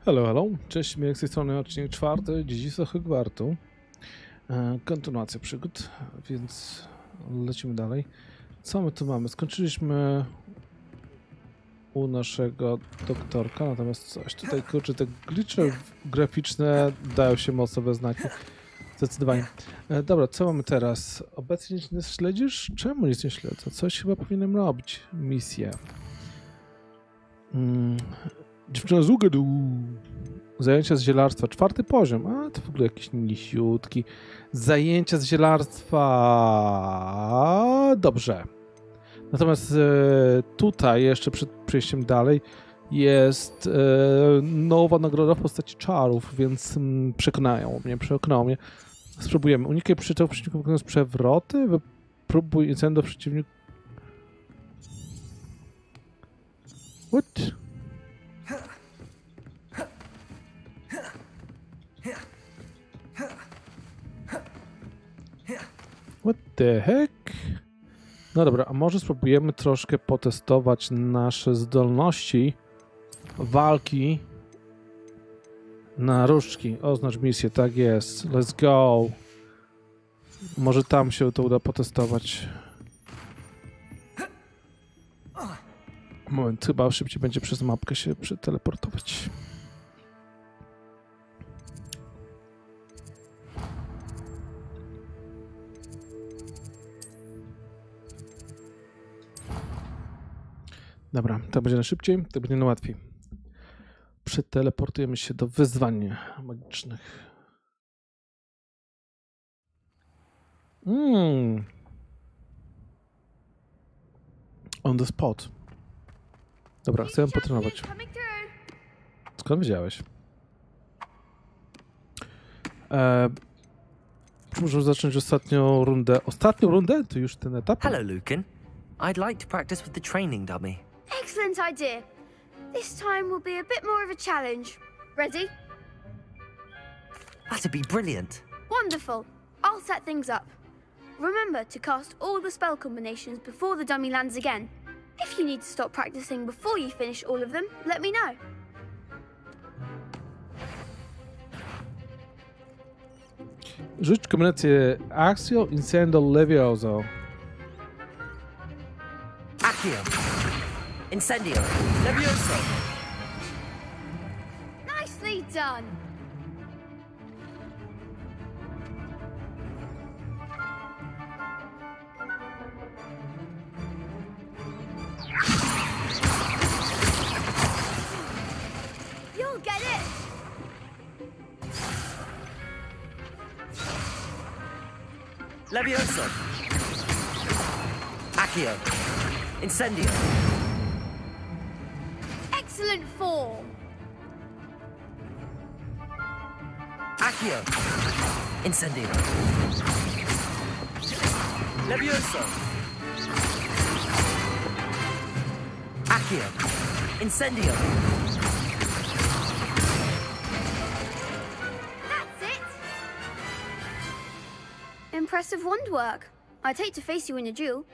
Halo, halo. Cześć, Mirek z tej strony, odcinek 4, Dziedzictwo Hogwartu. Kontynuacja przygód, więc lecimy dalej. Co my tu mamy? Skończyliśmy u naszego doktorka, natomiast coś tutaj, kurczę, te glitche graficzne dają się mocno we znaki. Zdecydowanie. Dobra, co mamy teraz? Obecnie nic nie śledzisz? Czemu nic nie śledzę? Coś chyba powinienem robić. Misję. Dziewczyna z Ugadu. Zajęcia z zielarstwa. 4. poziom. A, to w ogóle jakiś nisiutki. Zajęcia z zielarstwa. Dobrze. Natomiast tutaj, jeszcze przed przejściem dalej, jest nowa nagroda w postaci czarów, więc przekonało mnie. Spróbujemy. Unikaj przyczep przeciwników wykonując przewroty. Wypróbuj incendio przeciwników. What? What the heck? No dobra, a może spróbujemy troszkę potestować nasze zdolności walki na różdżki. Oznacz misję, tak jest. Let's go. Może tam się to uda potestować. Moment, chyba szybciej będzie przez mapkę się przeteleportować. Dobra, to będzie na szybciej, to będzie na łatwiej. Przeteleportujemy się do wyzwań magicznych. On the spot. Dobra, chcę potrenować. Skąd wiedziałeś? Możemy zacząć ostatnią rundę. Ostatnią rundę? To już ten etap? Hello, Lucan. I'd like to practice with the training dummy. Excellent idea. This time will be a bit more of a challenge. Ready? That'd be brilliant. Wonderful. I'll set things up. Remember to cast all the spell combinations before the dummy lands again. If you need to stop practicing before you finish all of them, let me know. Rzuć kombinację Axio, Incendio, Levioso. Accio. Incendio. Levioso. Nicely done. You'll get it. Levioso. Accio. Incendio. Excellent form. Accio. Incendio. Levioso. Accio. Incendio. That's it. Impressive wand work. I'd hate to face you in a duel.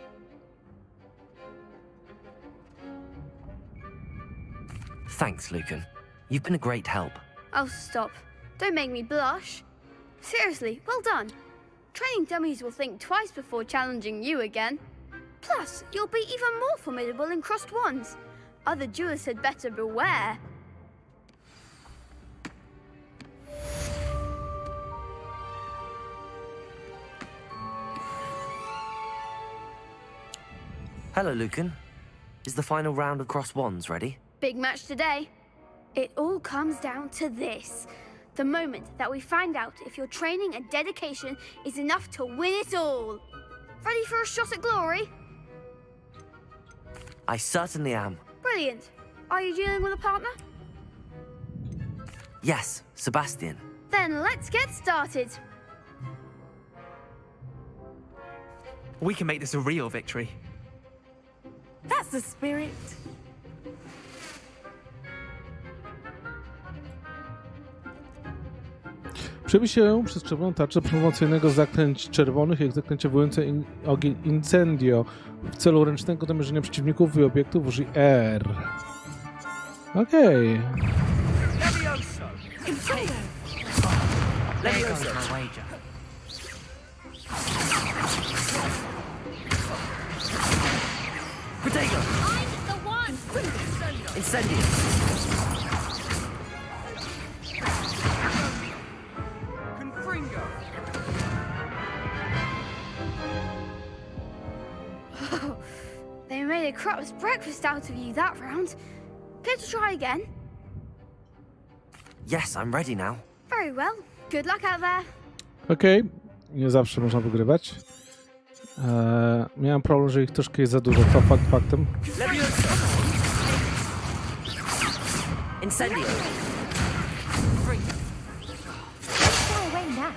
Thanks, Lucan. You've been a great help. Oh, stop. Don't make me blush. Seriously, well done. Training dummies will think twice before challenging you again. Plus, you'll be even more formidable in crossed wands. Other duelists had better beware. Hello, Lucan. Is the final round of cross wands ready? Big match today. It all comes down to this. The moment that we find out if your training and dedication is enough to win it all. Ready for a shot at glory? I certainly am. Brilliant. Are you dealing with a partner? Yes, Sebastian. Then let's get started. We can make this a real victory. That's the spirit. Przebij się przez czerwoną tarczę promocyjnego zaklęć czerwonych, jak zaklęcie wywołujące ogień Incendio. W celu ręcznego namierzenia przeciwników i obiektów użyj R. Okej. Levioso! Confringo. There goes my wager. Protego! I'm the one! Incendio! They made a crap's breakfast out of you that round. Care to try again? Yes, I'm ready now. Very well. Good luck out there. Okej, nie zawsze można wygrywać. Miałem problem, że ich troszkę jest za dużo, to fakt faktem. Leviosa! Incendio! Go away now.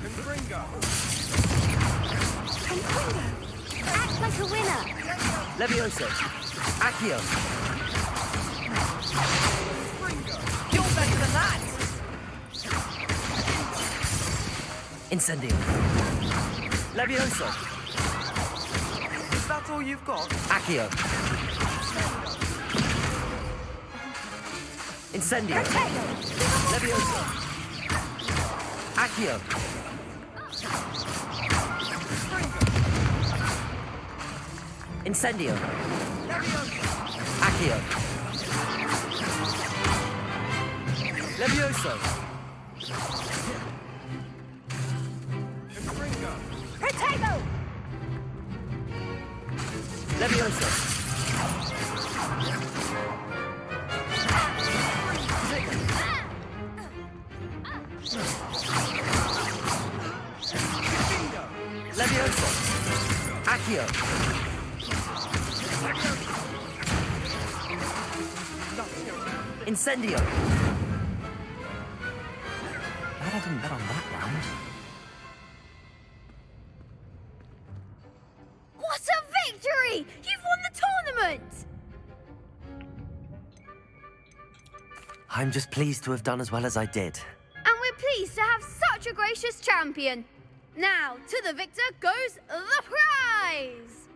Confringo. Act like a winner. Leviosa! Accio! You're better than that. Incendio! Leviosa! Is that all you've got? Accio! Incendio! Leviosa! Accio! Incendio! Accio! Levioso! Protego. Levioso! Levioso! Accio! Incendio! Glad I didn't bet on that round. What a victory! You've won the tournament! I'm just pleased to have done as well as I did. And we're pleased to have such a gracious champion. Now, to the victor goes the prize!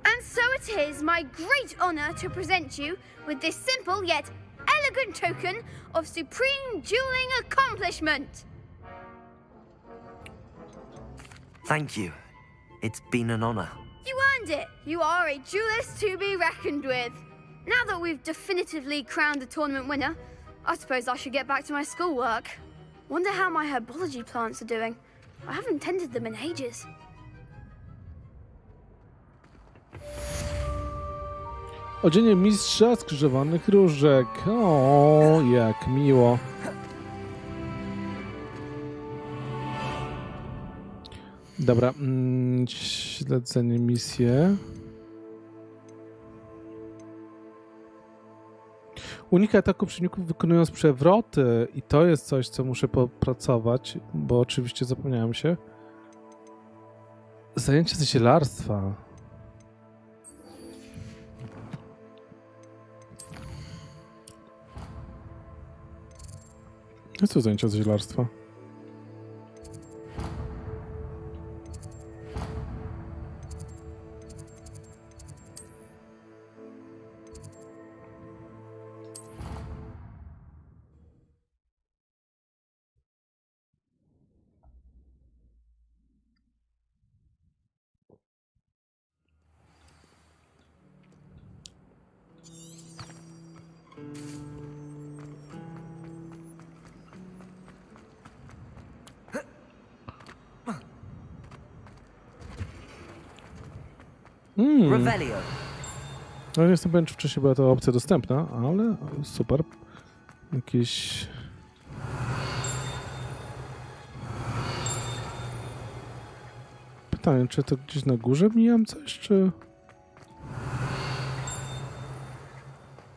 And so it is my great honor to present you with this simple yet elegant token of supreme dueling accomplishment. Thank you. It's been an honor. You earned it. You are a duelist to be reckoned with. Now that we've definitively crowned the tournament winner, I suppose I should get back to my schoolwork. Wonder how my herbology plants are doing. I haven't tended them in ages. Odzienie mistrza skrzyżowanych różek. O, jak miło. Dobra, śledzenie misje. Unikaj ataku przeciwników wykonując przewroty i to jest coś, co muszę popracować, bo oczywiście zapomniałem się. Zajęcie ze zielarstwa. No co zajęcia z zielarstwa? Revelio. No nie jestem pewien, czy wcześniej była ta opcja dostępna, ale super. Jakieś... Pytanie, czy to gdzieś na górze mijam coś, czy...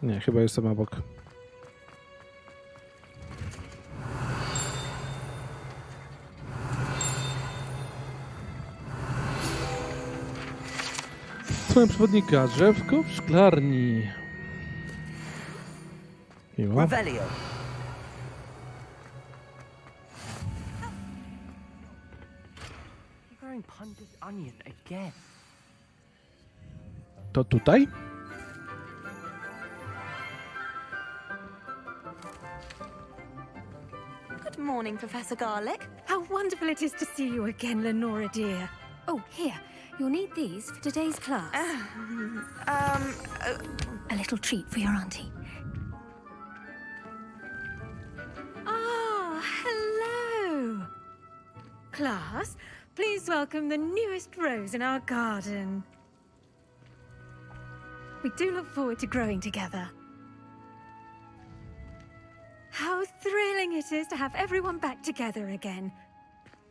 Nie, chyba jestem obok. Słucham przewodnika, drzewko w szklarni. Miło. Revelio. You're growing pungent onion again. To tutaj? morning, Professor Garlic. How wonderful it is to see you again, Lenora dear. Oh, here. You'll need these for today's class. A little treat for your auntie. Ah, hello. Class, please welcome the newest rose in our garden. We do look forward to growing together. How thrilling it is to have everyone back together again.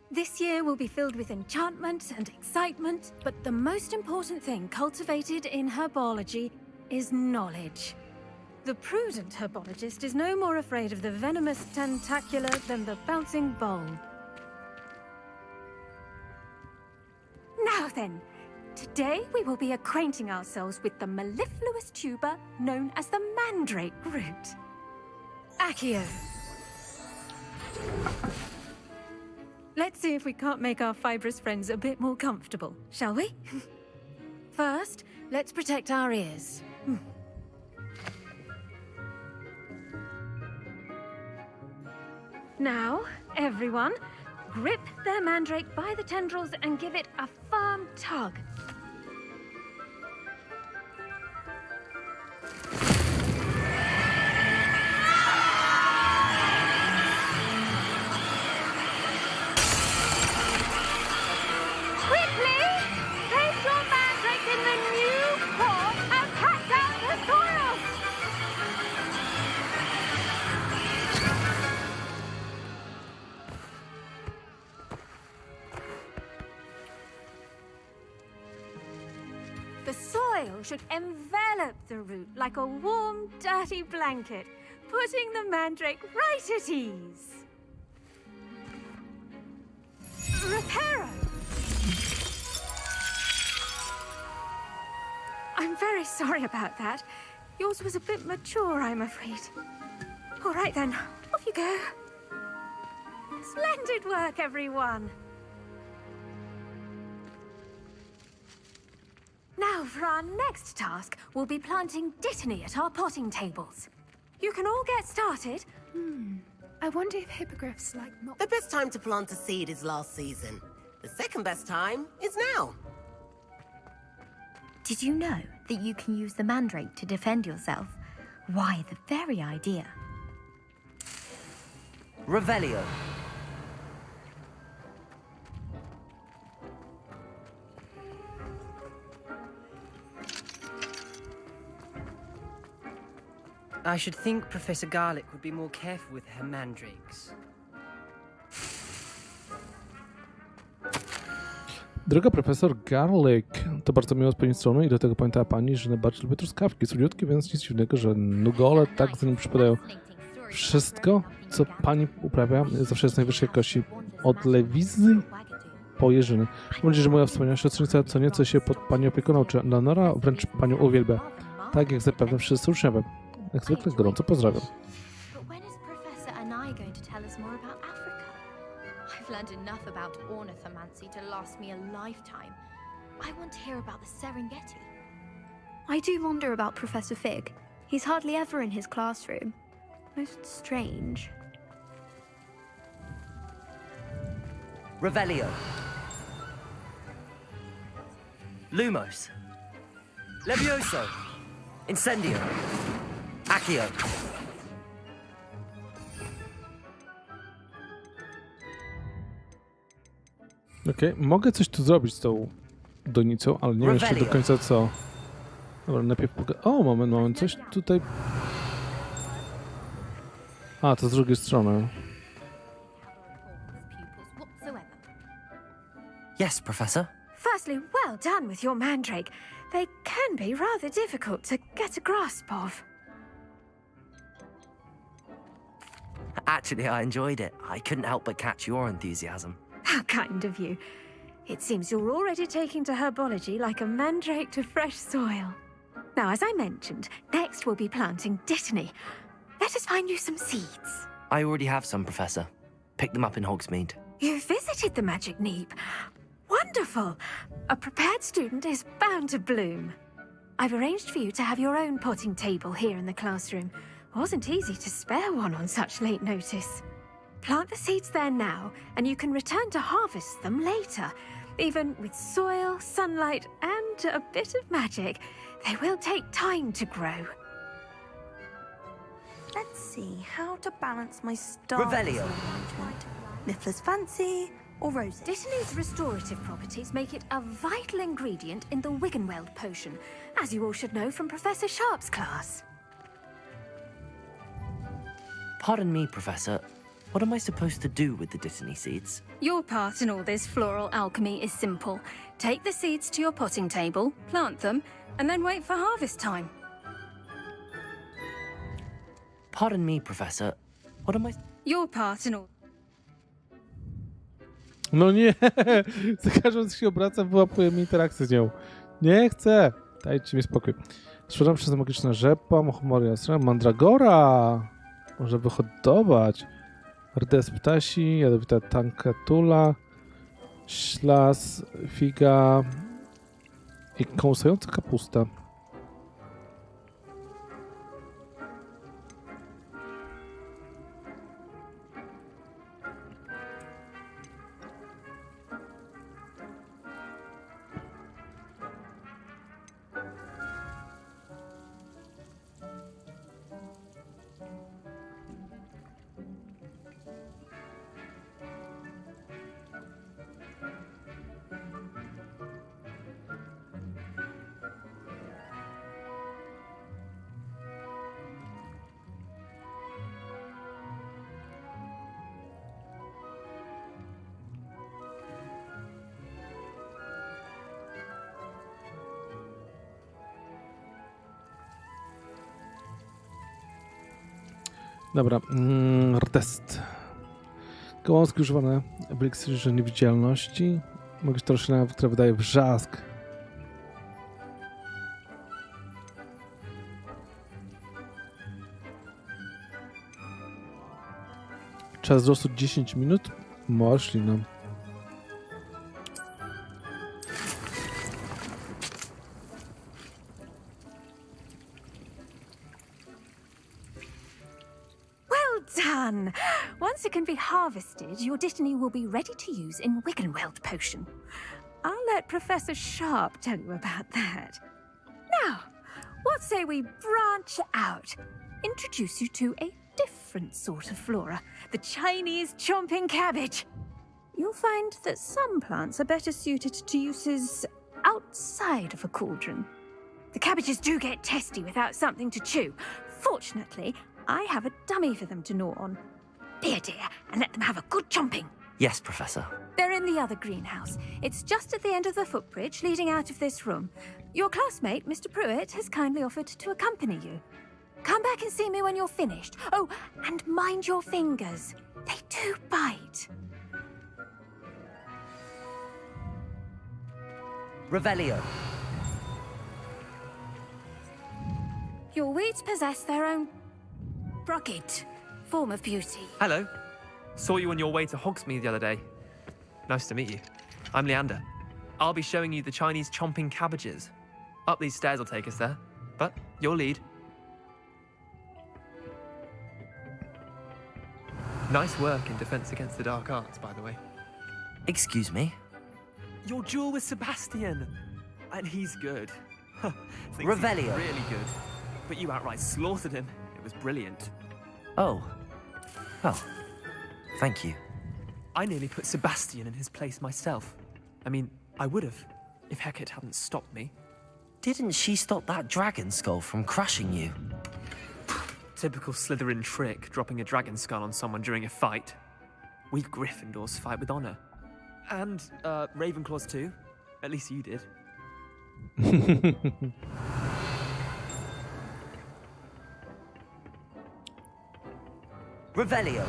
This year will be filled with enchantment and excitement, but the most important thing cultivated in herbology is knowledge. The prudent herbologist is no more afraid of the venomous tentacula than the bouncing bulb. Now then, today we will be acquainting ourselves with the mellifluous tuber known as the mandrake root. Accio. Let's see if we can't make our fibrous friends a bit more comfortable, shall we? First, let's protect our ears. Now, everyone, grip their mandrake by the tendrils and give it a firm tug. Quickly! Place your mandrake in the new pot and pack down the soil! The soil should envelop the root like a warm, dirty blanket, putting the mandrake right at ease. Reparo! I'm very sorry about that. Yours was a bit mature, I'm afraid. All right then, off you go. Splendid work, everyone. Now, for our next task, we'll be planting dittany at our potting tables. You can all get started. I wonder if hippogriffs like not. The best time to plant a seed is last season. The second best time is now. Did you know that you can use the mandrake to defend yourself? Why, the very idea. Revelio. I should think Professor Garlic would be more careful with her mandrakes. Droga profesor Garlic, to bardzo miło z pani strony i do tego pamiętała pani, że najbardziej lubię truskawki słodziutkie, więc nic dziwnego, że nugole tak za nim przypadają. Wszystko, co pani uprawia, zawsze jest najwyższej jakości. Od lewizy po jeżyny. Mam nadzieję, że moja wspaniała siostrzenica co nieco się pod pani opieką czy Leonora wręcz panią uwielbia. Tak jak zapewne wszyscy uczniowie. Jak zwykle gorąco pozdrawiam. But when is Professor Anai going to tell us more about Africa? I've learned enough about ornithomancy to last me a lifetime. I want to hear about the Serengeti. I do wonder about Professor Fig. He's hardly ever in his classroom. Most strange. Revelio. Lumos. Levioso. Incendio. Accio. Okej, mogę coś tu zrobić z tą donicą, ale nie wiem jeszcze do końca co. Dobra, najpierw o, moment, coś tutaj... A, to z drugiej strony. Yes, Professor. Firstly, well done with your mandrake. They can be rather difficult to get a grasp of. Actually, I enjoyed it. I couldn't help but catch your enthusiasm. How kind of you. It seems you're already taking to herbology like a mandrake to fresh soil. Now, as I mentioned, next we'll be planting dittany. Let us find you some seeds. I already have some, Professor. Picked them up in Hogsmeade. You visited the Magic Neep. Wonderful. A prepared student is bound to bloom. I've arranged for you to have your own potting table here in the classroom. Wasn't easy to spare one on such late notice. Plant the seeds there now, and you can return to harvest them later. Even with soil, sunlight, and a bit of magic, they will take time to grow. Let's see how to balance my star Revelio. arrangement. Niffler's fancy or roses? Dittany's restorative properties make it a vital ingredient in the Wiggenweld potion, as you all should know from Professor Sharp's class. Pardon me, Professor. What am I supposed to do with the Dittany seeds? Your part in all this floral alchemy is simple. Take the seeds to your potting table, plant them, and then wait for harvest time. Pardon me, Professor. What am I... Your part in all... No nie! Za każdym razem się obraca, wyłapuje mi interakcję z nią. Nie chcę! Dajcie mi spokój. Sprzedam przez magiczne rzepa, mochomoria, mandragora! Może wyhodować. Rdes ptasi, jadowita tankatula, ślas, figa i kąsająca kapusta. Dobra, test. Gałązki używane w eliksirze niewidzialności. Magiczna roślina, która wydaje wrzask. Czas wzrostu 10 minut. Roślina. Done! Once it can be harvested, your Dittany will be ready to use in Wiggenweld potion. I'll let Professor Sharp tell you about that. Now, what say we branch out? Introduce you to a different sort of flora, the Chinese chomping cabbage. You'll find that some plants are better suited to uses outside of a cauldron. The cabbages do get testy without something to chew. Fortunately, I have a dummy for them to gnaw on. Be a dear and let them have a good chomping. Yes, Professor. They're in the other greenhouse. It's just at the end of the footbridge leading out of this room. Your classmate, Mr. Pruitt, has kindly offered to accompany you. Come back and see me when you're finished. Oh, and mind your fingers. They do bite. Revelio. Your weeds possess their own rugged form of beauty. Hello. Saw you on your way to Hogsmeade the other day. Nice to meet you. I'm Leander. I'll be showing you the Chinese chomping cabbages. Up these stairs will take us there, but your lead. Nice work in Defense Against the Dark Arts, by the way. Excuse me? Your duel with Sebastian. And he's good. Thinks Revelio. he's really good. But you outright slaughtered him. It was brilliant. Oh. Well, thank you. I nearly put Sebastian in his place myself. I mean, I would have, if Hecate hadn't stopped me. Didn't she stop that dragon skull from crushing you? Typical Slytherin trick, dropping a dragon skull on someone during a fight. We Gryffindors fight with honor. And, Ravenclaws too. At least you did. Revelio.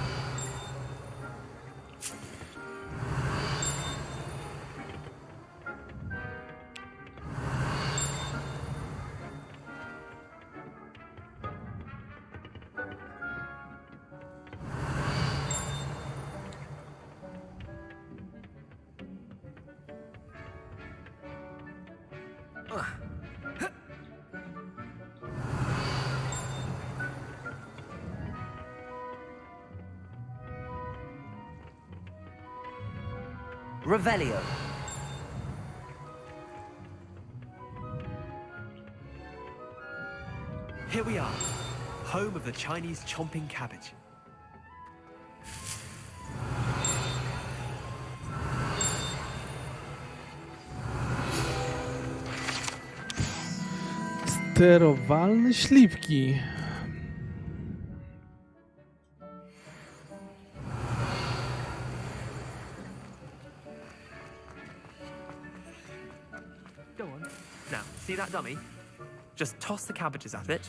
Revelio. Here we are, home of the Chinese chomping cabbage. Sterowalne śliwki. Go on. Now, see that dummy? Just toss the cabbages at it,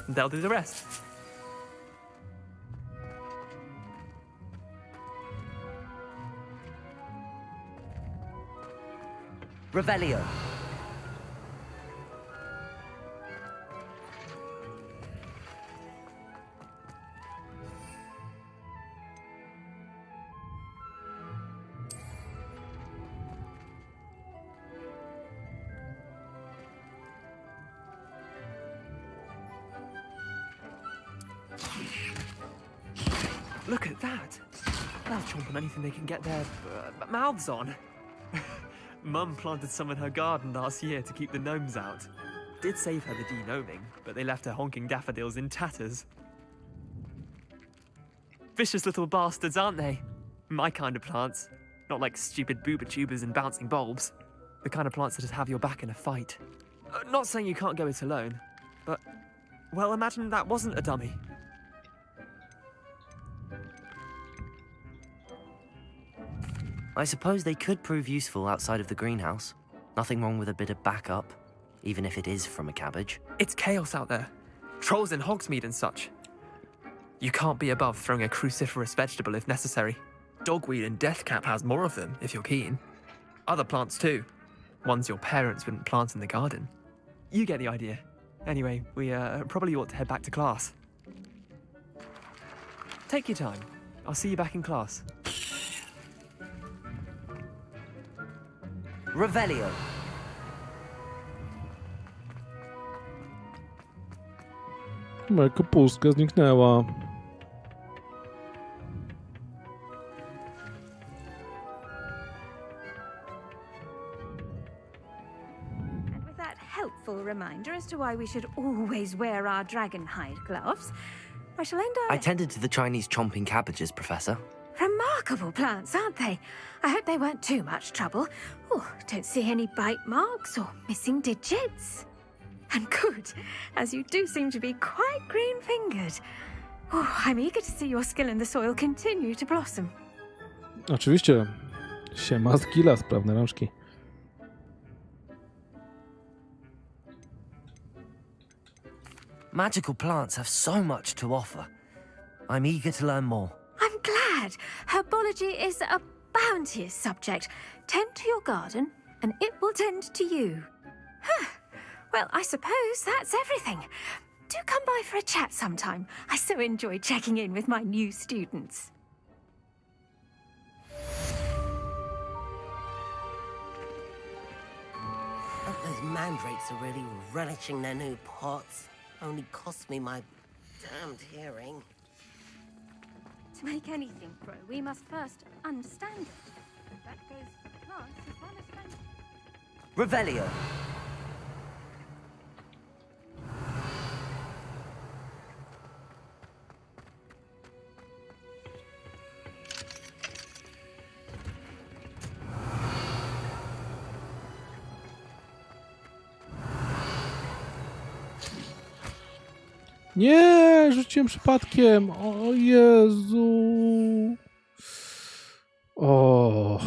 and they'll do the rest. Revelio. Look at that! They'll chomp on anything they can get their mouths on. Mum planted some in her garden last year to keep the gnomes out. Did save her the de-gnoming, but they left her honking daffodils in tatters. Vicious little bastards, aren't they? My kind of plants. Not like stupid booba tubers and bouncing bulbs. The kind of plants that just have your back in a fight. Not saying you can't go it alone, but, well, imagine that wasn't a dummy. I suppose they could prove useful outside of the greenhouse. Nothing wrong with a bit of backup, even if it is from a cabbage. It's chaos out there. Trolls in Hogsmeade and such. You can't be above throwing a cruciferous vegetable if necessary. Dogweed and deathcap has more of them, if you're keen. Other plants too. Ones your parents wouldn't plant in the garden. You get the idea. Anyway, we probably ought to head back to class. Take your time. I'll see you back in class. Revelio. Moja kapustka zniknęła. And with that helpful reminder as to why we should always wear our dragon hide gloves, I shall end our... I tended to the Chinese chomping cabbages, Professor. Remarkable plants, aren't they? I hope they weren't too much trouble. Oh, don't see any bite marks or missing digits. And good, as you do seem to be quite green-fingered. Oh, I'm eager to see your skill in the soil continue to blossom. Oczywiście. Siema z killa, sprawne rączki. Magical plants have so much to offer. I'm eager to learn more. I'm glad. Herbology is a bounteous subject. Tend to your garden, and it will tend to you. Huh. Well, I suppose that's everything. Do come by for a chat sometime. I so enjoy checking in with my new students. Those mandrakes are really relishing their new pots. Only cost me my damned hearing. To make anything grow, we must first understand it. That goes for plants as well as friends. Revelio. Nie, rzuciłem przypadkiem. O Jezu. O.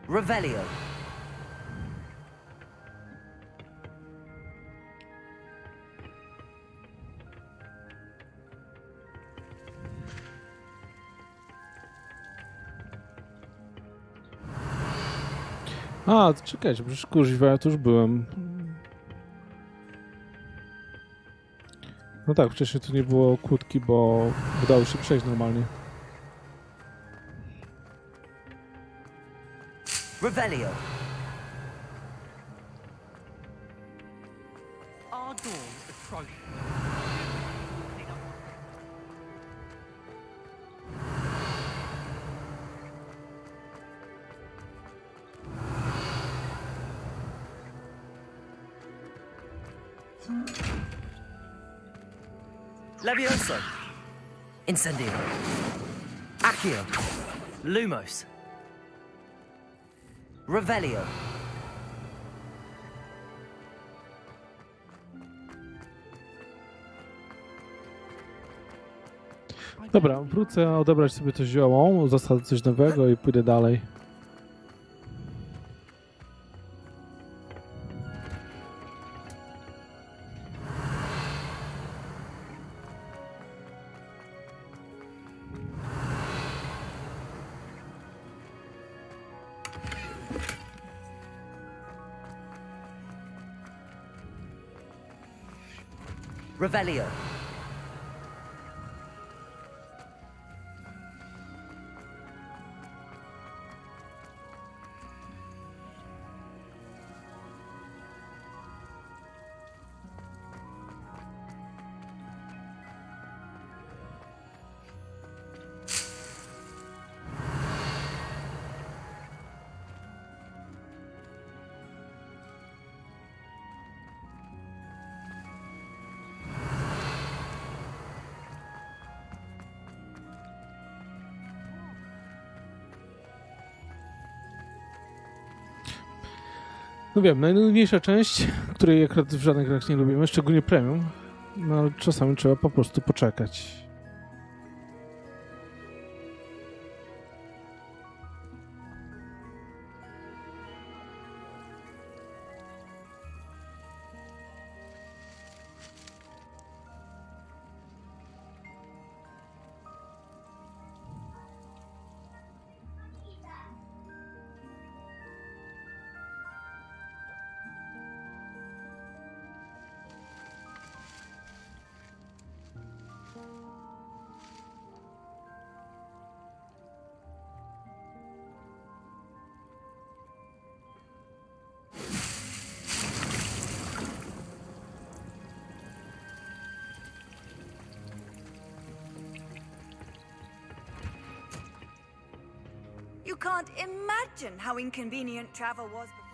Revelio. A, czekajcie, przecież kurwa, ja tu już byłem. No tak, wcześniej tu nie było kłódki, bo udało się przejść normalnie. Revelio. Our doors atrocious. Levioso. Incendio. Accio. Lumos. Revelio. Dobra, wrócę odebrać sobie to zioło, zasadzę coś nowego i pójdę dalej. Revelio. No wiem, najnudniejsza część, której akurat w żadnych grach nie lubimy, szczególnie premium, no ale czasami trzeba po prostu poczekać. You can't imagine how inconvenient travel was before.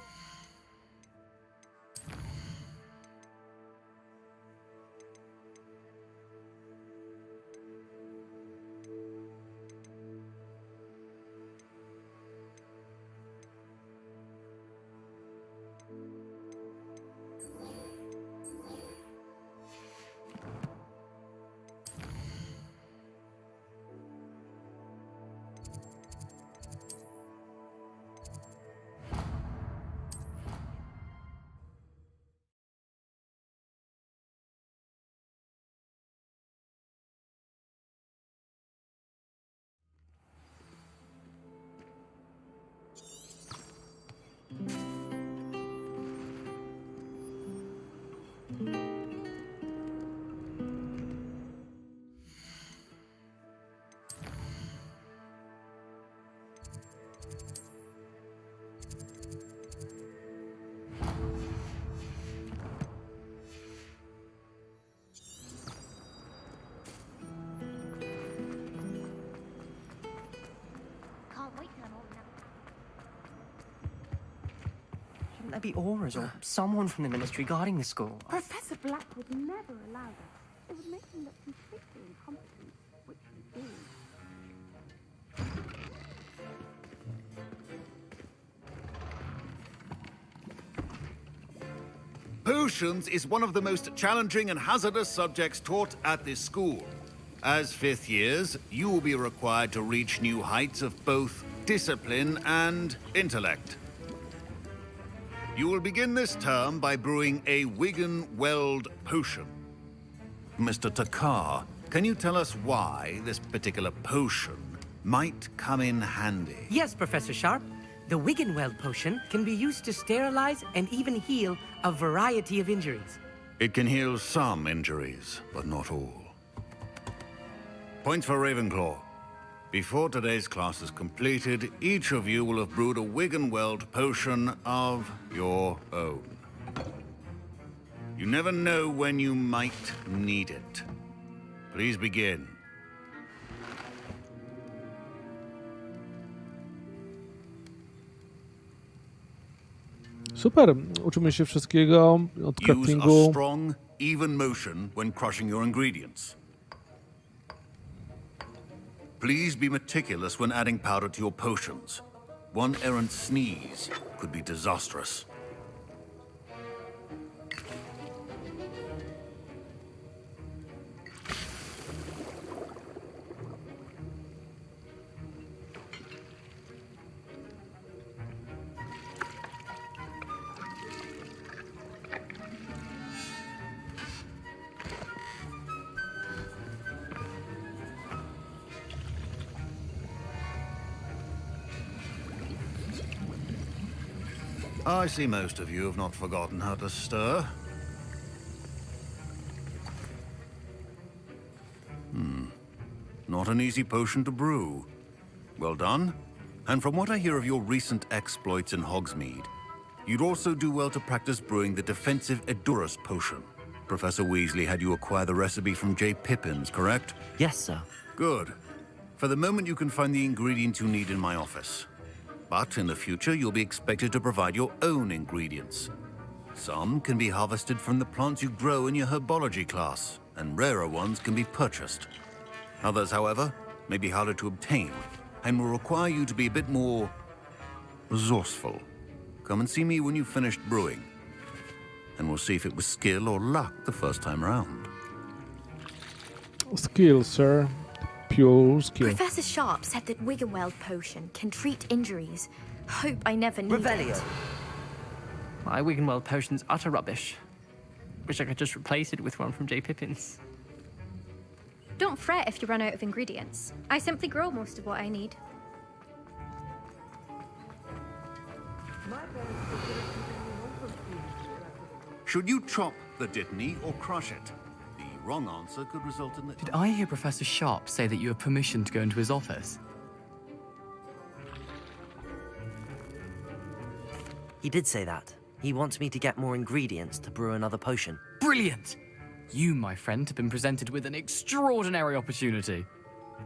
Shouldn't there be auras or someone from the ministry guarding the school? Professor Black would never allow that. It would make him look completely incompetent, which he is. Potions is one of the most challenging and hazardous subjects taught at this school. As fifth years, you will be required to reach new heights of both discipline and intellect. You will begin this term by brewing a Wigan-Weld potion. Mr. Takar, can you tell us why this particular potion might come in handy? Yes, Professor Sharp. The Wiggenweld potion can be used to sterilize and even heal a variety of injuries. It can heal some injuries, but not all. Points for Ravenclaw. Before today's class is completed, each of you will have brewed a Wiggenweld potion of your own. You never know when you might need it. Please begin. Super, uczymy się wszystkiego od Use a craftingu. strong, even motion when crushing your ingredients. Please be meticulous when adding powder to your potions. One errant sneeze could be disastrous. I see most of you have not forgotten how to stir. Not an easy potion to brew. Well done. And from what I hear of your recent exploits in Hogsmeade, you'd also do well to practice brewing the defensive Edurus potion. Professor Weasley had you acquire the recipe from J. Pippin's, correct? Yes, sir. Good. For the moment, you can find the ingredients you need in my office. But in the future, you'll be expected to provide your own ingredients. Some can be harvested from the plants you grow in your herbology class, and rarer ones can be purchased. Others, however, may be harder to obtain, and will require you to be a bit more resourceful. Come and see me when you've finished brewing, and we'll see if it was skill or luck the first time round. Skill, sir. Pure skill. Professor Sharp said that Wiggenweld potion can treat injuries. Hope I never need Revelio. it. My Wiggenweld potion's utter rubbish. Wish I could just replace it with one from J. Pippin's. Don't fret if you run out of ingredients. I simply grow most of what I need. Should you chop the Dittany or crush it? The wrong answer could result in the... Did I hear Professor Sharp say that you have permission to go into his office? He did say that. He wants me to get more ingredients to brew another potion. Brilliant! You, my friend, have been presented with an extraordinary opportunity.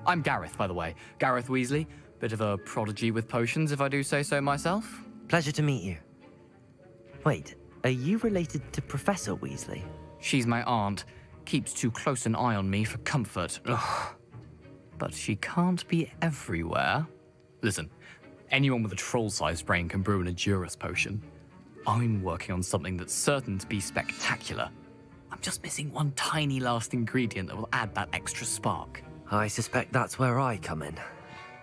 I'm Gareth, by the way. Gareth Weasley. Bit of a prodigy with potions, if I do say so myself. Pleasure to meet you. Wait, are you related to Professor Weasley? She's my aunt. Keeps too close an eye on me for comfort. Ugh. But she can't be everywhere. Listen, anyone with a troll-sized brain can brew an Edurus potion. I'm working on something that's certain to be spectacular. I'm just missing one tiny last ingredient that will add that extra spark. I suspect that's where I come in.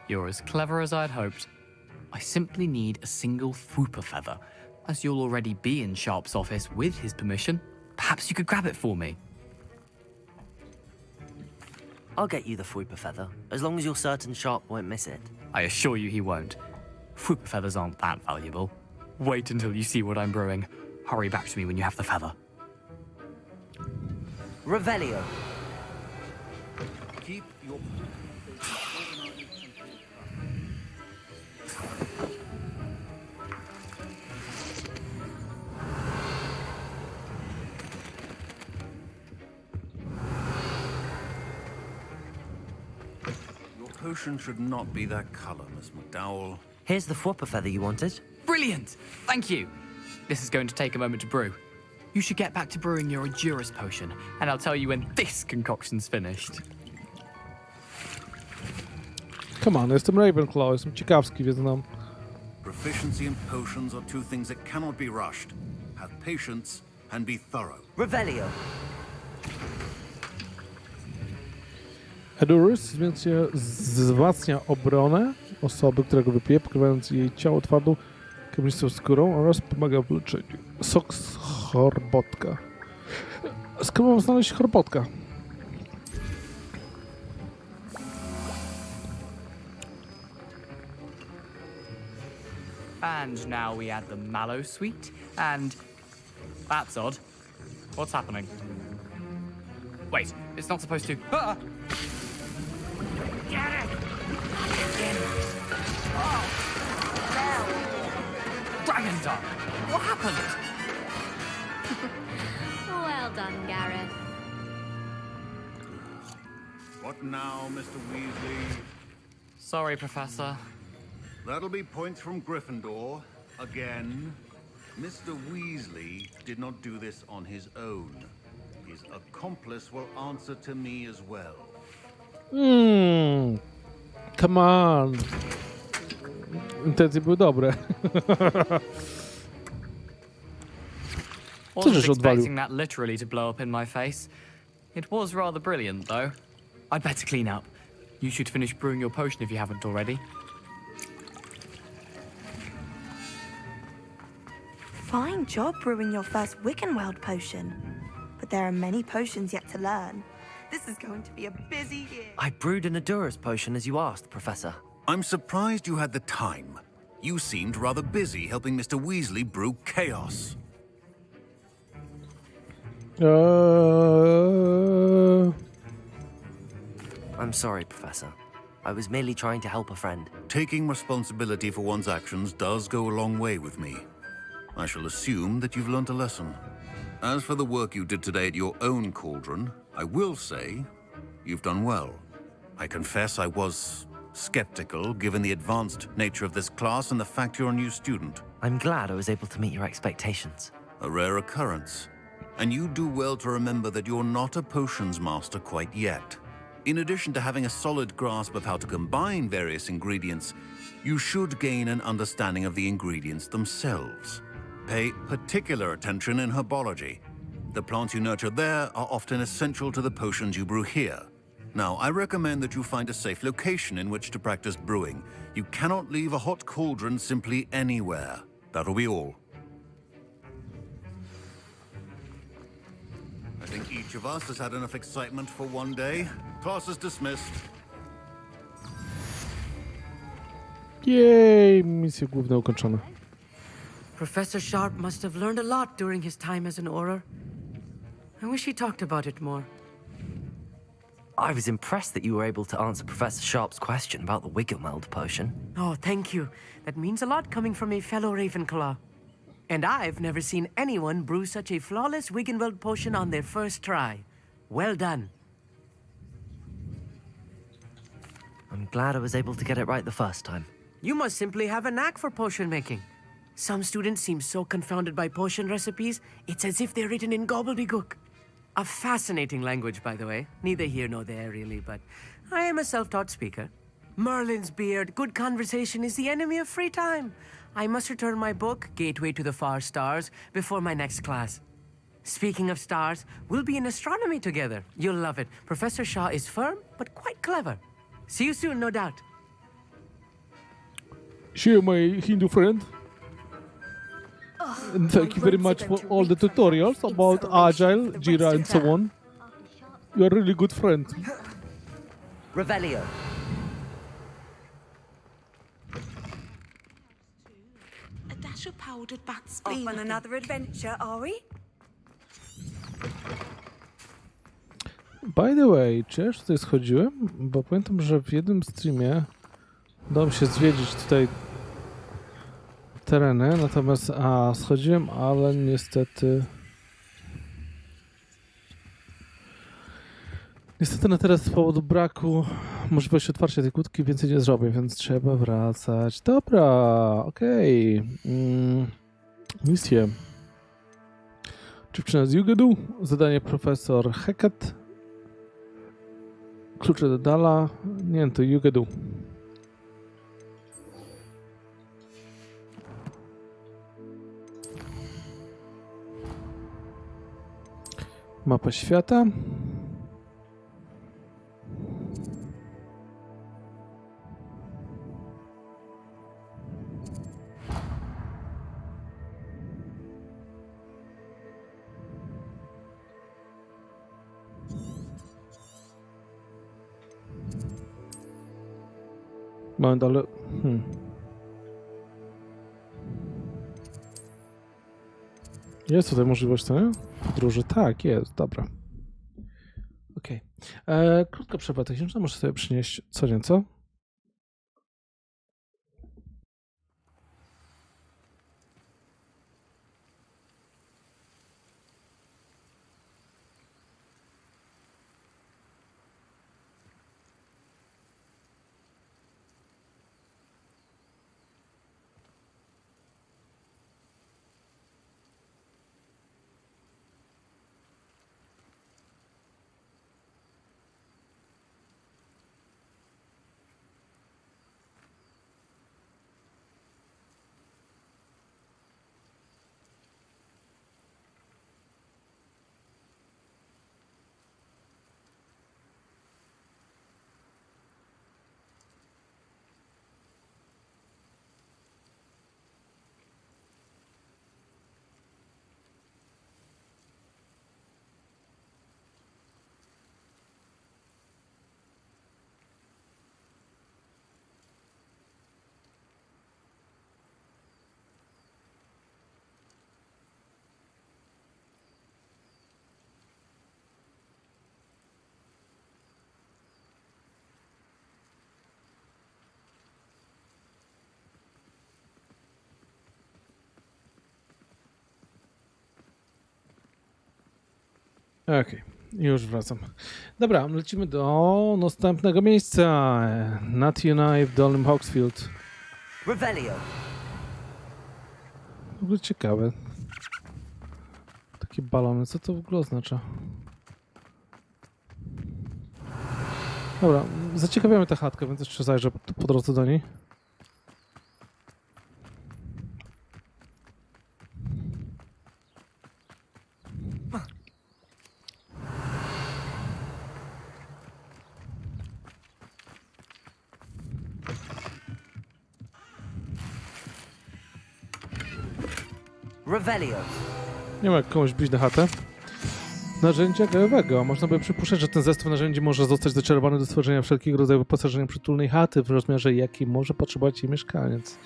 You're as clever as I'd hoped. I simply need a single Fwooper feather. As you'll already be in Sharp's office with his permission, perhaps you could grab it for me. I'll get you the Fwooper feather, as long as you're certain Sharp won't miss it. I assure you he won't. Fwooper feathers aren't that valuable. Wait until you see what I'm brewing. Hurry back to me when you have the feather. Revelio. Keep your... Your potion should not be that color, Miss McDowell. Here's the Fwooper feather you wanted. Brilliant! Thank you! This is going to take a moment to brew. You should get back to brewing your Edurus potion, and I'll tell you when this concoction's finished. Come on, jestem Ravenclaw, jestem ciekawski, więc znam. Proficiency in potions are two things that cannot be rushed. Have patience and be thorough. Revelio. Edurus wzmacnia obronę osoby, która go wypije, pokrywając jej ciało twardą kamienistą skórą oraz pomaga w leczeniu. Sok z chorbotka. Skąd mam znaleźć chorbotka? And now we add the mallow sweet, and... That's odd. What's happening? Wait, it's not supposed to. Ah! Get it! Oh, no! Dragon Dog! What happened? Well done, Gareth. What now, Mr. Weasley? Sorry, Professor. That'll be points from Gryffindor. Again. Mr. Weasley did not do this on his own. His accomplice will answer to me as well. Come on. Intencje były dobre. Co Wasn't żeś odwalił? expecting that literally to blow up in my face. It was rather brilliant, though. I'd better clean up. You should finish brewing your potion if you haven't already. Fine job brewing your first Wiccanworld potion. But there are many potions yet to learn. This is going to be a busy year. I brewed an Adurus potion as you asked, Professor. I'm surprised you had the time. You seemed rather busy helping Mr. Weasley brew chaos. I'm sorry, Professor. I was merely trying to help a friend. Taking responsibility for one's actions does go a long way with me. I shall assume that you've learnt a lesson. As for the work you did today at your own cauldron, I will say you've done well. I confess I was skeptical, given the advanced nature of this class and the fact you're a new student. I'm glad I was able to meet your expectations. A rare occurrence. And you do well to remember that you're not a potions master quite yet. In addition to having a solid grasp of how to combine various ingredients, you should gain an understanding of the ingredients themselves. Pay particular attention in herbology. The plants you nurture there are often essential to the potions you brew here. Now, I recommend that you find a safe location in which to practice brewing. You cannot leave a hot cauldron simply anywhere. That'll be all. I think each of us has had enough excitement for one day. Class is dismissed. Jej, misje główne ukończone. Professor Sharp must have learned a lot during his time as an Auror. I wish he talked about it more. I was impressed that you were able to answer Professor Sharp's question about the Wiggenweld potion. Oh, thank you. That means a lot coming from a fellow Ravenclaw. And I've never seen anyone brew such a flawless Wiggenweld potion on their first try. Well done. I'm glad I was able to get it right the first time. You must simply have a knack for potion making. Some students seem so confounded by potion recipes, it's as if they're written in gobbledygook. A fascinating language, by the way. Neither here nor there, really, but I am a self-taught speaker. Merlin's beard, good conversation is the enemy of free time. I must return my book, Gateway to the Far Stars, before my next class. Speaking of stars, we'll be in astronomy together. You'll love it. Professor Shaw is firm, but quite clever. See you soon, no doubt. See you, my Hindu friend. And thank you very much for all the tutorials about Agile, Jira, and so on. You're a really good friend. Revelio. A dash of powdered bat speed. Off on another adventure, are we? By the way, czy ja już tutaj schodziłem? Bo pamiętam, że w jednym streamie udało mi się zwiedzić tutaj tereny, natomiast schodziłem, ale niestety na teraz z powodu braku możliwości otwarcia tej kłódki więcej nie zrobię, więc trzeba wracać. Dobra, okej. Misje. Dziewczyna z Jugedu, zadanie profesor Hackett, klucze do Dala, nie wiem, to Jugedu. Mapa świata. Moment, ale... Jest tutaj możliwość, co nie? Podróży. Tak, jest, dobra. Okej. Krótka przerwa techniczna, muszę sobie przynieść co nieco. Okej, już wracam. Dobra, lecimy do następnego miejsca. Natty and I w Dolnym Hawksfield. Revelio. W ogóle ciekawe. Takie balony, co to w ogóle oznacza? Dobra, zaciekawiamy tę chatkę, więc jeszcze zajrzę po drodze do niej. Revelio. Nie ma jak komuś bić na chatę. Narzędzia gajowego. Można by przypuszczać, że ten zestaw narzędzi może zostać zaczerpany do stworzenia wszelkiego rodzaju wyposażenia przytulnej chaty w rozmiarze, jaki może potrzebować jej mieszkaniec.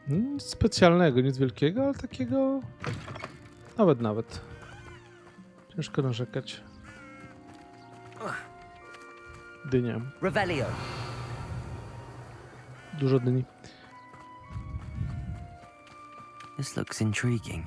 Nic specjalnego, nic wielkiego, ale takiego... Nawet. Ciężko narzekać. Dynia. Revelio. Dużo dyni. This looks intriguing.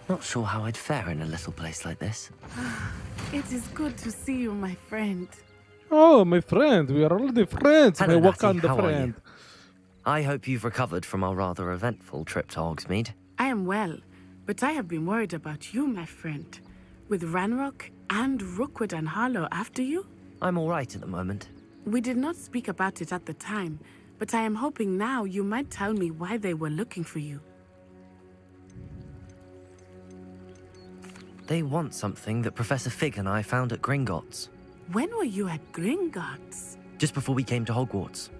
Not sure how I'd fare in a little place like this. It is good to see you, my friend. Oh, my friend, we are already friends, Hello, my Natty. Wakanda How are friend. you? I hope you've recovered from our rather eventful trip to Hogsmeade. I am well, but I have been worried about you, my friend. With Ranrock and Rookwood and Harlow after you? I'm all right at the moment. We did not speak about it at the time, but I am hoping now you might tell me why they were looking for you. They want something that Professor Fig and I found at Gringotts. When were you at Gringotts? Just before we came to Hogwarts.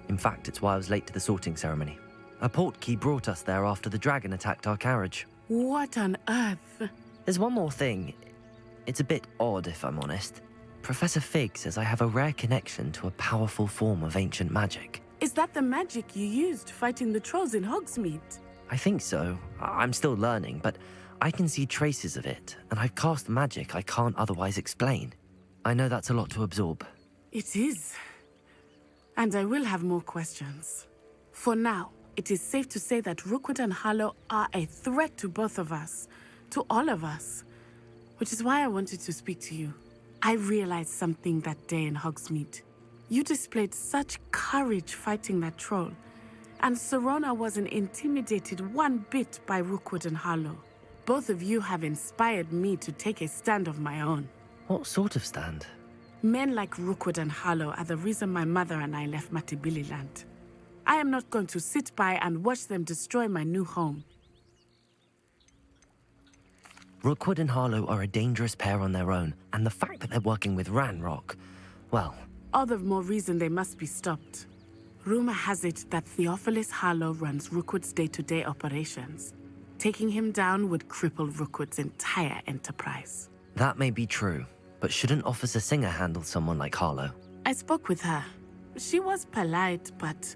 In fact, it's why I was late to the sorting ceremony. A portkey brought us there after the dragon attacked our carriage. What on earth? There's one more thing. It's a bit odd, if I'm honest. Professor Fig says I have a rare connection to a powerful form of ancient magic. Is that the magic you used fighting the trolls in Hogsmeade? I think so. I'm still learning, but I can see traces of it, and I've cast magic I can't otherwise explain. I know that's a lot to absorb. It is. And I will have more questions. For now, it is safe to say that Rookwood and Harlow are a threat to both of us, to all of us, which is why I wanted to speak to you. I realized something that day in Hogsmeade. You displayed such courage fighting that troll, and Serona wasn't intimidated one bit by Rookwood and Harlow. Both of you have inspired me to take a stand of my own. What sort of stand? Men like Rookwood and Harlow are the reason my mother and I left Matabeleland. I am not going to sit by and watch them destroy my new home. Rookwood and Harlow are a dangerous pair on their own, and the fact that they're working with Ranrock, well... All the more reason they must be stopped. Rumor has it that Theophilus Harlow runs Rookwood's day-to-day operations. Taking him down would cripple Rookwood's entire enterprise. That may be true, but shouldn't Officer Singer handle someone like Harlow? I spoke with her. She was polite, but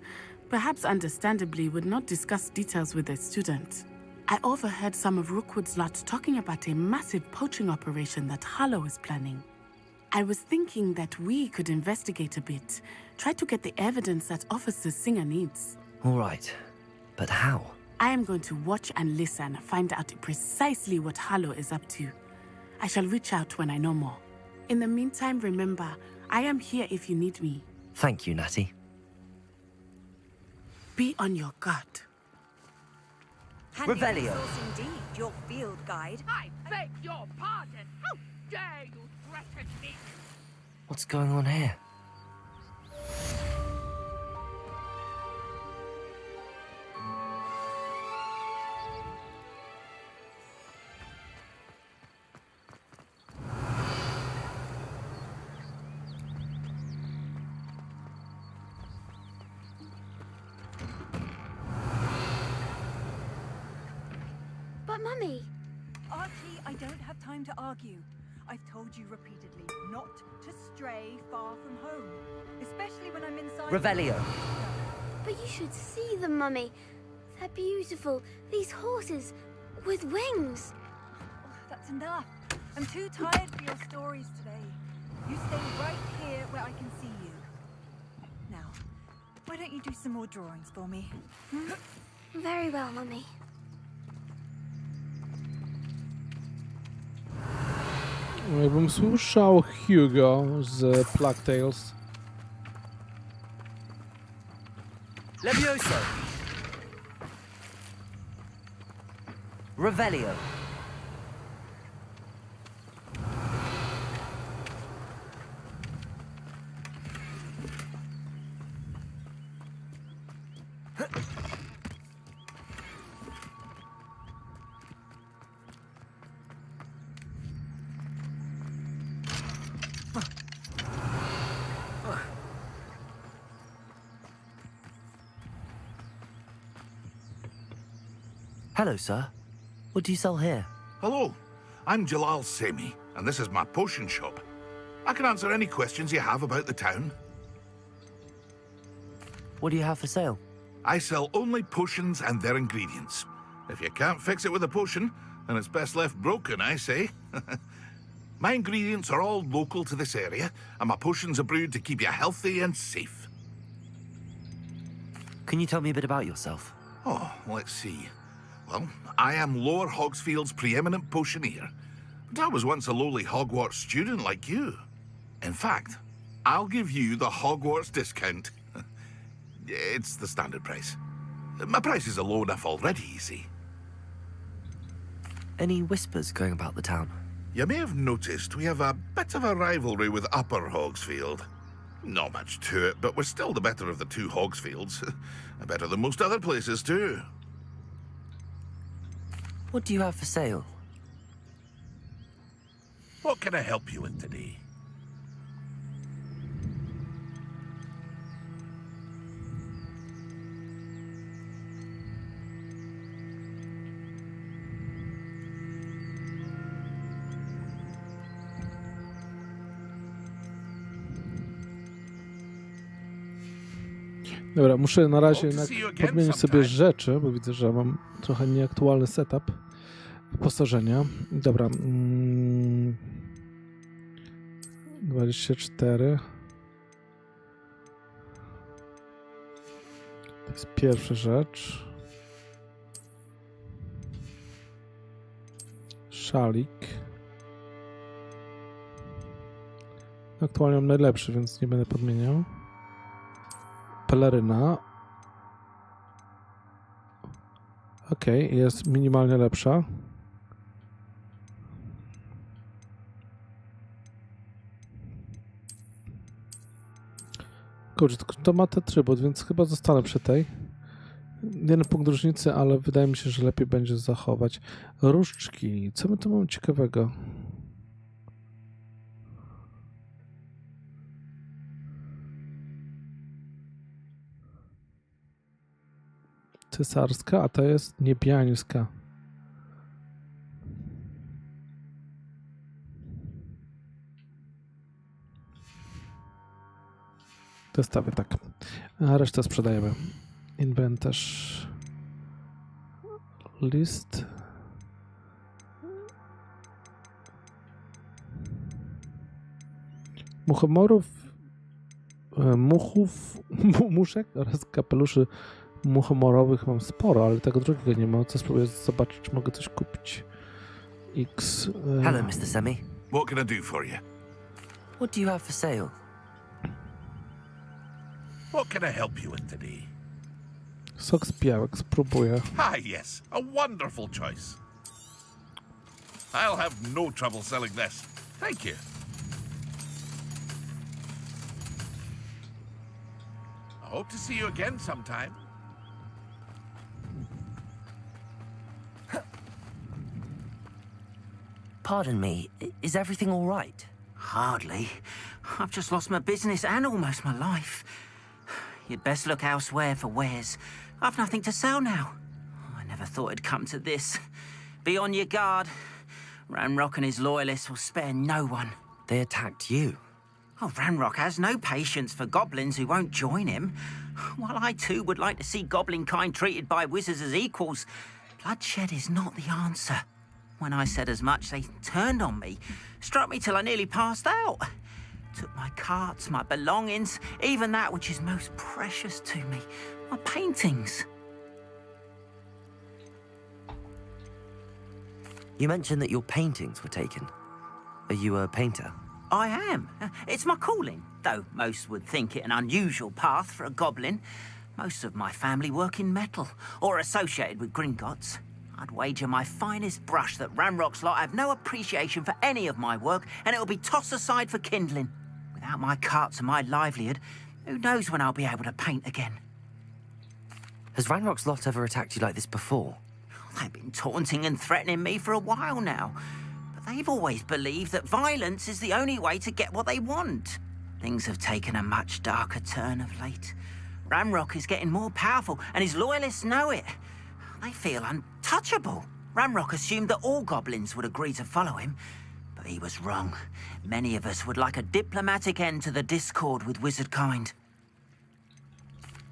perhaps understandably would not discuss details with a student. I overheard some of Rookwood's lot talking about a massive poaching operation that Harlow is planning. I was thinking that we could investigate a bit, try to get the evidence that Officer Singer needs. All right, but how? I am going to watch and listen, find out precisely what Harlow is up to. I shall reach out when I know more. In the meantime, remember, I am here if you need me. Thank you, Natty. Be on your guard. Handy Revelio. resource indeed, your field guide. I beg your pardon. How dare you threaten me? What's going on here? But Mummy... Archie, I don't have time to argue. I've told you repeatedly not to stray far from home, especially when I'm inside. Revelio. But you should see them, Mummy. They're beautiful. These horses with wings. Oh, that's enough. I'm too tired for your stories today. You stay right here where I can see you. Now, why don't you do some more drawings for me? Very well, Mummy. Jakbym słyszał Hugo z Plague Tales. Levioso. Revelio. Hello, sir. What do you sell here? Hello, I'm Jalal Semi, and this is my potion shop. I can answer any questions you have about the town. What do you have for sale? I sell only potions and their ingredients. If you can't fix it with a potion, then it's best left broken, I say. My ingredients are all local to this area, and my potions are brewed to keep you healthy and safe. Can you tell me a bit about yourself? Oh, let's see. Well, I am Lower Hogsfield's preeminent potioneer, but I was once a lowly Hogwarts student like you. In fact, I'll give you the Hogwarts discount. It's the standard price. My prices are low enough already, you see. Any whispers going about the town? You may have noticed we have a bit of a rivalry with Upper Hogsfield. Not much to it, but we're still the better of the two Hogsfields. Better than most other places, too. What do you have for sale? What can I help you with today? Dobra, muszę na razie jednak podmienić sobie rzeczy, bo widzę, że mam trochę nieaktualny setup wyposażenia. Dobra. 24. To jest pierwsza rzecz. Szalik. Aktualnie mam najlepszy, więc nie będę podmieniał. Peleryna. Okej, jest minimalnie lepsza. Kurczę, to ma te trybut, więc chyba zostanę przy tej. Jeden punkt różnicy, ale wydaje mi się, że lepiej będzie zachować. Różdżki. Co my tu mamy ciekawego? Cesarska, a to jest niebiańska. Dostawię tak. A resztę sprzedajemy. Inwentarz. List. Muchomorów, muszek oraz kapeluszy muchomorowych mam sporo, ale tego drugiego nie ma. Co spróbuję zobaczyć, czy mogę coś kupić. X. Hello, Mr. Semi. What can I do for you? What do you have for sale? What can I help you with today? Sok z białek, spróbuję. Ah, yes, a wonderful choice. I'll have no trouble selling this. Thank you. I hope to see you again sometime. Pardon me, is everything all right? Hardly. I've just lost my business and almost my life. You'd best look elsewhere for wares. I've nothing to sell now. I never thought it'd come to this. Be on your guard. Ranrock and his loyalists will spare no one. They attacked you. Oh, Ranrock has no patience for goblins who won't join him. While I too would like to see goblin kind treated by wizards as equals, bloodshed is not the answer. When I said as much, they turned on me, struck me till I nearly passed out. Took my carts, my belongings, even that which is most precious to me, my paintings. You mentioned that your paintings were taken. Are you a painter? I am. It's my calling, though most would think it an unusual path for a goblin. Most of my family work in metal, or associated with Gringotts. I'd wager my finest brush that Ranrock's lot have no appreciation for any of my work, and it'll be tossed aside for kindling. Without my carts and my livelihood, who knows when I'll be able to paint again? Has Ranrock's lot ever attacked you like this before? They've been taunting and threatening me for a while now. But they've always believed that violence is the only way to get what they want. Things have taken a much darker turn of late. Ranrock is getting more powerful, and his loyalists know it. They feel untouchable. Ranrock assumed that all goblins would agree to follow him, but he was wrong. Many of us would like a diplomatic end to the discord with wizard kind.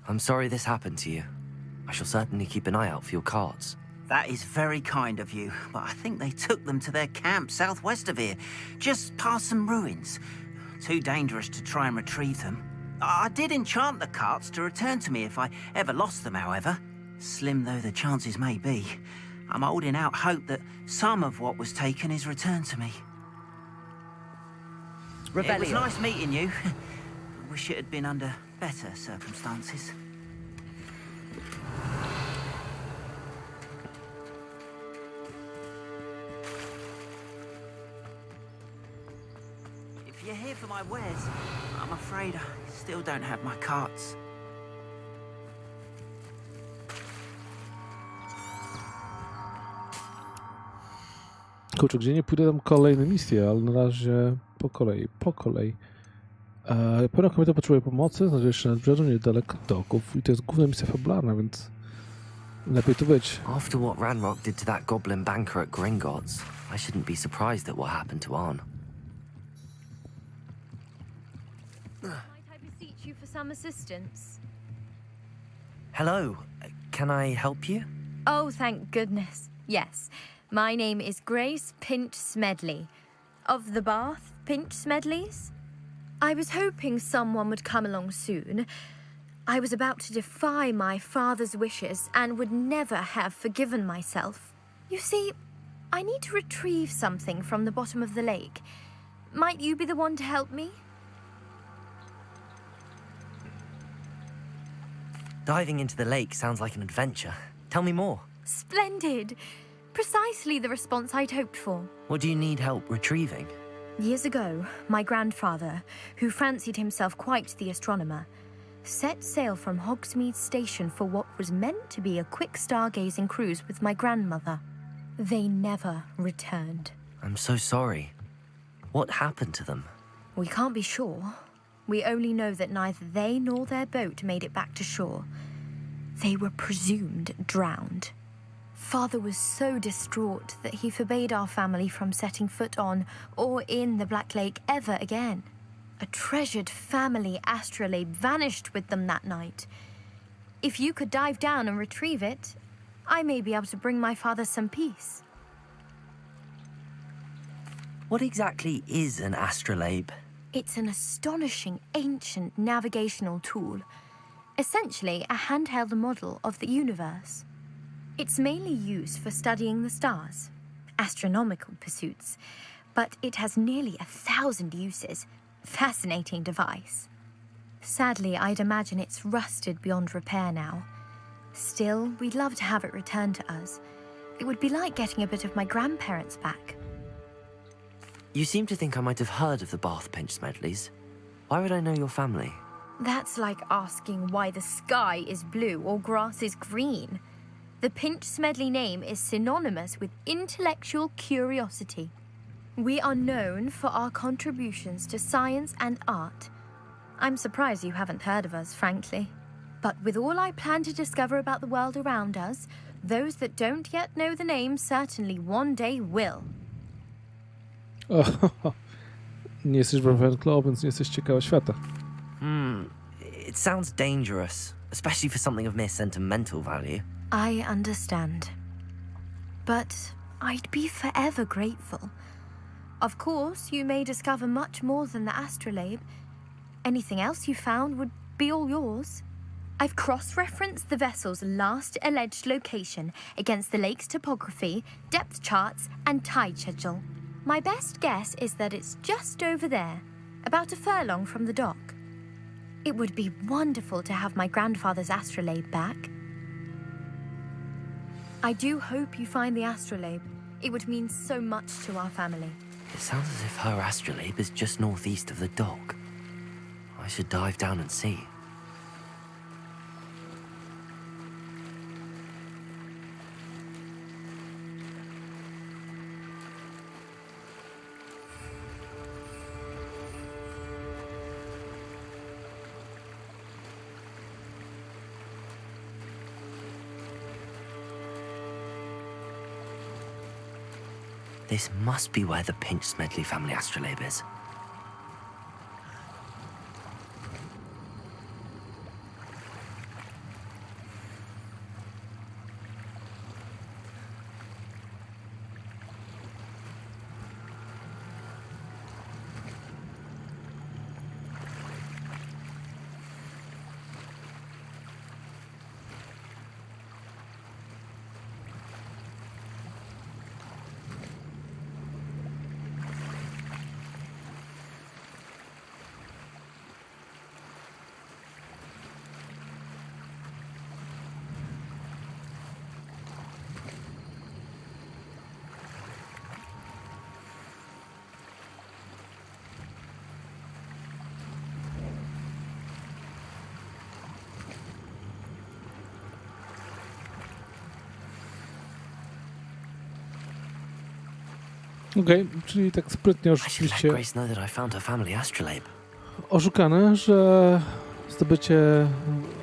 I'm sorry this happened to you. I shall certainly keep an eye out for your carts. That is very kind of you, but I think they took them to their camp southwest of here, just past some ruins. Too dangerous to try and retrieve them. I did enchant the carts to return to me if I ever lost them, however. Slim though the chances may be, I'm holding out hope that some of what was taken is returned to me. It was nice meeting you. I wish it had been under better circumstances. If you're here for my wares, I'm afraid I still don't have my carts. Kurczę, gdzie nie pójdę, tam kolejne misje, ale na razie po kolei. Pewna kobieta potrzebuje pomocy, znajduje się na nadbrzeżu niedaleko doków i to jest główna misja fabularna, więc lepiej tu być. After what Ranrock did to that goblin banker at Gringotts, I shouldn't be surprised at what happened to Arn. Might I beseech you for some assistance? Hello, can I help you? Oh, thank goodness. Yes. My name is Grace Pinch Smedley, of the Bath Pinch Smedleys. I was hoping someone would come along soon. I was about to defy my father's wishes and would never have forgiven myself. You see, I need to retrieve something from the bottom of the lake. Might you be the one to help me? Diving into the lake sounds like an adventure. Tell me more. Splendid! Precisely the response I'd hoped for. What do you need help retrieving? Years ago, my grandfather, who fancied himself quite the astronomer, set sail from Hogsmeade Station for what was meant to be a quick stargazing cruise with my grandmother. They never returned. I'm so sorry. What happened to them? We can't be sure. We only know that neither they nor their boat made it back to shore. They were presumed drowned. Father was so distraught that he forbade our family from setting foot on or in the Black Lake ever again. A treasured family astrolabe vanished with them that night. If you could dive down and retrieve it, I may be able to bring my father some peace. What exactly is an astrolabe? It's an astonishing ancient navigational tool, essentially a handheld model of the universe. It's mainly used for studying the stars, astronomical pursuits, but it has nearly 1,000 uses. Fascinating device. Sadly, I'd imagine it's rusted beyond repair now. Still, we'd love to have it returned to us. It would be like getting a bit of my grandparents back. You seem to think I might have heard of the Bath Pinch Smedleys. Why would I know your family? That's like asking why the sky is blue or grass is green. The Pinch Smedley name is synonymous with intellectual curiosity. We are known for our contributions to science and art. I'm surprised you haven't heard of us, frankly. But with all I plan to discover about the world around us, those that don't yet know the name certainly one day will. Nie jesteś Ravenclaw, więc nie jesteś ciekawa świata. It sounds dangerous, especially for something of mere sentimental value. I understand. But I'd be forever grateful. Of course, you may discover much more than the astrolabe. Anything else you found would be all yours. I've cross-referenced the vessel's last alleged location against the lake's topography, depth charts, and tide schedule. My best guess is that it's just over there, about a furlong from the dock. It would be wonderful to have my grandfather's astrolabe back. I do hope you find the astrolabe. It would mean so much to our family. It sounds as if her astrolabe is just northeast of the dock. I should dive down and see. This must be where the Pinch Smedley family astrolabe is. Okej, czyli tak sprytnie I should let oczywiście Grace know that I found her family astrolabe. oszukane, że zdobycie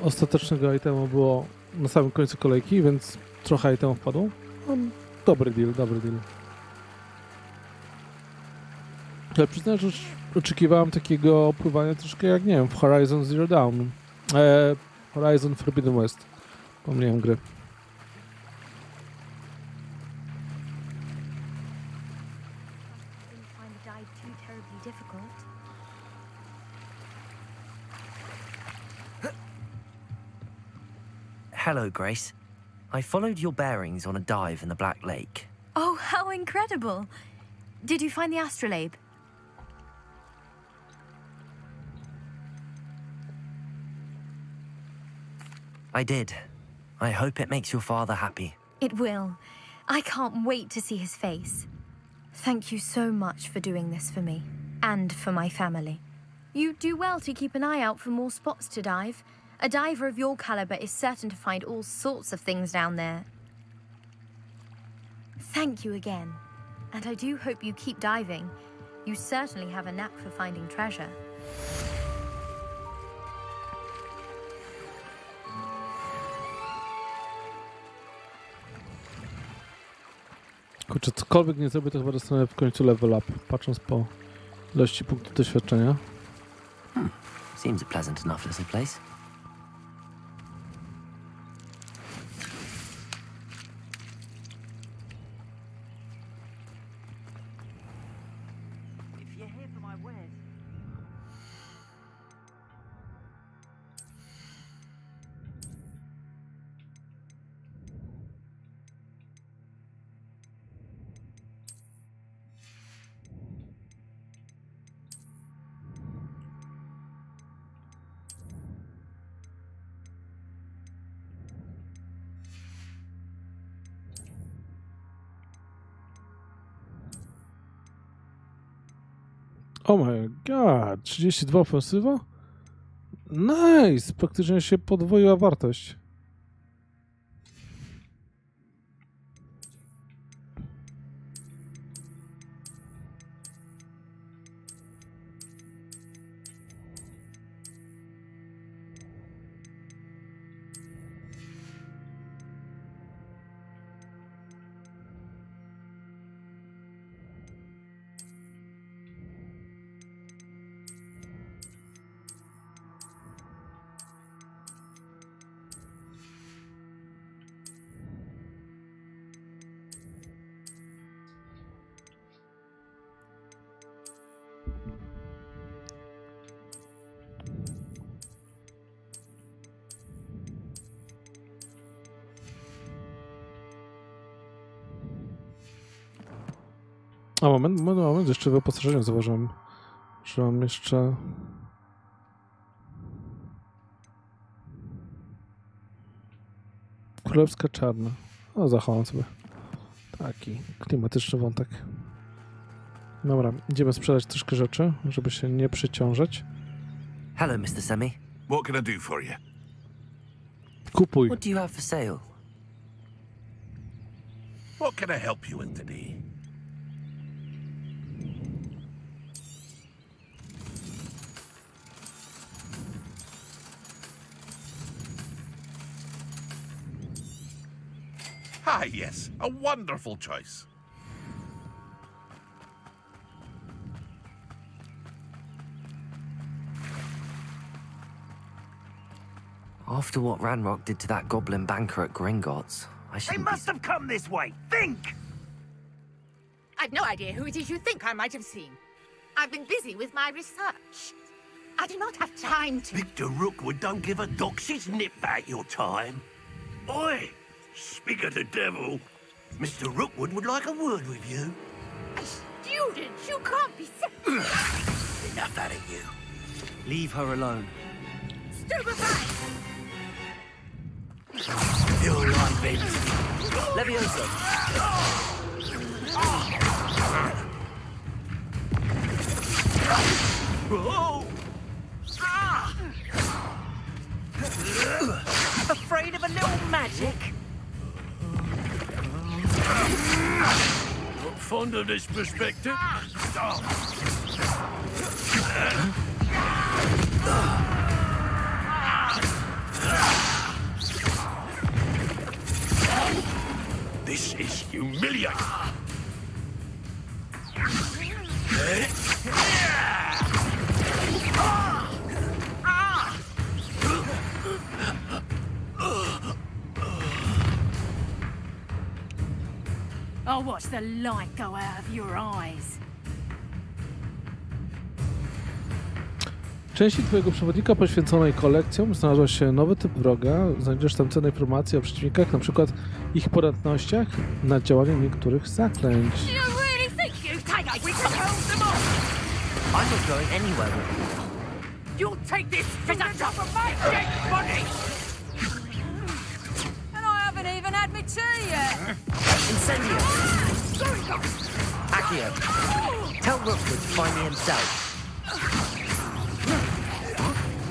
ostatecznego itemu było na samym końcu kolejki, więc trochę itemów wpadło. No, dobry deal, dobry deal. Ale przyznam, że oczekiwałem takiego pływania troszkę jak, nie wiem, w Horizon Zero Dawn. Horizon Forbidden West. Pomyliłem gry. Didn't find the dive too terribly difficult. Hello, Grace. I followed your bearings on a dive in the Black Lake. Oh, how incredible! Did you find the astrolabe? I did. I hope it makes your father happy. It will. I can't wait to see his face. Thank you so much for doing this for me, and for my family. You do well to keep an eye out for more spots to dive. A diver of your caliber is certain to find all sorts of things down there. Thank you again. And I do hope you keep diving. You certainly have a knack for finding treasure. Kurczę, cokolwiek nie zrobię, to chyba dostanę w końcu level up, patrząc po ilości punktów doświadczenia. Seems a pleasant enough little place. Oh my god, 32 ofensywa? Nice! Praktycznie się podwoiła wartość. A moment, jeszcze w wyposażeniu zauważyłem, że mam jeszcze... Królewska czarna. O, zachowam sobie. Taki klimatyczny wątek. Dobra, idziemy sprzedać troszkę rzeczy, żeby się nie przeciążać. Hello, Mr. Semi. What can I do for you? Kupuj. What do you have for sale? What can I help you with today? Ah, yes, a wonderful choice. After what Ranrock did to that goblin banker at Gringotts, I They shouldn't must have come this way. Think! I've no idea who it is you think I might have seen. I've been busy with my research. I do not have time to... Victor Rookwood don't give a doxy's nip about your time. Oi! Speak of the devil. Mr. Rookwood would like a word with you. A student? You can't be... Enough out of you. leave her alone. Stupefy! You're right, Vince. Leviosa! Oh! Afraid of a little magic? Not fond of this perspective. This is humiliating. I'll watch the light go out of your eyes. W części twojego przewodnika poświęconej kolekcjom znalazł się nowy typ wroga. Znajdziesz tam cenne informacje o przeciwnikach, na przykład ich podatnościach na działanie niektórych zaklęć. You really think you take us? We can hold them off! I'm not going anywhere with you. You'll take this student off of my dead body! And I haven't even had my tea yet. Incendio! Accio, tell Rookwood to find me himself.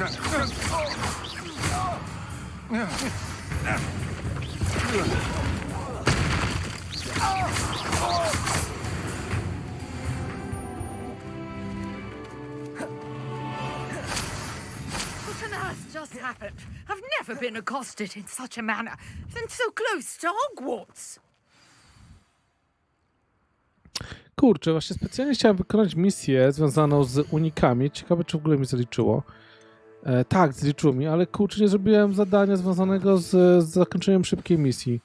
What on earth just happened? I've never been accosted in such a manner, and so close to Hogwarts. Kurczę, właśnie specjalnie chciałem wykonać misję związaną z unikami. Ciekawe, czy w ogóle mi zaliczyło. Tak, zliczyło mi, ale kurczę, nie zrobiłem zadania związanego z zakończeniem szybkiej misji.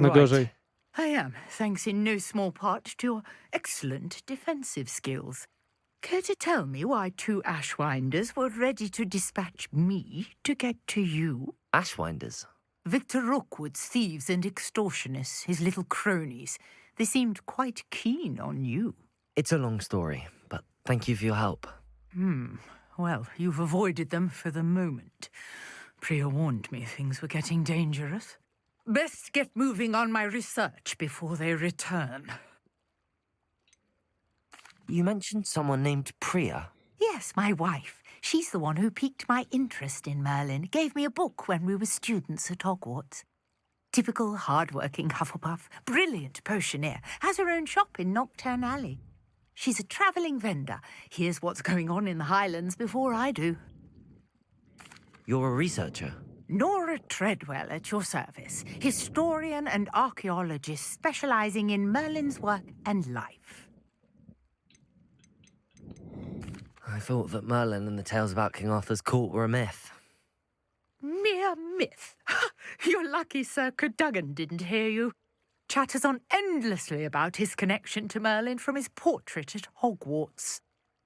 Najgorzej. I am, thanks in no small part to your excellent defensive skills. Care to tell me why 2 Ashwinders were ready to dispatch me to get to you? Ashwinders? Victor Rookwood's thieves and extortionists, his little cronies. They seemed quite keen on you. It's a long story, but thank you for your help. Well, you've avoided them for the moment. Priya warned me things were getting dangerous. Best get moving on my research before they return. You mentioned someone named Priya. Yes, my wife. She's the one who piqued my interest in Merlin, gave me a book when we were students at Hogwarts. Typical hard-working Hufflepuff, brilliant potioneer, has her own shop in Knockturn Alley. She's a travelling vendor, hears what's going on in the Highlands before I do. You're a researcher? Nora Treadwell at your service, historian and archaeologist specialising in Merlin's work and life. I thought that Merlin and the tales about King Arthur's court were a myth. Mere myth. You're lucky Sir Cadogan didn't hear you. Chatters on endlessly about his connection to Merlin from his portrait at Hogwarts.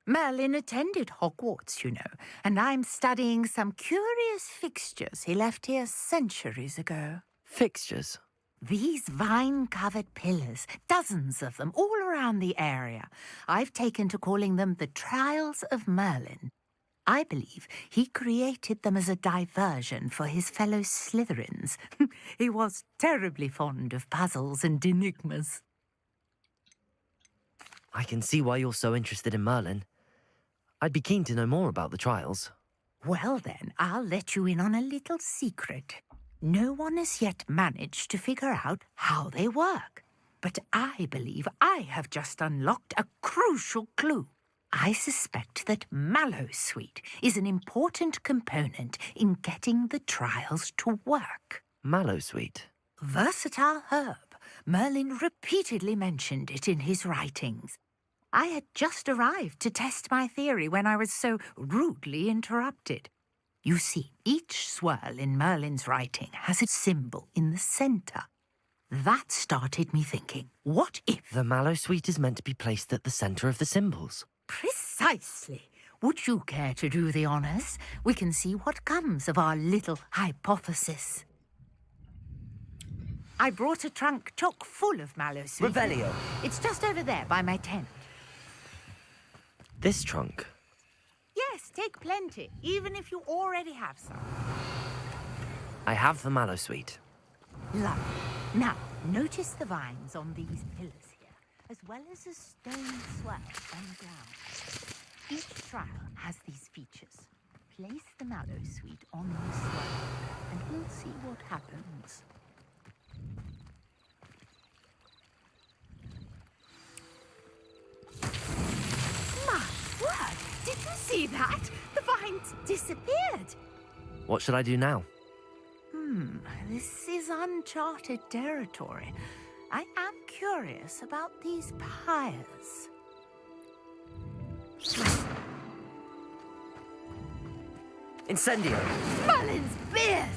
Merlin attended Hogwarts, you know, and I'm studying some curious fixtures he left here centuries ago. Fixtures? These vine-covered pillars, dozens of them, all around the area. I've taken to calling them the Trials of Merlin. I believe he created them as a diversion for his fellow Slytherins. He was terribly fond of puzzles and enigmas. I can see why you're so interested in Merlin. I'd be keen to know more about the trials. Well then, I'll let you in on a little secret. No one has yet managed to figure out how they work. But I believe I have just unlocked a crucial clue. I suspect that Mallowsweet is an important component in getting the trials to work. Mallowsweet? Versatile herb. Merlin repeatedly mentioned it in his writings. I had just arrived to test my theory when I was so rudely interrupted. You see, each swirl in Merlin's writing has a symbol in the centre. That started me thinking, what if... The Mallowsweet is meant to be placed at the centre of the symbols. Precisely. Would you care to do the honours? We can see what comes of our little hypothesis. I brought a trunk chock full of Mallowsweet. Revelio. It's just over there by my tent. This trunk? Yes, take plenty, even if you already have some. I have the Mallowsweet. Lovely. Now, notice the vines on these pillars here, as well as a stone swirl on the ground. Each trial has these features. Place the Mallowsweet on the swirl, and we'll see what happens. My word! Did you see that? The vines disappeared. What should I do now? This is uncharted territory. I am curious about these pyres. Incendio! Merlin's beard!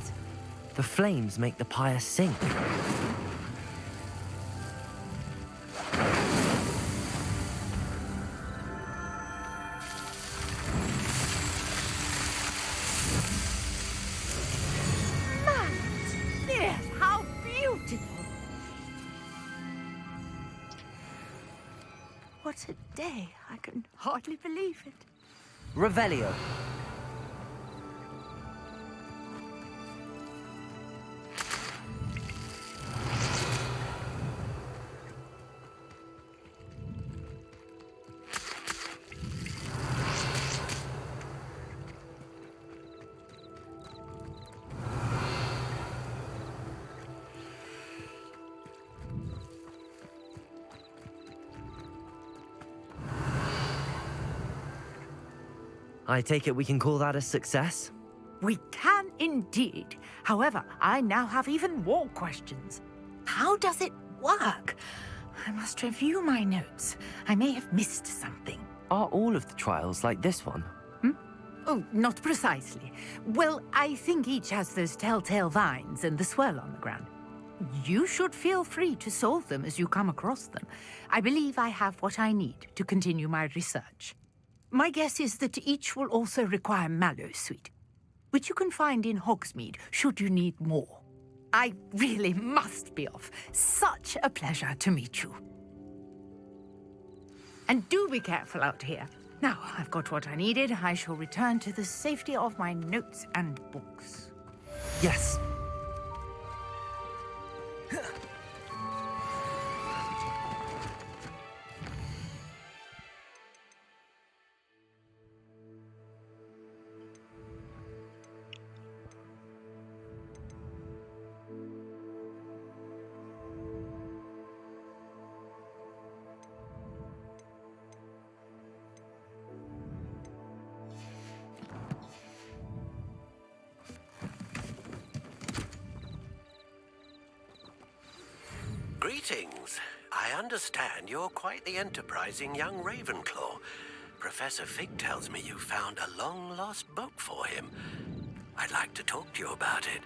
The flames make the pyre sink. Merlin's beard! How beautiful! What a day! I can hardly believe it. Revelio. I take it we can call that a success? We can indeed. However, I now have even more questions. How does it work? I must review my notes. I may have missed something. Are all of the trials like this one? Oh, not precisely. Well, I think each has those telltale vines and the swirl on the ground. You should feel free to solve them as you come across them. I believe I have what I need to continue my research. My guess is that each will also require mallowsweet, which you can find in Hogsmeade should you need more. I really must be off. Such a pleasure to meet you. And do be careful out here. Now, I've got what I needed. I shall return to the safety of my notes and books. Yes. Greetings. I understand you're quite the enterprising young Ravenclaw. Professor Fig tells me you found a long-lost book for him. I'd like to talk to you about it.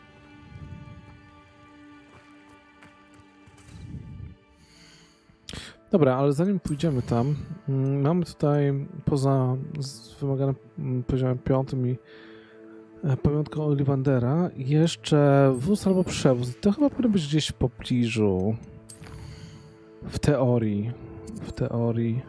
Dobra, ale zanim pójdziemy tam, mamy tutaj poza wymaganym poziomem 5 i pamiątką Ollivandera jeszcze wóz albo przewóz. To chyba powinno być gdzieś w pobliżu. W teorii. W teorii.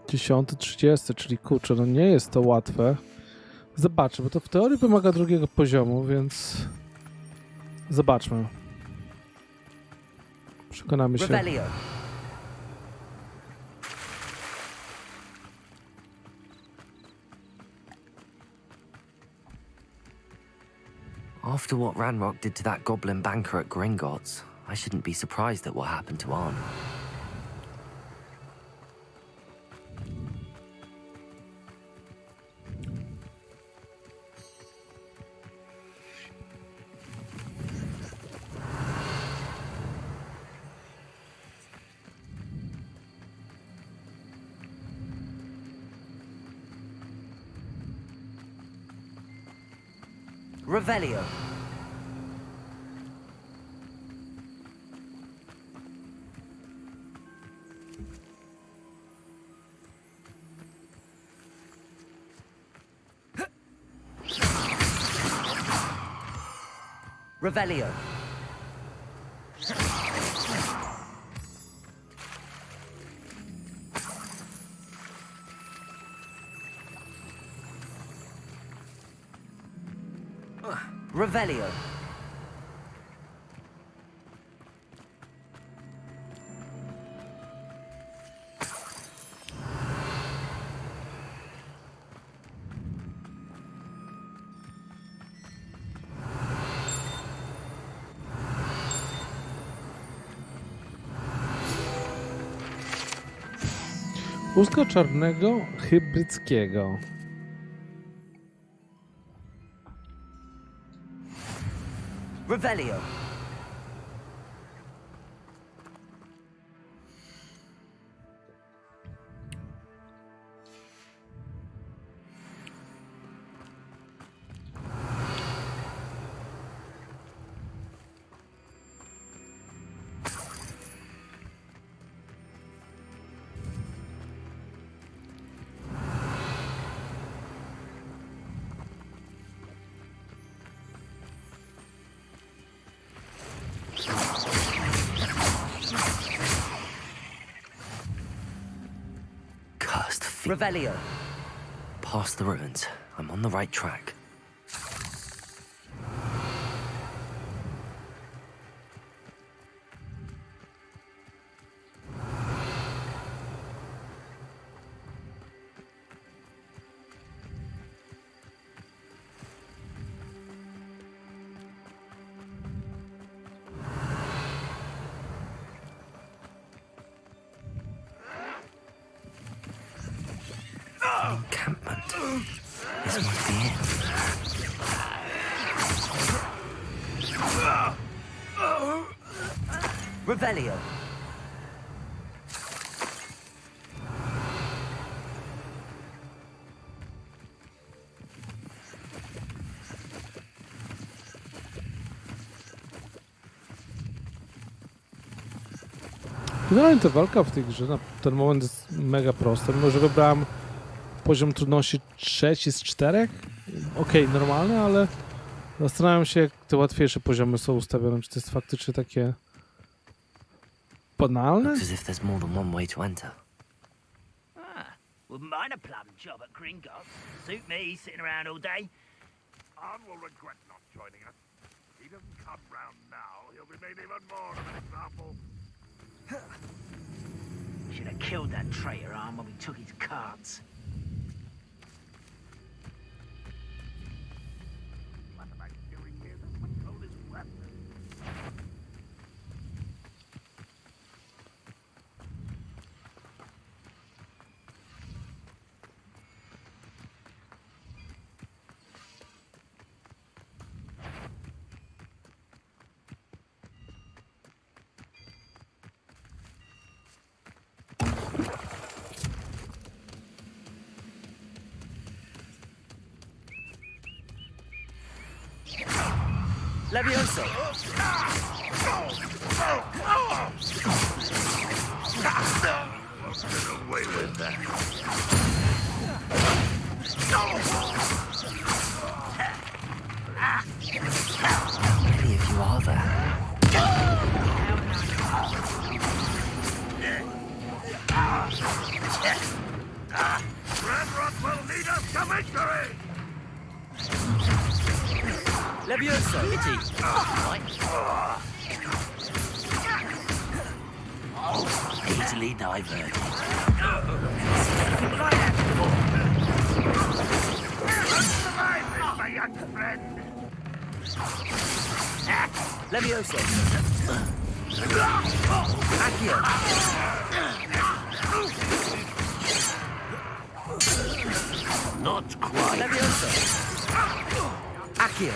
Dziesiąty, 30, czyli kurczę, no nie jest to łatwe. Zobaczmy, bo to w teorii wymaga drugiego poziomu, więc zobaczmy. Przekonamy się. Revelio. After what Ranrock did to that goblin banker at Gringotts, I shouldn't be surprised at what happened to Arn. Revelio. Revelio. Revelio. Łuska czarnego hybryckiego. Revelio. Revelio. Past the ruins. I'm on the right track. this might be it. Revelio. Generalnie ta walka w tej grze na ten moment jest mega prosta, mimo że wybrałem poziom trudności 3 z 4. Okej, normalny, ale zastanawiam się, jak te łatwiejsze poziomy są ustawione, czy to jest faktycznie takie banalne? Looks as if there's more than one way to enter. Wouldn't mind a plum job at Gringotts. Suit me, sitting around all day. Arn will regret not joining us. He doesn't come round now, he'll be made even more of an example. Should have killed that traitor, Arn, when we took his carts. What am I doing here? This patrol is weapons. Levioso. Get away with that. How many of you are there? Ramrod will lead us to victory! Levioso. Easily diverted. My young friend! Levioso. Accio. Not quite. Levioso. Accio.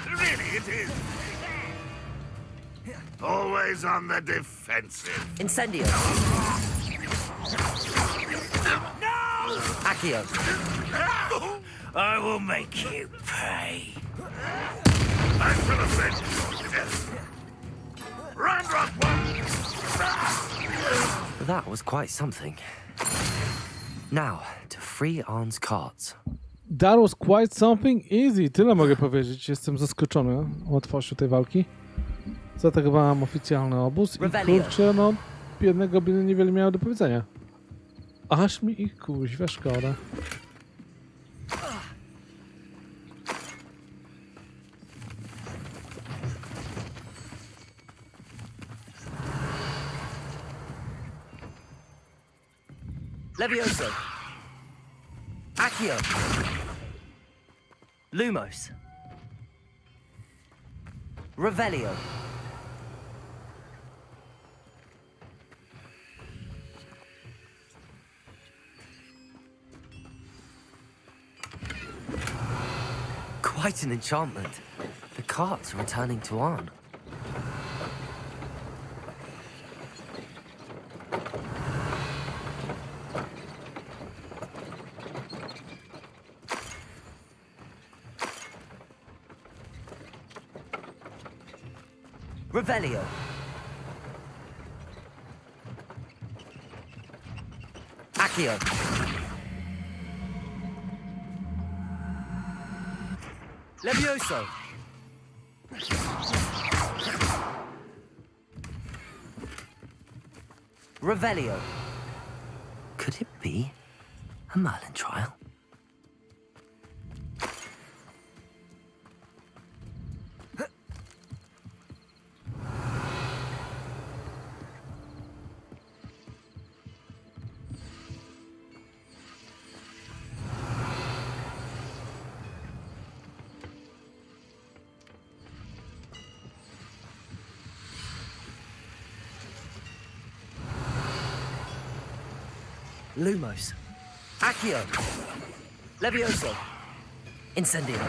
Really, it is. Always on the defensive. Incendio. Accio. I will make you pay. I shall avenge your death. Ramrod won! That was quite something. Now, to free Arn's carts. That was quite something easy, tyle mogę powiedzieć. Jestem zaskoczony łatwością tej walki. Zaatakowałem oficjalny obóz i kurczę, no biedne gobliny niewiele miały do powiedzenia. Aż mi ich kuźwa szkoda. Levioso. Accio. Lumos. Revelio. Quite an enchantment. The carts are returning to Arn. Revelio. Accio. Levioso. Revelio. Could it be a Merlin trial? Lumos. Accio. Levioso. Incendio.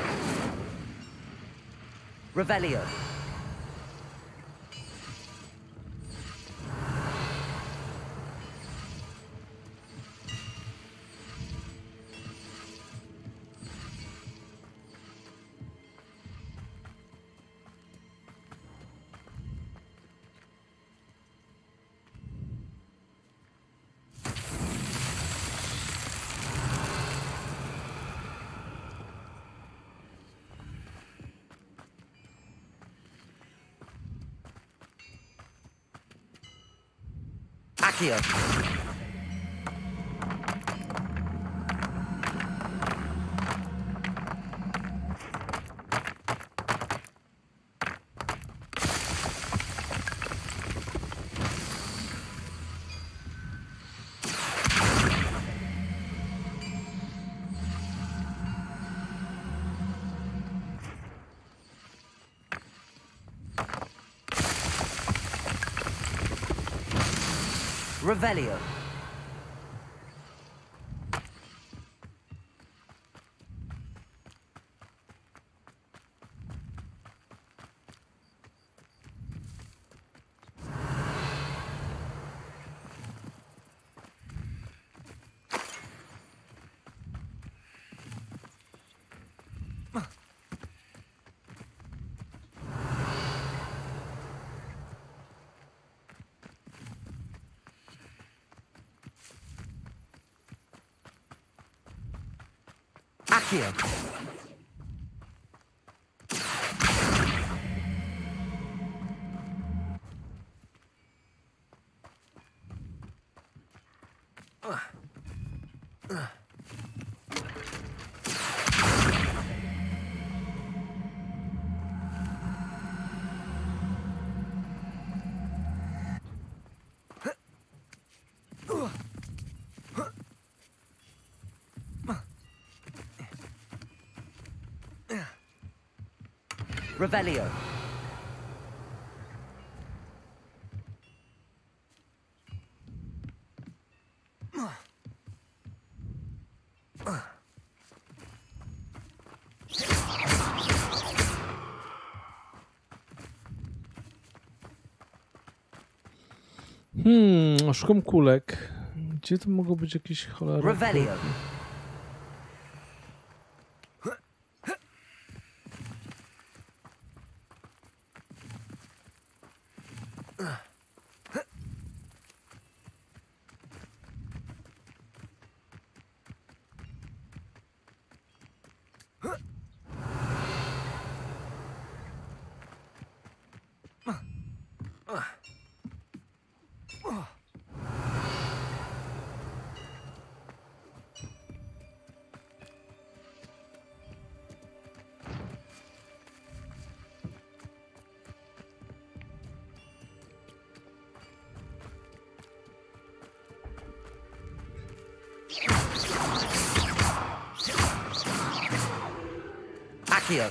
Revelio. Accio. Revelio. Accio. Revelio. Szukam kulek. Gdzie to mogą być jakieś cholera? Revelio. Accio.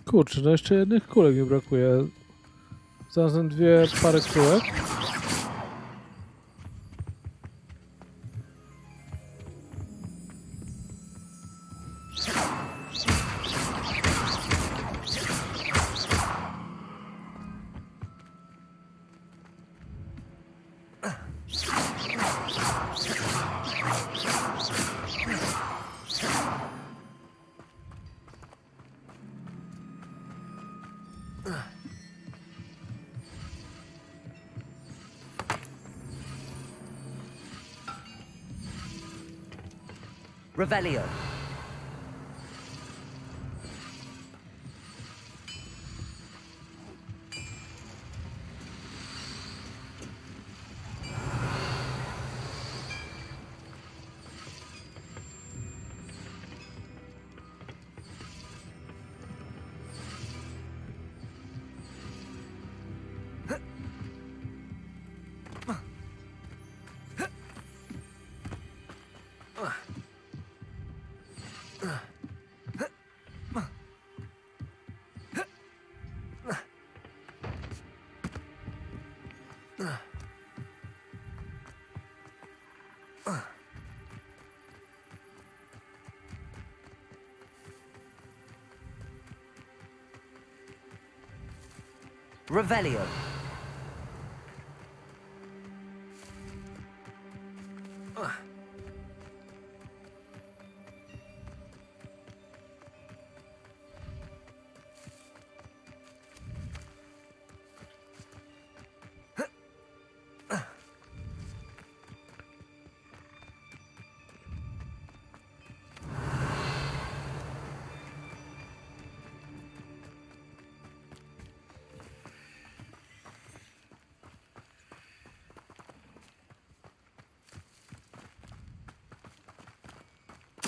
Kurczę, no jeszcze jednych kulek mi brakuje. Znalazłem 2 pary kulek. Revelio. Revelio.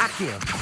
Accio.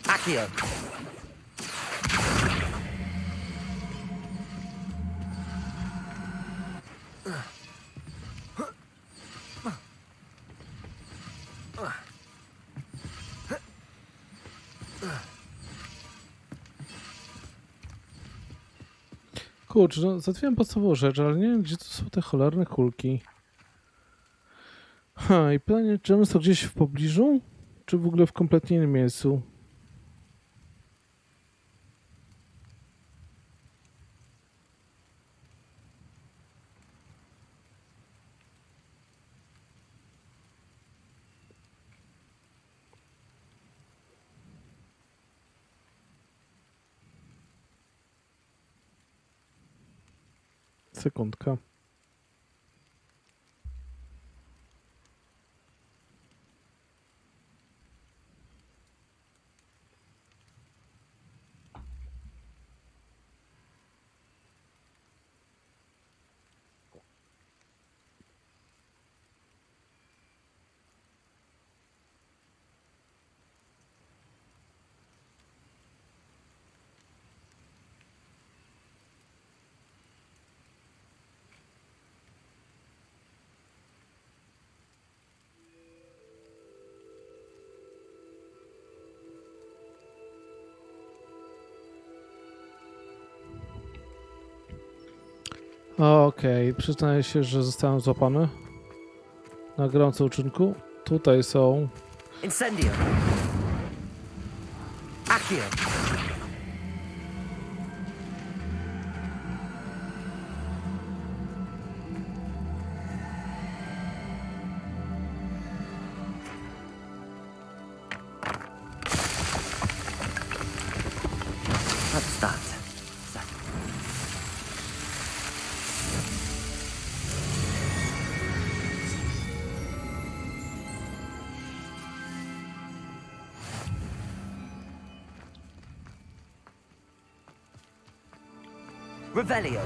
Accio. Kurczę, no, załatwiłem podstawową rzecz, ale nie wiem, gdzie tu są te cholerne kulki. I pytanie, czy one są gdzieś w pobliżu, czy w ogóle w kompletnie innym miejscu? Sekundka. Okej, przyznaję się, że zostałem złapany na gorącym uczynku. Tutaj są... Incendio. Accio. What's that? Revelio.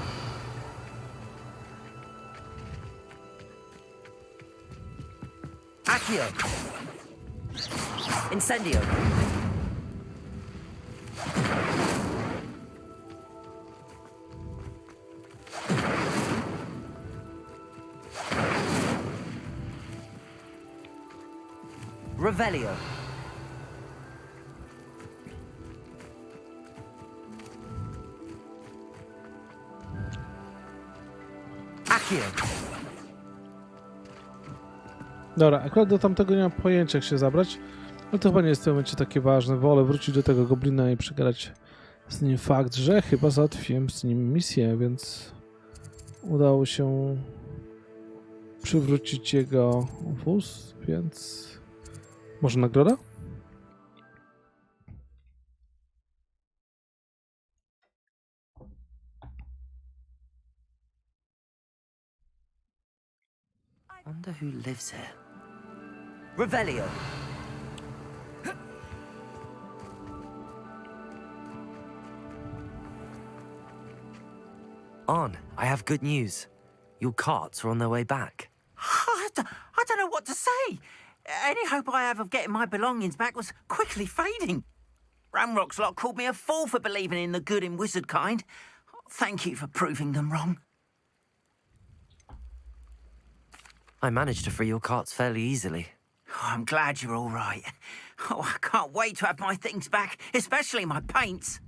Accio. Incendio. Revelio. Accio. Dobra, akurat do tamtego nie mam pojęcia, jak się zabrać, ale to chyba nie jest w tym momencie takie ważne. Wolę wrócić do tego goblina i przegadać z nim fakt, że chyba załatwiłem z nim misję, więc udało się przywrócić jego wóz, więc może nagroda? Wonder who lives here. Revelio. On, I have good news. Your carts are on their way back. I don't know what to say. Any hope I have of getting my belongings back was quickly fading. Ramrock's lot called me a fool for believing in the good in wizard kind. Thank you for proving them wrong. I managed to free your carts fairly easily. Oh, I'm glad you're all right. Oh, I can't wait to have my things back, especially my paints.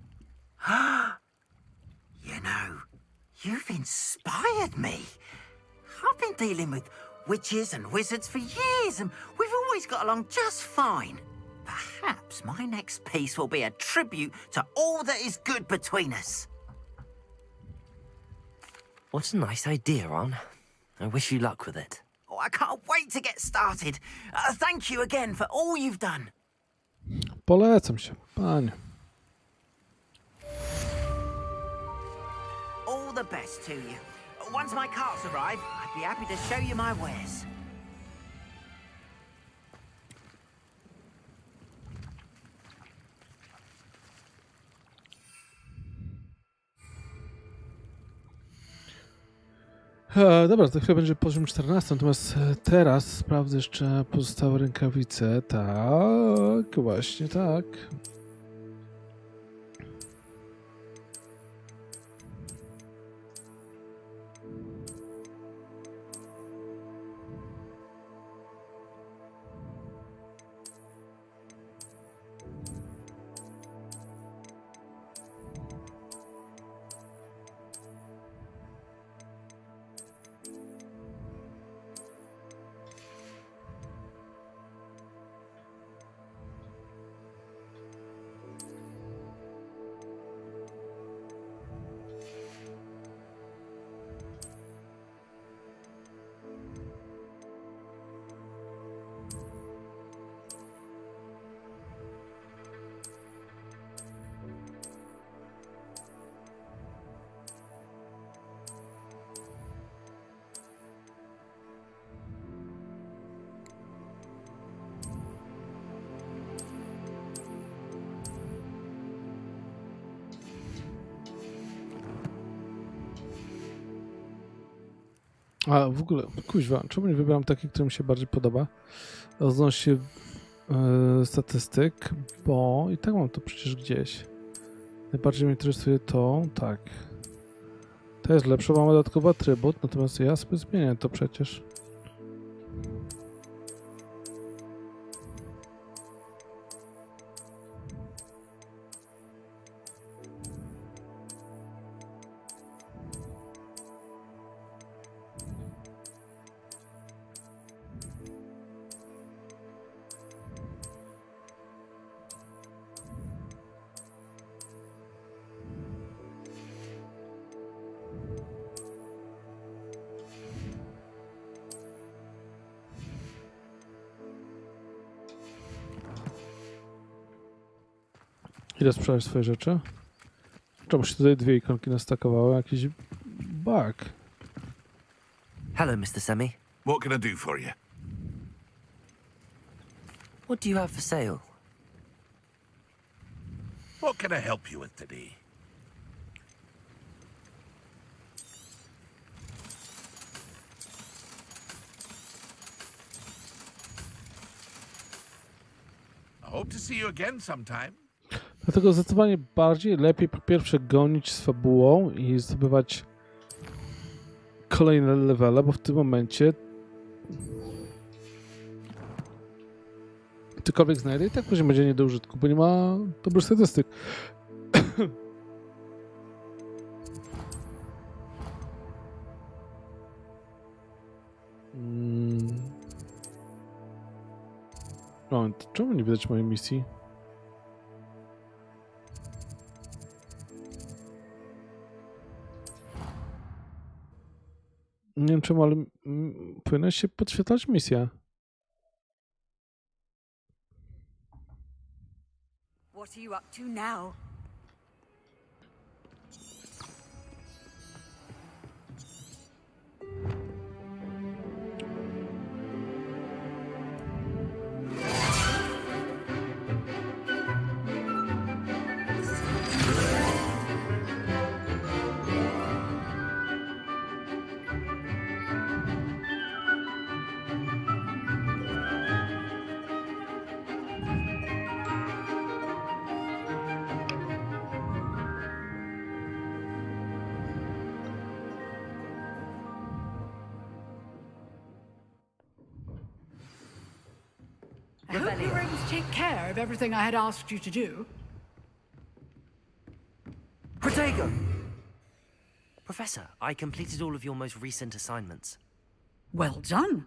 You know, you've inspired me. I've been dealing with witches and wizards for years, and we've always got along just fine. Perhaps my next piece will be a tribute to all that is good between us. What a nice idea, On. I wish you luck with it. Oh, I can't wait to get started. Thank you again for all you've done. Polecam się, panie. All the best to you. Once my carts arrive, I'd be happy to show you my wares. Dobra, za chwilę będzie poziom 14, natomiast teraz sprawdzę jeszcze pozostałe rękawice. Tak, właśnie tak. A w ogóle, kuźwa, czemu nie wybieram taki, który mi się bardziej podoba? Odnośnie statystyk, bo i tak mam to przecież gdzieś. Najbardziej mnie interesuje to, tak. To jest lepsze, mamy dodatkowy atrybut, natomiast ja sobie zmienię to przecież. Ile sprzedać swoje rzeczy? Czemu się tutaj dwie ikonki nastakowały? Jakiś bug. Hello, Mr. Semi. What can I do for you? What do you have for sale? What can I help you with today? I hope to see you again sometime. Dlatego zdecydowanie lepiej po pierwsze gonić z fabułą i zdobywać kolejne levele, bo w tym momencie cokolwiek znajdę i tak później będzie nie do użytku, bo nie ma dobrych statystyk. Moment, czemu nie widać mojej misji? Nie wiem czemu, ale powinna się podświetlać misja. What are you up to now? I hope you were able to take care of everything I had asked you to do. Protego! Professor, I completed all of your most recent assignments. Well done.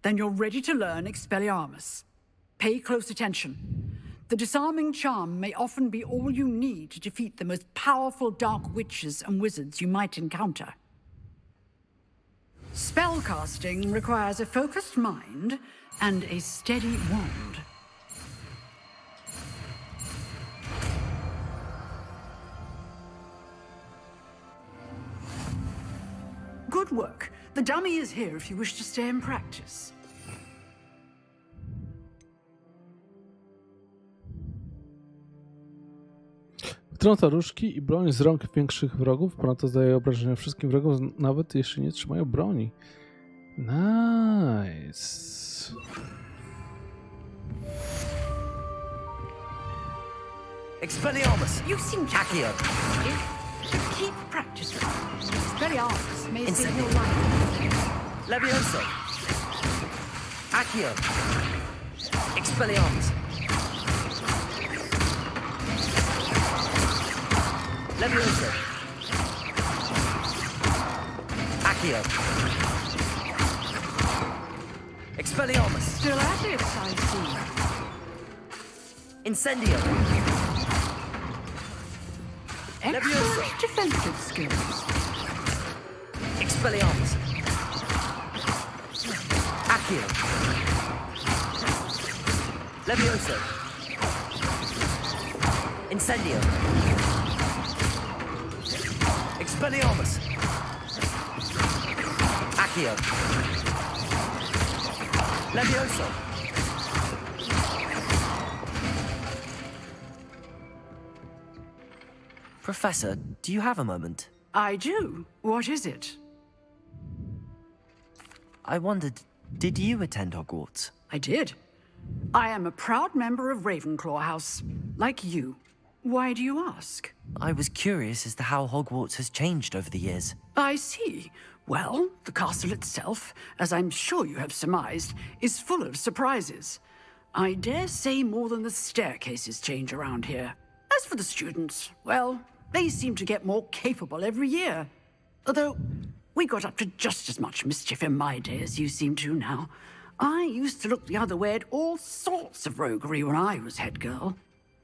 Then you're ready to learn Expelliarmus. Pay close attention. The disarming charm may often be all you need to defeat the most powerful dark witches and wizards you might encounter. Spellcasting requires a focused mind and a steady wand. Good work. The dummy is here if you wish to stay and practice. Wytrąca różdżki i broń z rąk większych wrogów, ponadto zdaje obrażenia wszystkim wrogom, nawet jeśli nie trzymają broni. Nice. Expelliarmus! You seem to keep practicing. Expelliarmus may save your life. Levioso! Accio! Expelliarmus! Levioso! Accio! Expelliarmus! Still at it, I see. Incendio! Excellent defensive skills. Expelliarmus! Accio! Levioso! Incendio! Expelliarmus! Accio! Levioso! Professor, do you have a moment? I do. What is it? I wondered, did you attend Hogwarts? I did. I am a proud member of Ravenclaw House, like you. Why do you ask? I was curious as to how Hogwarts has changed over the years. I see. Well, the castle itself, as I'm sure you have surmised, is full of surprises. I dare say more than the staircases change around here. As for the students, well, they seem to get more capable every year. Although, we got up to just as much mischief in my day as you seem to now. I used to look the other way at all sorts of roguery when I was head girl.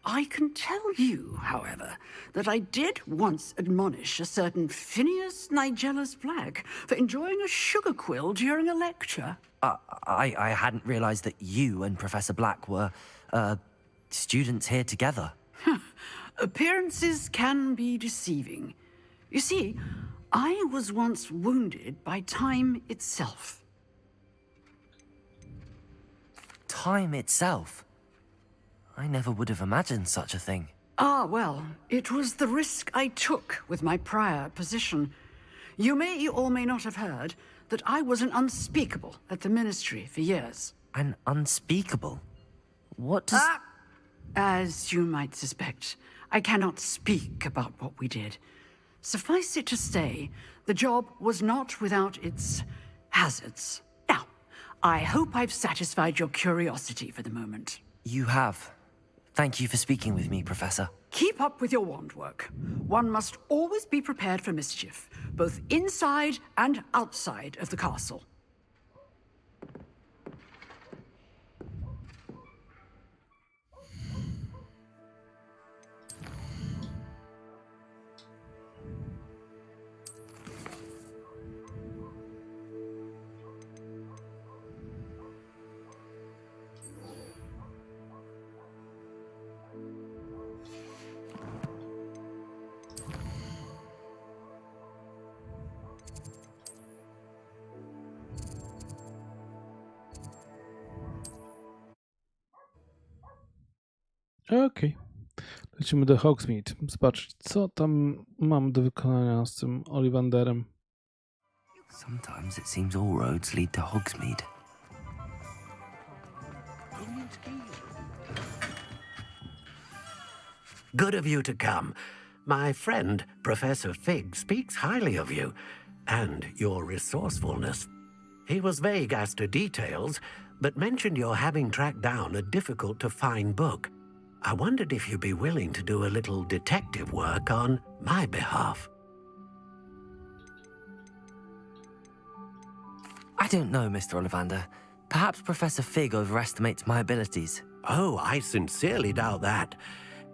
I can tell you, however, that I did once admonish a certain Phineas Nigellus Black for enjoying a sugar quill during a lecture. I hadn't realized that you and Professor Black were, students here together. Appearances can be deceiving. You see, I was once wounded by time itself. Time itself? I never would have imagined such a thing. Ah, well, it was the risk I took with my prior position. You may or may not have heard that I was an unspeakable at the Ministry for years. An unspeakable? What does... As you might suspect, I cannot speak about what we did. Suffice it to say, the job was not without its hazards. Now, I hope I've satisfied your curiosity for the moment. You have. Thank you for speaking with me, Professor. Keep up with your wand work. One must always be prepared for mischief, both inside and outside of the castle. Okej. Lecimy do Hogsmeade. Zobaczyć, co tam mam do wykonania z tym Ollivanderem. Sometimes it seems all roads lead to Hogsmeade. Good of you to come. My friend, Professor Fig, speaks highly of you and your resourcefulness. He was vague as to details, but mentioned your having tracked down a difficult-to-find book. I wondered if you'd be willing to do a little detective work on my behalf. I don't know, Mr. Ollivander. Perhaps Professor Fig overestimates my abilities. Oh, I sincerely doubt that.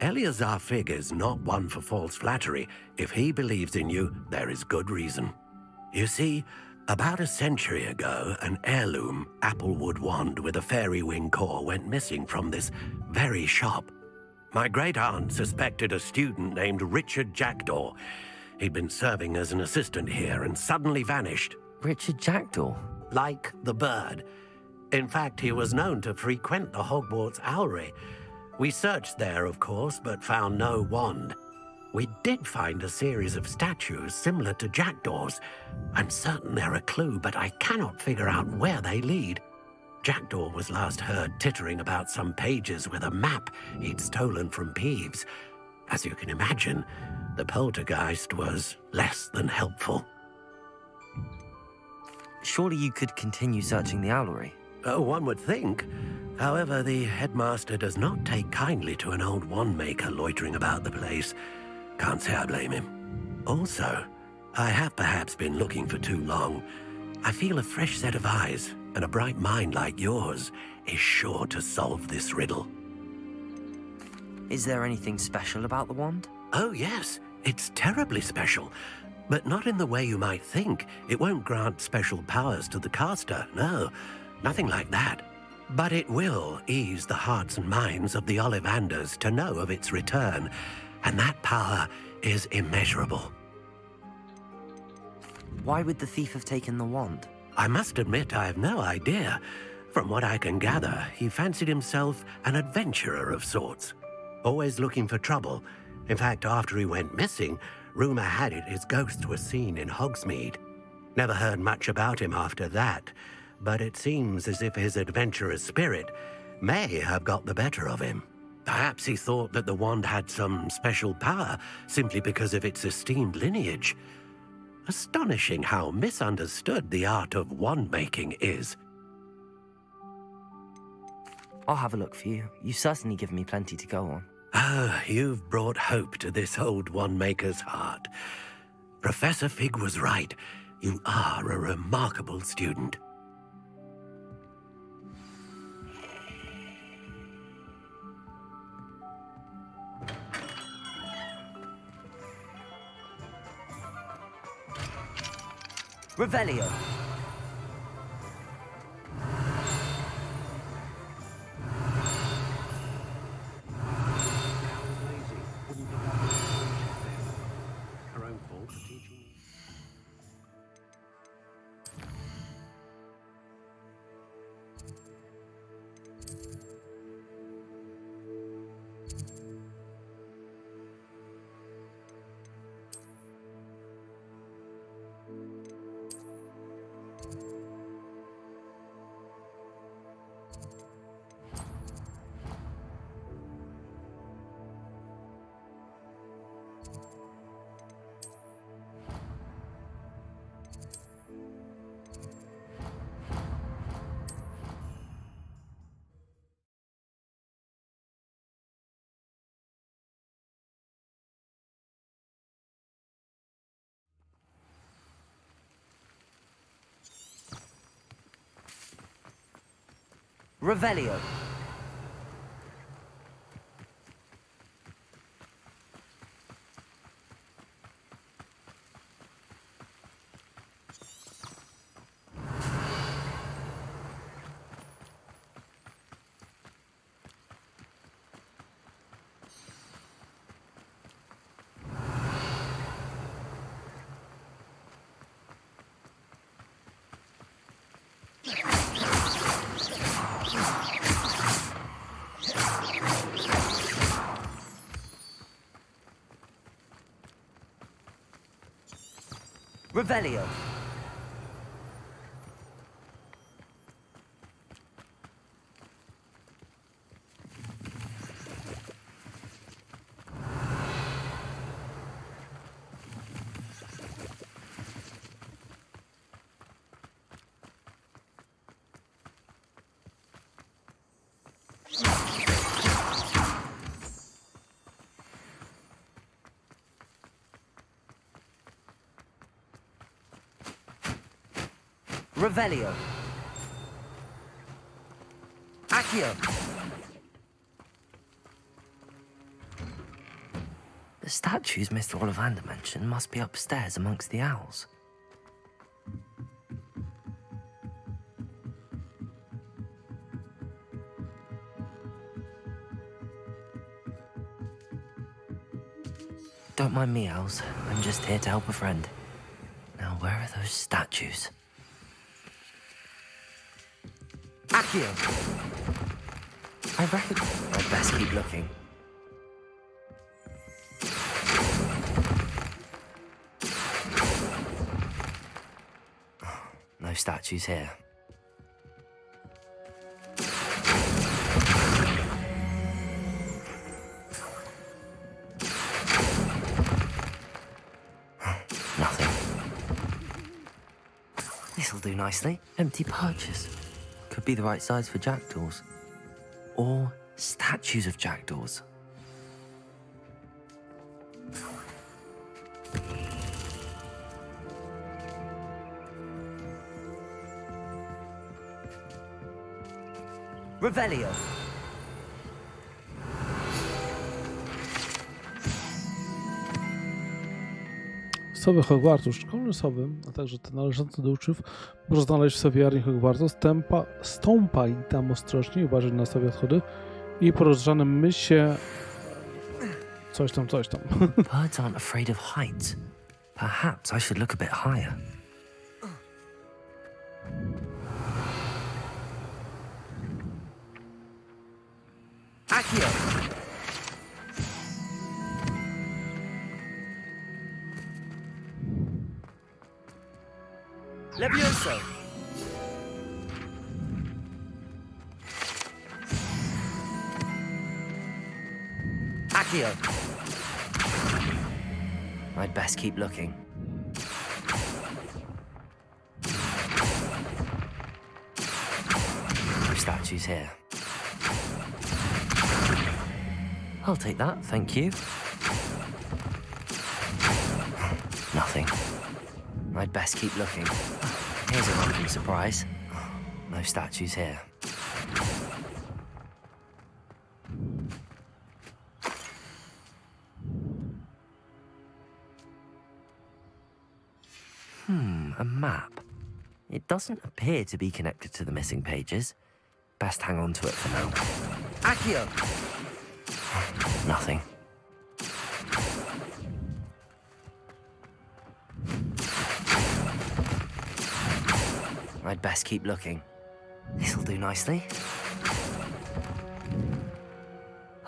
Eleazar Fig is not one for false flattery. If he believes in you, there is good reason. You see, about a century ago, an heirloom applewood wand with a fairy wing core went missing from this very shop. My great-aunt suspected a student named Richard Jackdaw. He'd been serving as an assistant here and suddenly vanished. Richard Jackdaw? Like the bird. In fact, he was known to frequent the Hogwarts Owlery. We searched there, of course, but found no wand. We did find a series of statues similar to Jackdaw's. I'm certain they're a clue, but I cannot figure out where they lead. Jackdaw was last heard tittering about some pages with a map he'd stolen from Peeves. As you can imagine, the poltergeist was less than helpful. Surely you could continue searching the Owlery. Oh, one would think. However, the headmaster does not take kindly to an old wand maker loitering about the place. Can't say I blame him. Also, I have perhaps been looking for too long. I feel a fresh set of eyes and a bright mind like yours is sure to solve this riddle. Is there anything special about the wand? Oh, yes. It's terribly special. But not in the way you might think. It won't grant special powers to the caster, no. Nothing like that. But it will ease the hearts and minds of the Ollivanders to know of its return, and that power is immeasurable. Why would the thief have taken the wand? I must admit I have no idea. From what I can gather, he fancied himself an adventurer of sorts. Always looking for trouble. In fact, after he went missing, rumor had it his ghost was seen in Hogsmeade. Never heard much about him after that, but it seems as if his adventurous spirit may have got the better of him. Perhaps he thought that the wand had some special power simply because of its esteemed lineage. Astonishing how misunderstood the art of wand-making is. I'll have a look for you. You've certainly given me plenty to go on. Ah, you've brought hope to this old wand-maker's heart. Professor Fig was right. You are a remarkable student. Revelio. Revelio. Revelio. Revelio. Accio. The statues Mr. Ollivander mentioned must be upstairs amongst the owls. Don't mind me, owls. I'm just here to help a friend. Now, where are those statues? Accio! I reckon I'd best keep looking. No statues here. Nothing. This'll do nicely. Empty perches. Could be the right size for jackdaws. Or statues of jackdaws. Revelio. Sowy Hogwartu, szkolny sowy, a także te należące do uczniów, można znaleźć w sowiarni Hogwartu. Stąpaj tam ostrożnie i uważaj na sobie odchody i po rozgrzanym mysie coś tam. Birds aren't afraid of heights. Perhaps I should look a bit higher. Accio! Levioso! Accio! I'd best keep looking. No statues here. I'll take that, thank you. Nothing. I'd best keep looking. Here's a welcome surprise. No statues here. A map. It doesn't appear to be connected to the missing pages. Best hang on to it for now. Accio! Nothing. I'd best keep looking. This'll do nicely.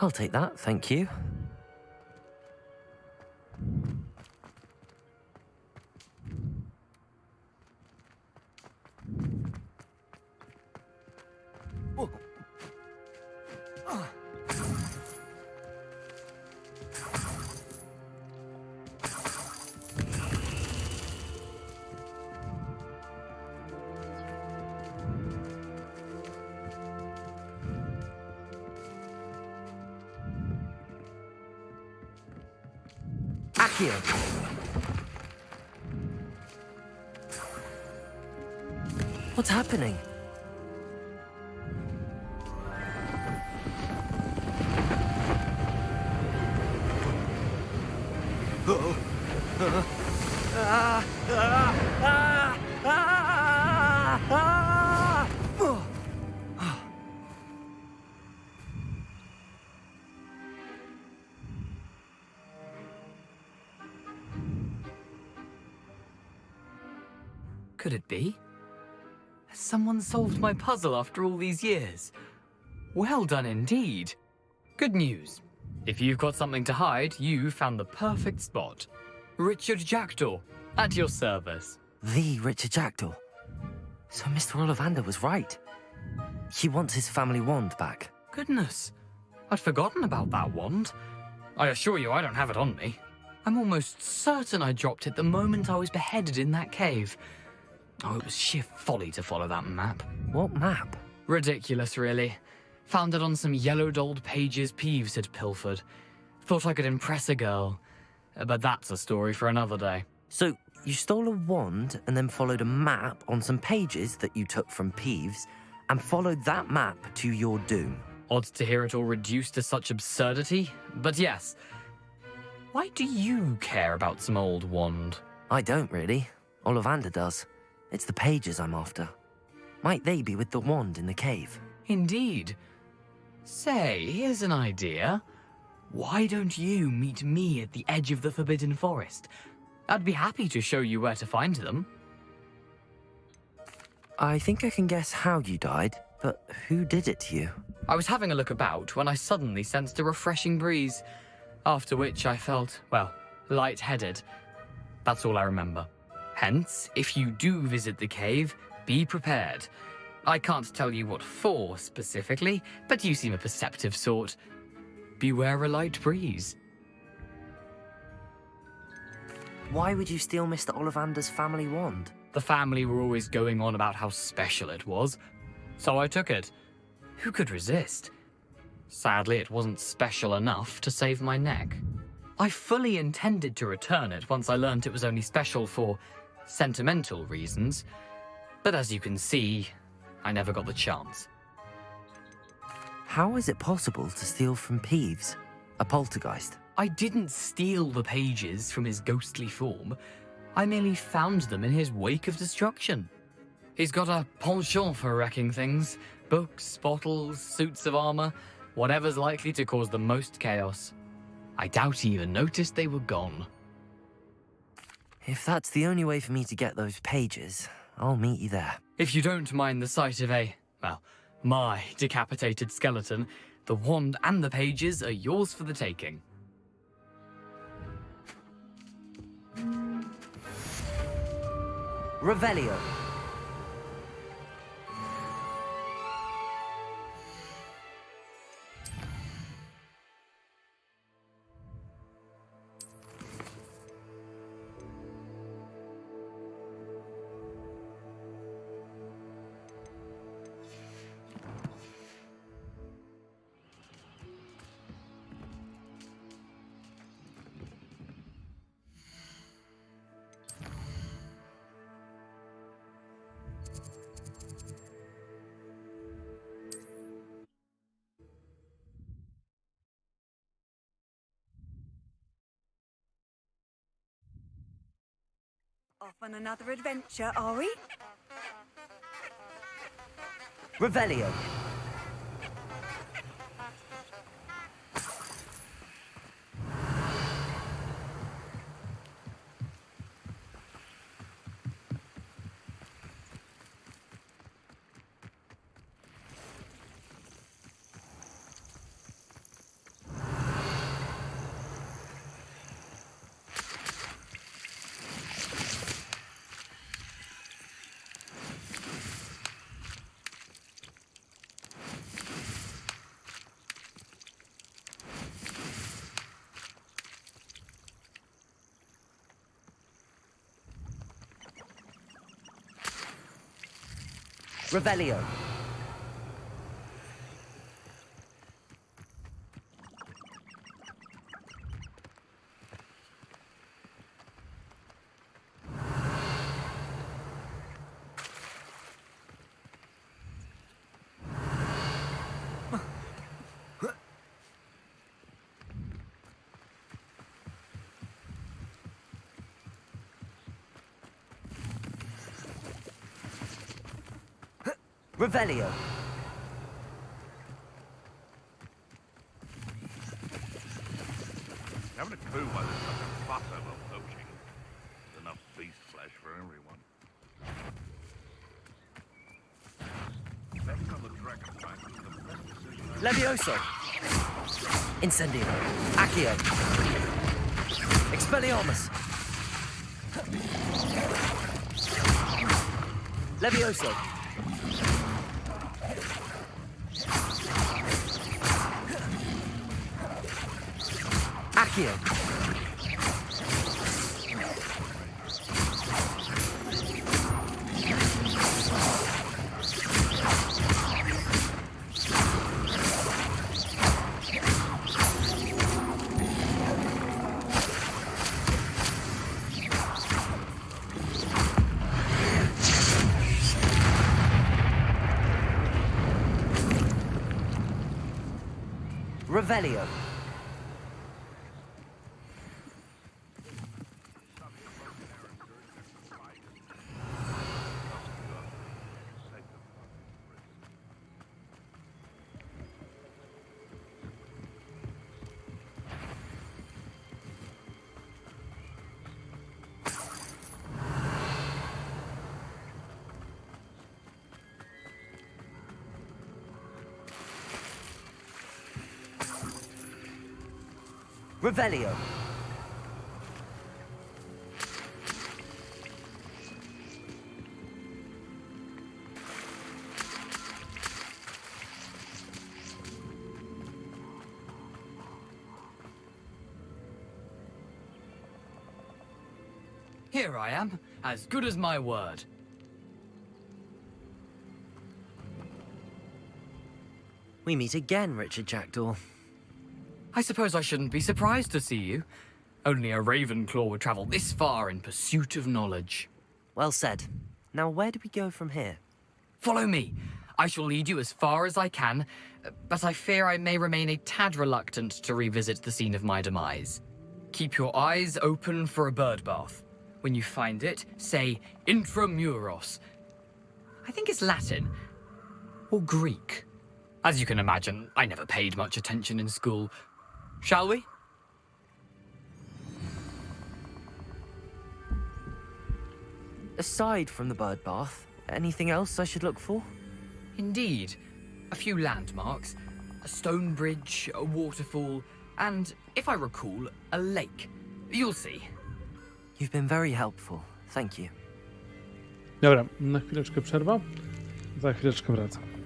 I'll take that, thank you. Accio! What's happening? Could it be? Has someone solved my puzzle after all these years? Well done indeed. Good news. If you've got something to hide, you found the perfect spot. Richard Jackdaw, at your service. The Richard Jackdaw. So Mr. Ollivander was right. He wants his family wand back. Goodness, I'd forgotten about that wand. I assure you I don't have it on me. I'm almost certain I dropped it the moment I was beheaded in that cave. Oh, it was sheer folly to follow that map. What map? Ridiculous, really. Found it on some yellowed old pages Peeves had pilfered. Thought I could impress a girl. But that's a story for another day. So, you stole a wand and then followed a map on some pages that you took from Peeves and followed that map to your doom. Odd to hear it all reduced to such absurdity, but yes. Why do you care about some old wand? I don't really. Ollivander does. It's the pages I'm after. Might they be with the wand in the cave? Indeed. Say, here's an idea. Why don't you meet me at the edge of the Forbidden Forest? I'd be happy to show you where to find them. I think I can guess how you died, but who did it to you? I was having a look about when I suddenly sensed a refreshing breeze, after which I felt, well, lightheaded. That's all I remember. Hence, if you do visit the cave, be prepared. I can't tell you what for specifically, but you seem a perceptive sort. Beware a light breeze. Why would you steal Mr. Ollivander's family wand? The family were always going on about how special it was, so I took it. Who could resist? Sadly, it wasn't special enough to save my neck. I fully intended to return it once I learned it was only special for sentimental reasons, but as you can see, I never got the chance. How is it possible to steal from Peeves, a poltergeist? I didn't steal the pages from his ghostly form. I merely found them in his wake of destruction. He's got a penchant for wrecking things. Books, bottles, suits of armor, whatever's likely to cause the most chaos. I doubt he even noticed they were gone. If that's the only way for me to get those pages, I'll meet you there. If you don't mind the sight of my decapitated skeleton, the wand and the pages are yours for the taking. Revelio. Off on another adventure, are we? Revelio. Revelio. Revelio. Having a clue why there's such a fuss about poaching. There's enough beast flesh for everyone. Betting on the dragon fight was the best decision Levioso. Incendio. Accio. Expelliarmus. Levioso. Accio. Revelio. Revelio. Here I am, as good as my word. We meet again, Richard Jackdaw. I suppose I shouldn't be surprised to see you. Only a Ravenclaw would travel this far in pursuit of knowledge. Well said. Now where do we go from here? Follow me. I shall lead you as far as I can, but I fear I may remain a tad reluctant to revisit the scene of my demise. Keep your eyes open for a bird bath. When you find it, say intramuros. I think it's Latin. Or Greek. As you can imagine, I never paid much attention in school. Shall we? Aside from the bird bath, anything else I should look for? Indeed. A few landmarks. A stone bridge, a waterfall, and, if I recall, a lake. You'll see. You've been very helpful. Thank you. Dobra, na chwileczkę przerwa. Za chwileczkę wracam.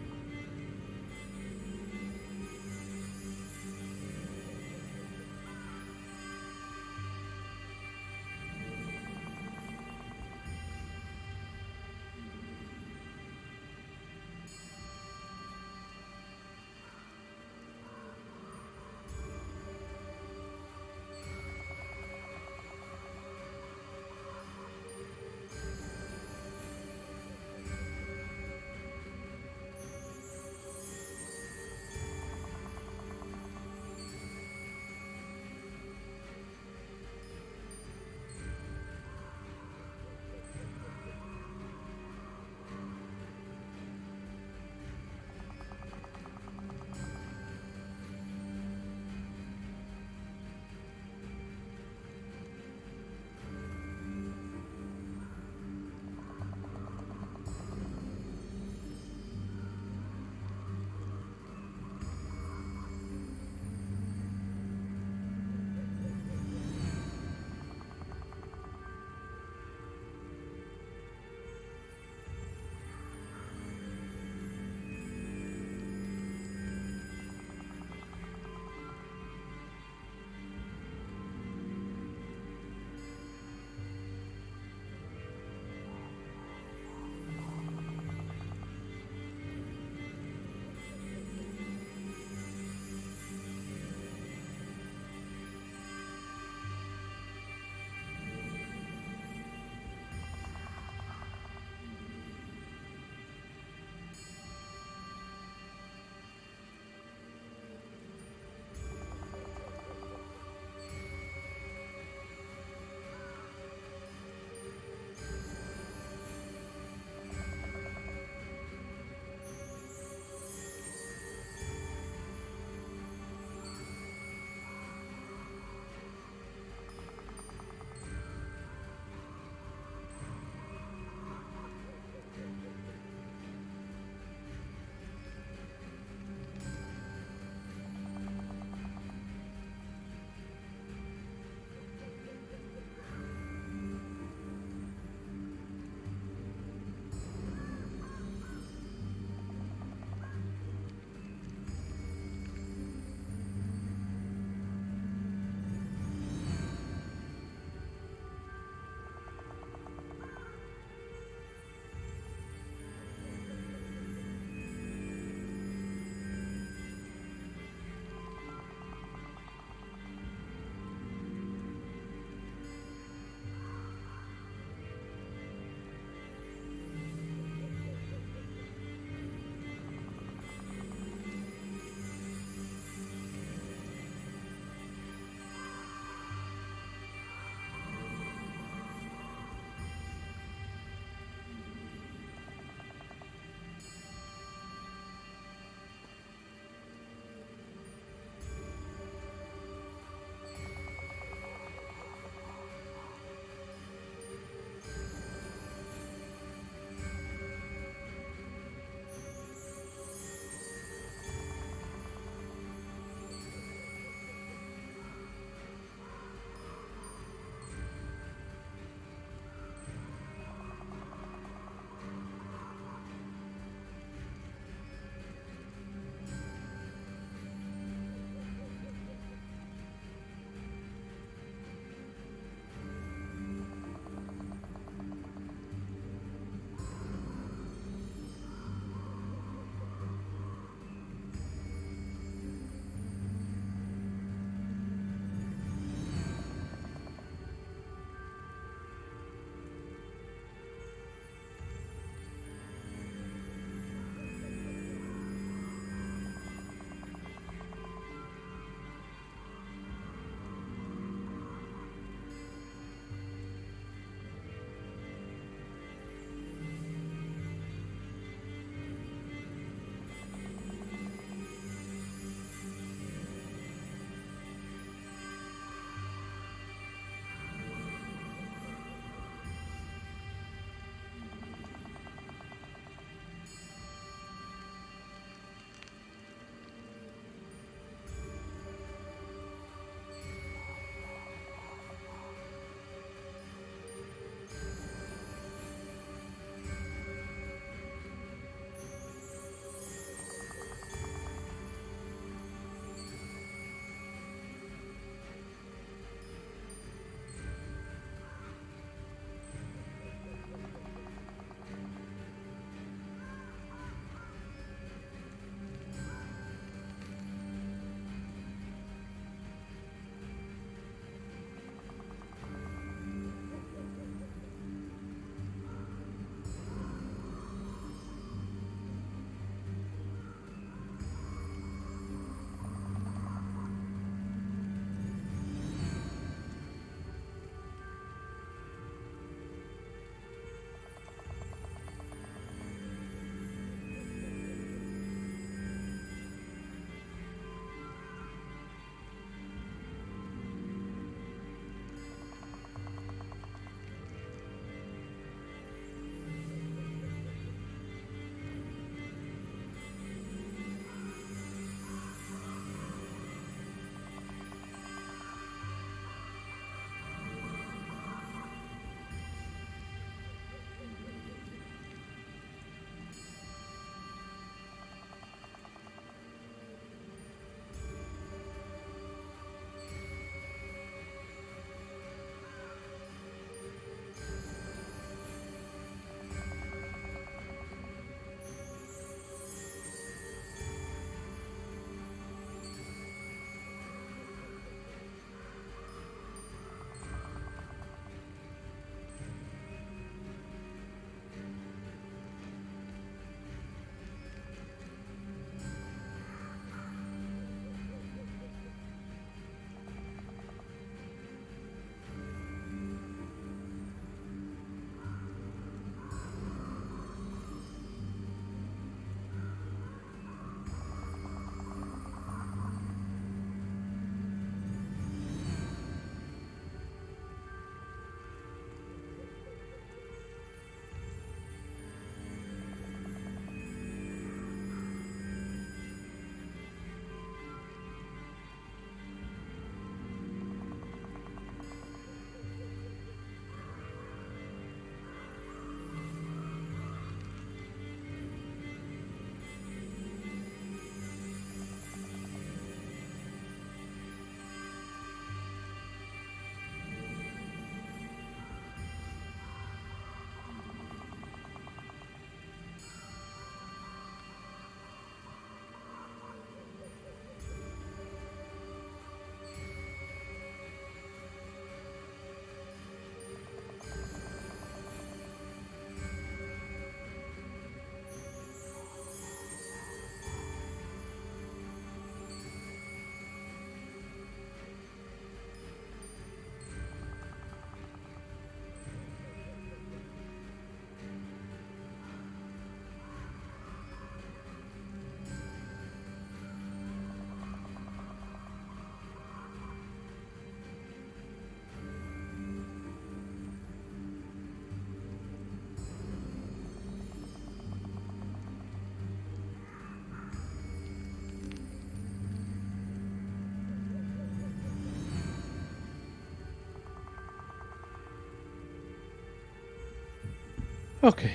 Okej.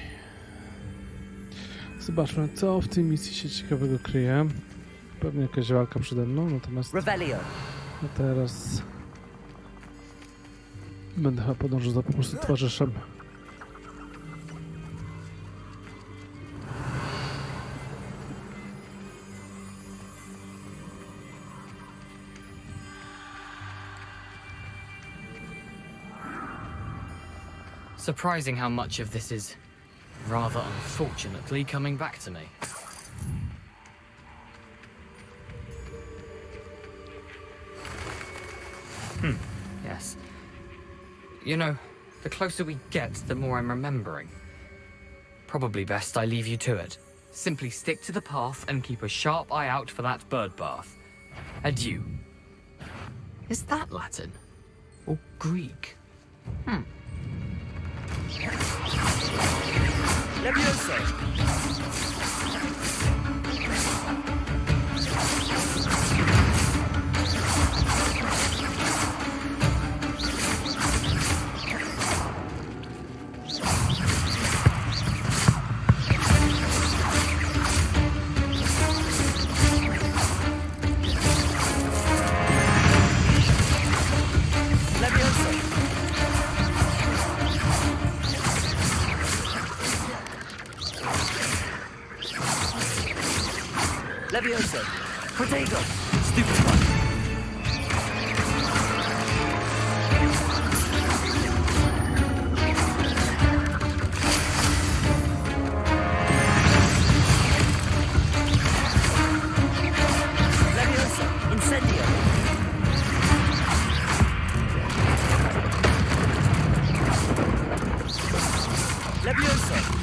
Zobaczmy, co w tej misji się ciekawego kryje. Pewnie jakaś walka przede mną, natomiast... Revelio. A teraz... Będę chyba podążał za po prostu towarzyszem. Surprising how much of this is, rather unfortunately, coming back to me. Yes. You know, the closer we get, the more I'm remembering. Probably best I leave you to it. Simply stick to the path and keep a sharp eye out for that bird bath. Adieu. Is that Latin? Or Greek? Levioso. Levioso. Protego. Stupid one. Levioso. Incendio. Levioso.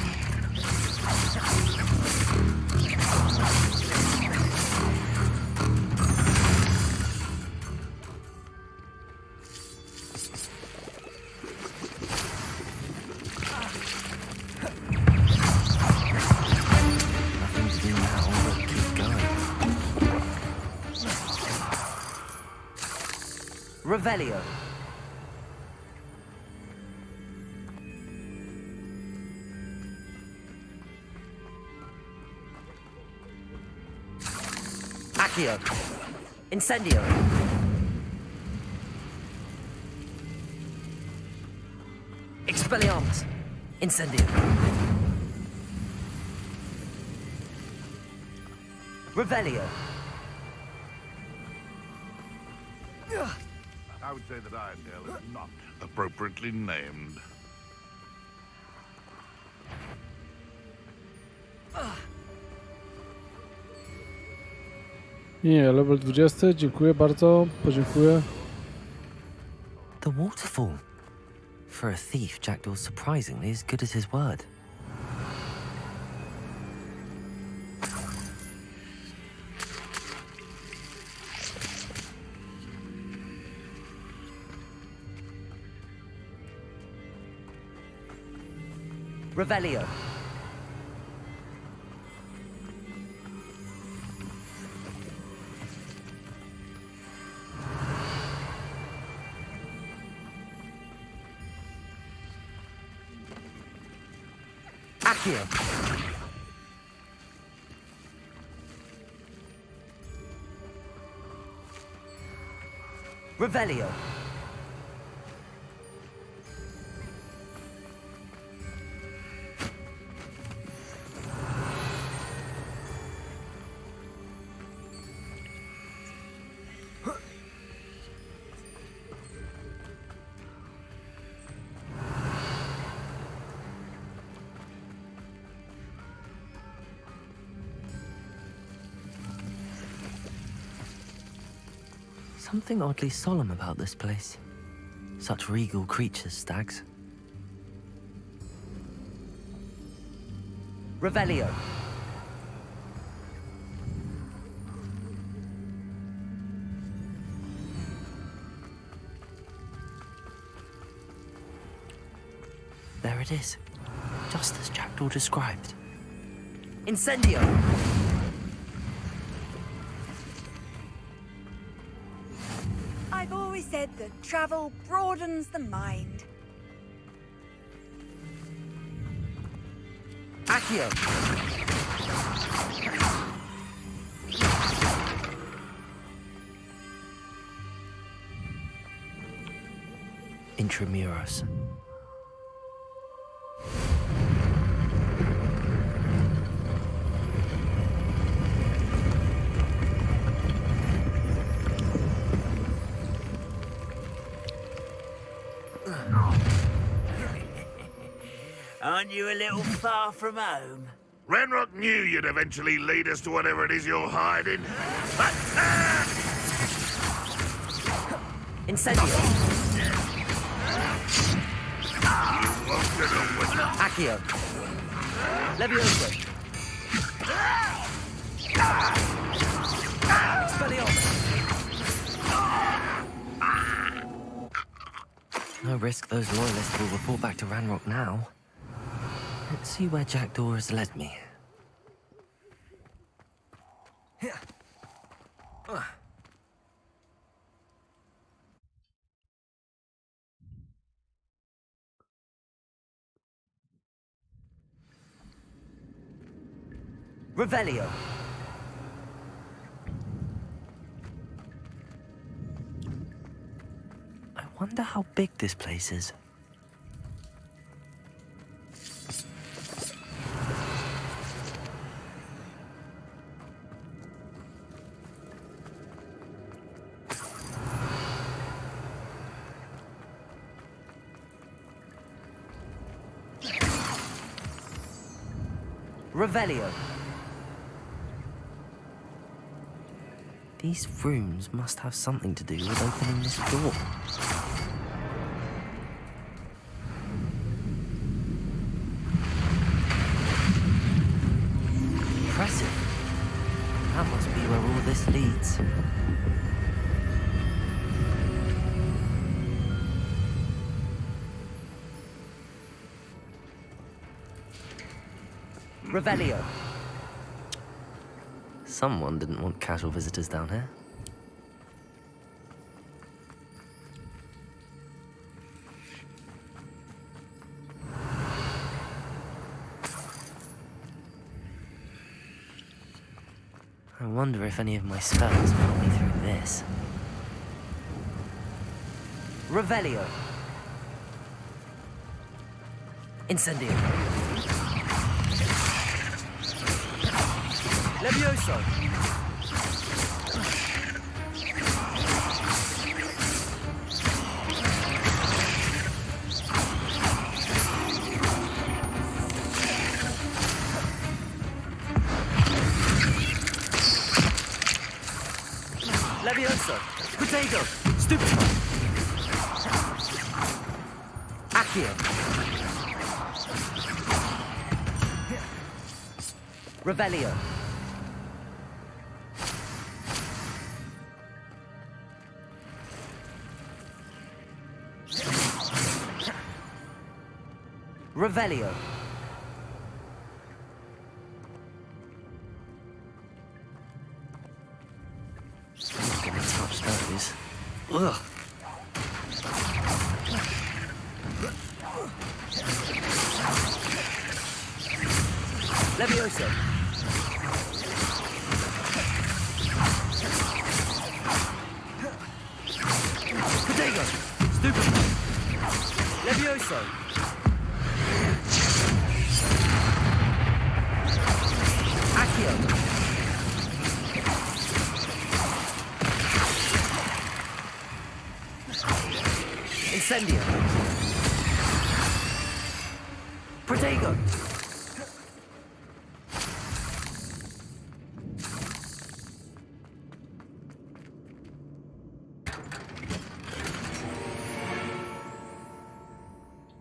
Revelio. Accio. Incendio. Expelliarmus. Incendio. Revelio. I would say that Iredale is not appropriately named. Nie, level 20, dziękuję bardzo, podziękuję. The waterfall. For a thief, Jackdaw's surprisingly as good as his word. Revelio. Accio. Revelio. Something oddly solemn about this place. Such regal creatures, stags. Revelio. There it is. Just as Jackdaw described. Incendio! I've always said that travel broadens the mind. Accio! Intramuros. Aren't you a little far from home? Renrock knew you'd eventually lead us to whatever it is you're hiding. Incendio! You won't get on with it. Accio! Levioso! Expelliarmus! No risk those loyalists will report back to Ranrock now. Let's see where Jackdaw has led me. Revelio. I wonder how big this place is. Revelio. These rooms must have something to do with opening this door. Impressive. That must be where all this leads. Revelio. Someone didn't want casual visitors down here. I wonder if any of my spells put me through this. Revelio. Incendio. Levioso! Levioso! Potato! Stupid! Accio! Revelio! Revelio. I'm not gonna touch those. Ugh. Levioso. Potato. Stupid. Levioso. Accio. Incendio. Protego.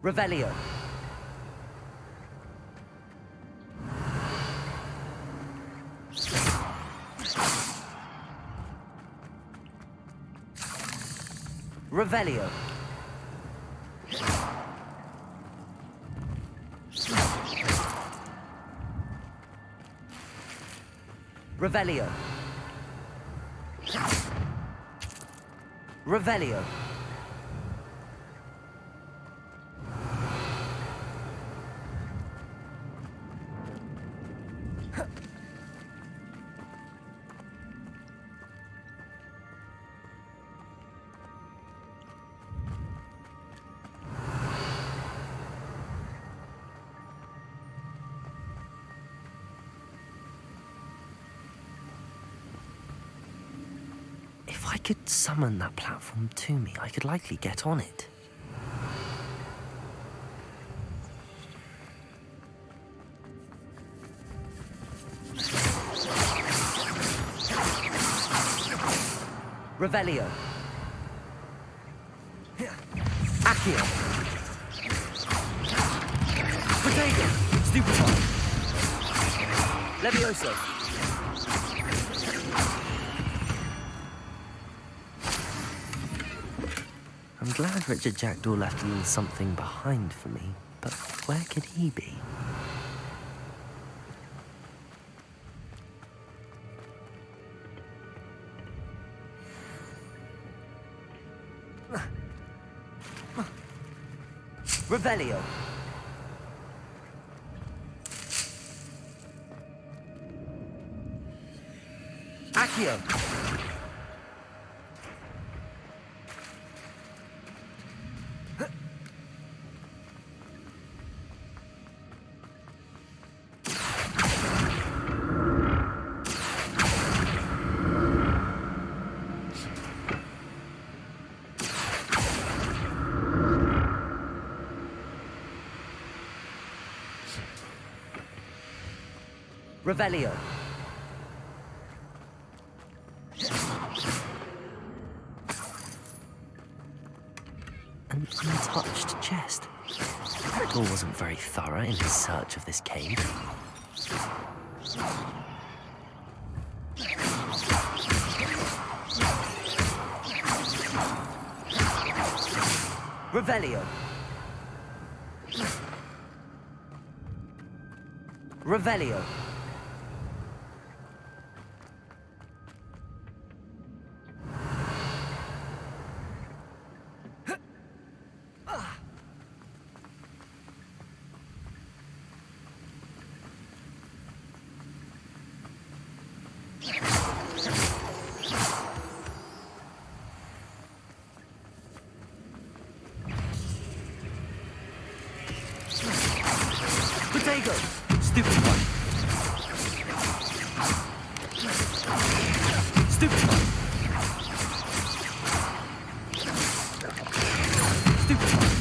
Revelio. Revelio. Revelio. Revelio. If I could summon that platform to me, I could likely get on it. Revelio. Accio. Potato. Stupefy. Levioso. I'm glad Richard Jackdaw left a little something behind for me, but where could he be? Revelio. Accio. Revelio. An untouched chest. Jackdaw wasn't very thorough in his search of this cave. Revelio. Revelio. Potato! Stupid one! Stupid one! Stupid one!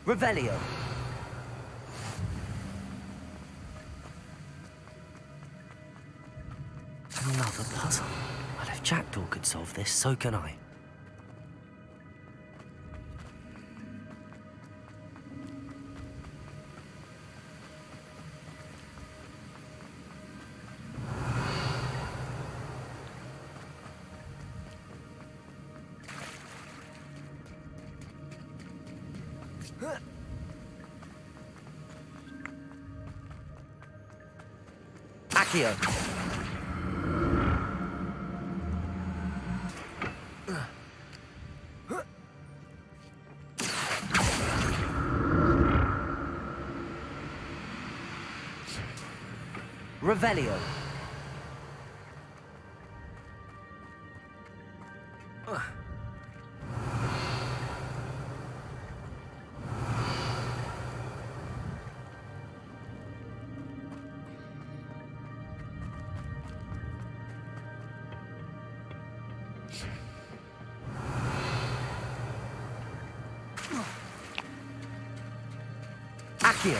Revelio! Another puzzle. Well, if Jackdaw could solve this, so can I. Accio. Revelio. Accio.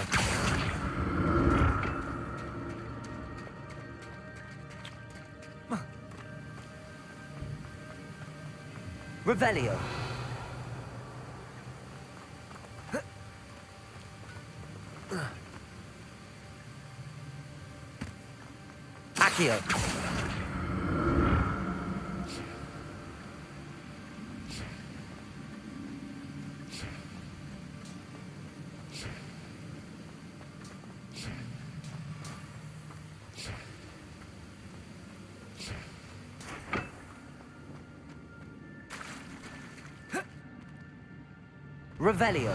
Revelio. Accio. Revelio.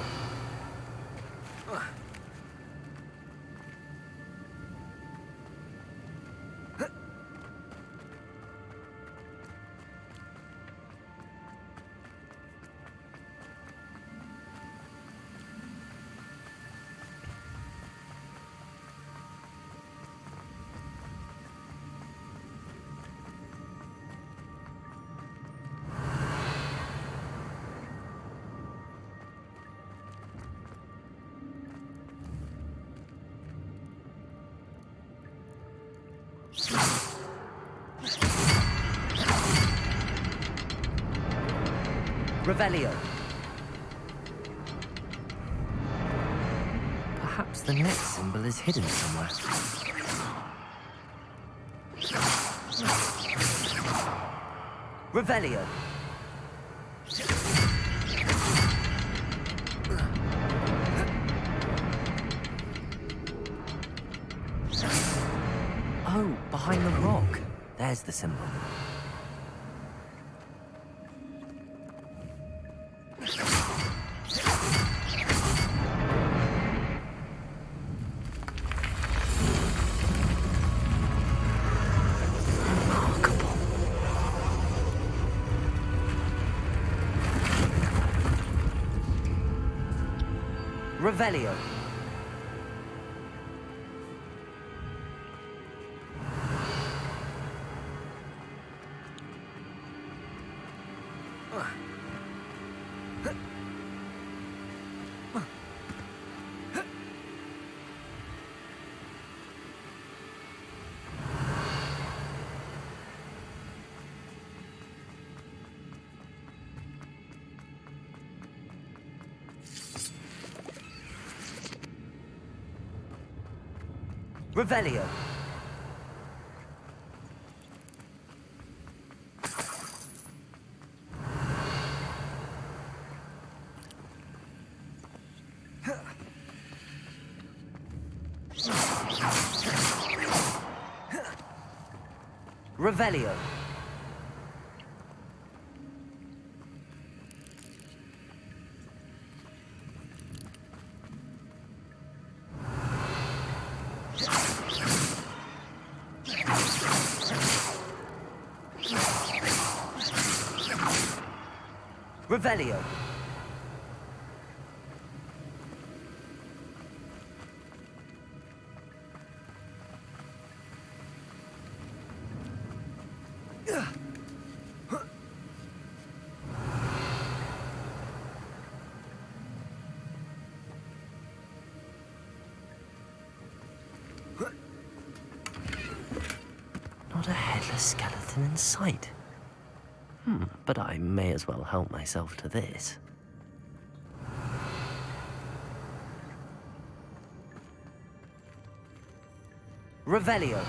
Revelio. Perhaps the next symbol is hidden somewhere. Revelio. Oh, behind the rock. There's the symbol. Revelio. Revelio. Revelio. Revelio. Not a headless skeleton in sight. But I may as well help myself to this. Revelio.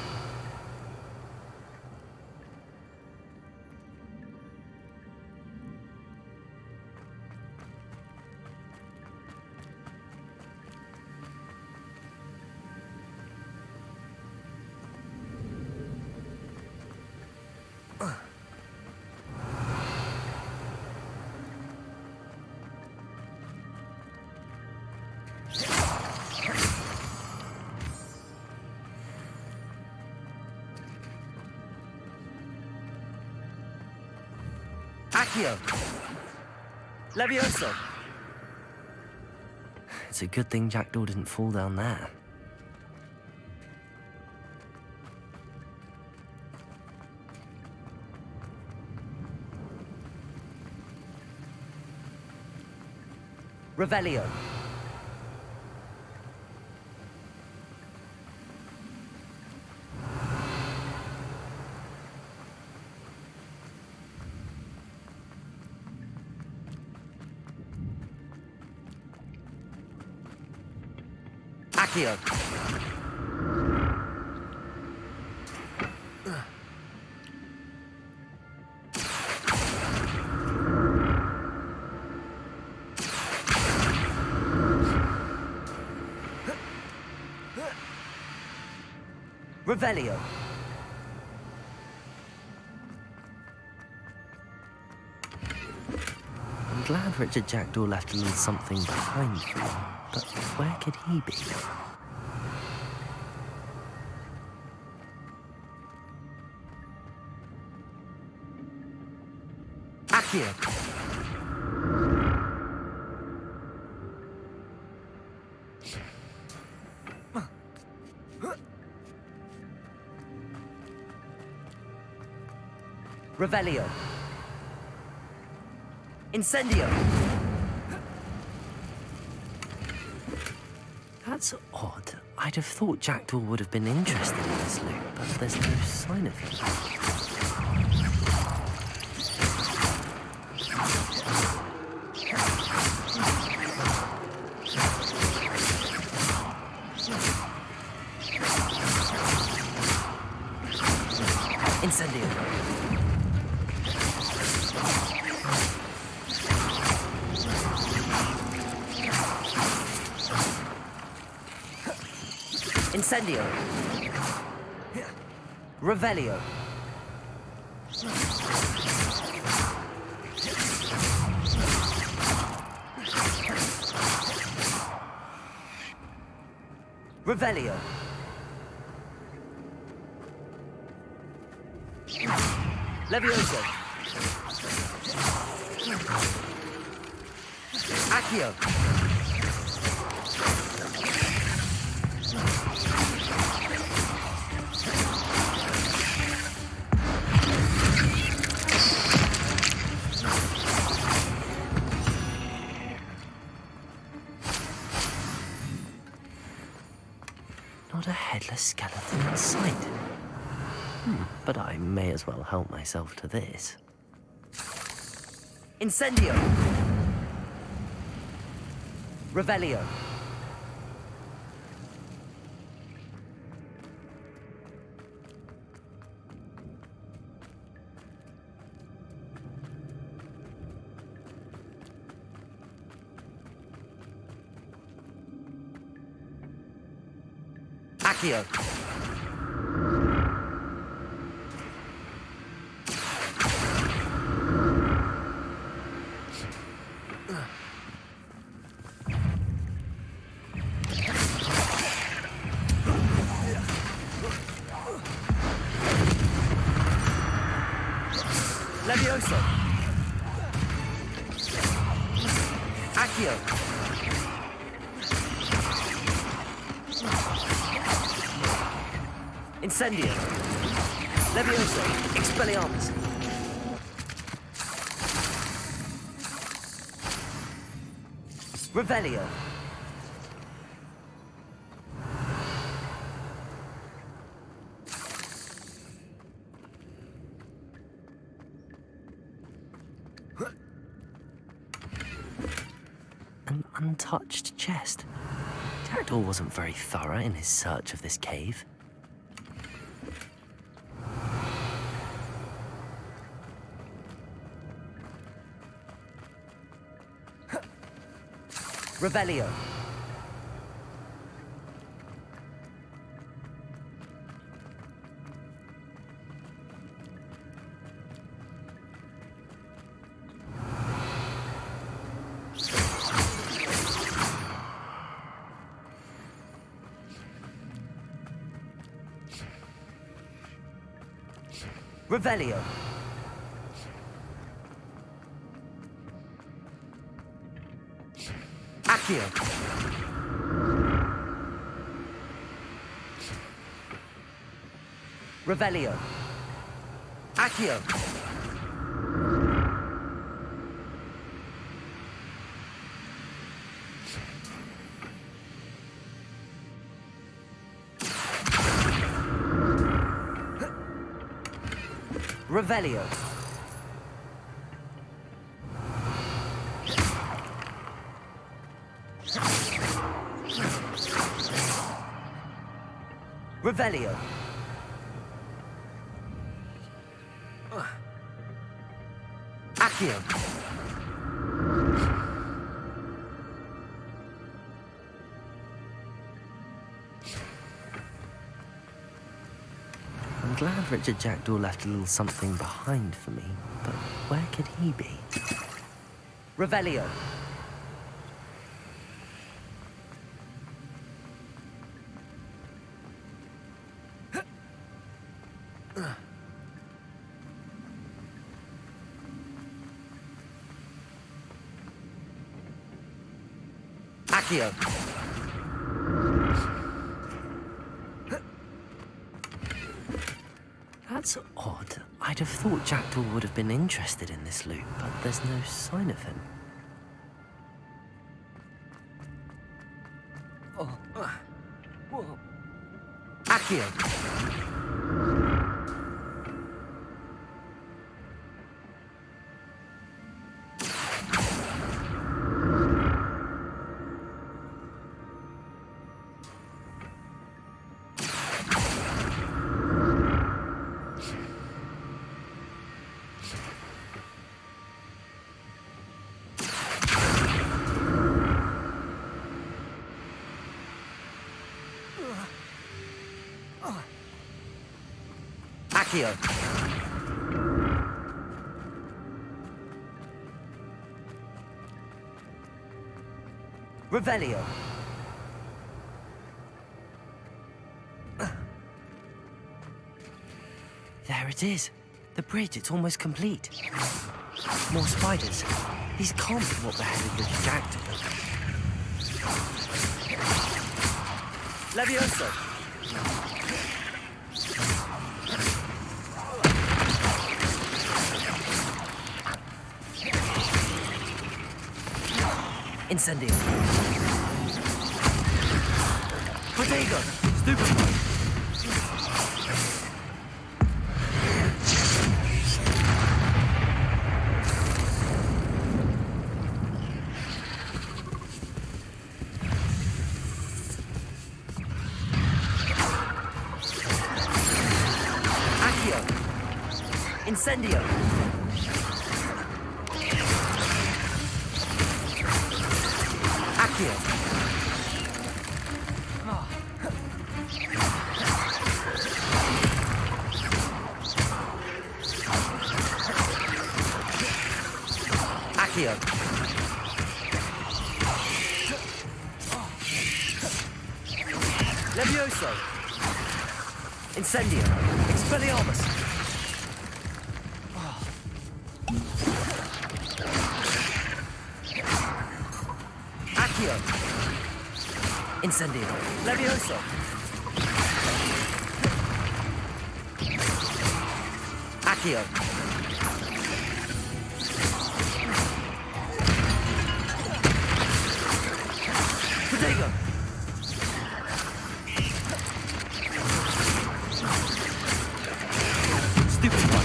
Accio. Levioso. It's a good thing Jackdaw didn't fall down there. Revelio. Accio. Revelio. I'm glad Richard Jackdaw left a little something behind for him, but where could he be? Accio. Revelio. Incendio. That's odd. I'd have thought Jackdaw would have been interested in this loot, but there's no sign of him. Incendio. Incendio. Revelio. Revelio. Levioso. Accio. Not a headless skeleton in sight. But I may as well help myself to this. Incendio! Revelio. Accio. Levioso. Accio. Incendio. Levioso. Expelliarmus. Revelio. An untouched chest. Jackdaw wasn't very thorough in his search of this cave. Revelio. Revelio. Accio. Revelio. Accio. Revelio. Revelio. Accio. I'm glad Richard Jackdaw left a little something behind for me, but where could he be? Revelio. Accio. That's odd. I'd have thought Jackdaw would have been interested in this loot, but there's no sign of him. Whoa. Accio. Accio. Revelio. There it is. The bridge, it's almost complete. More spiders. These can't be what the hell is the jack to them. Levioso. Incendio. Protego. Stupefy. Accio. Incendio. Accio. Accio. Levioso. Incendio. Expelliarmus. Accio. Incendio. Levioso. Accio. Protego. Stupefy.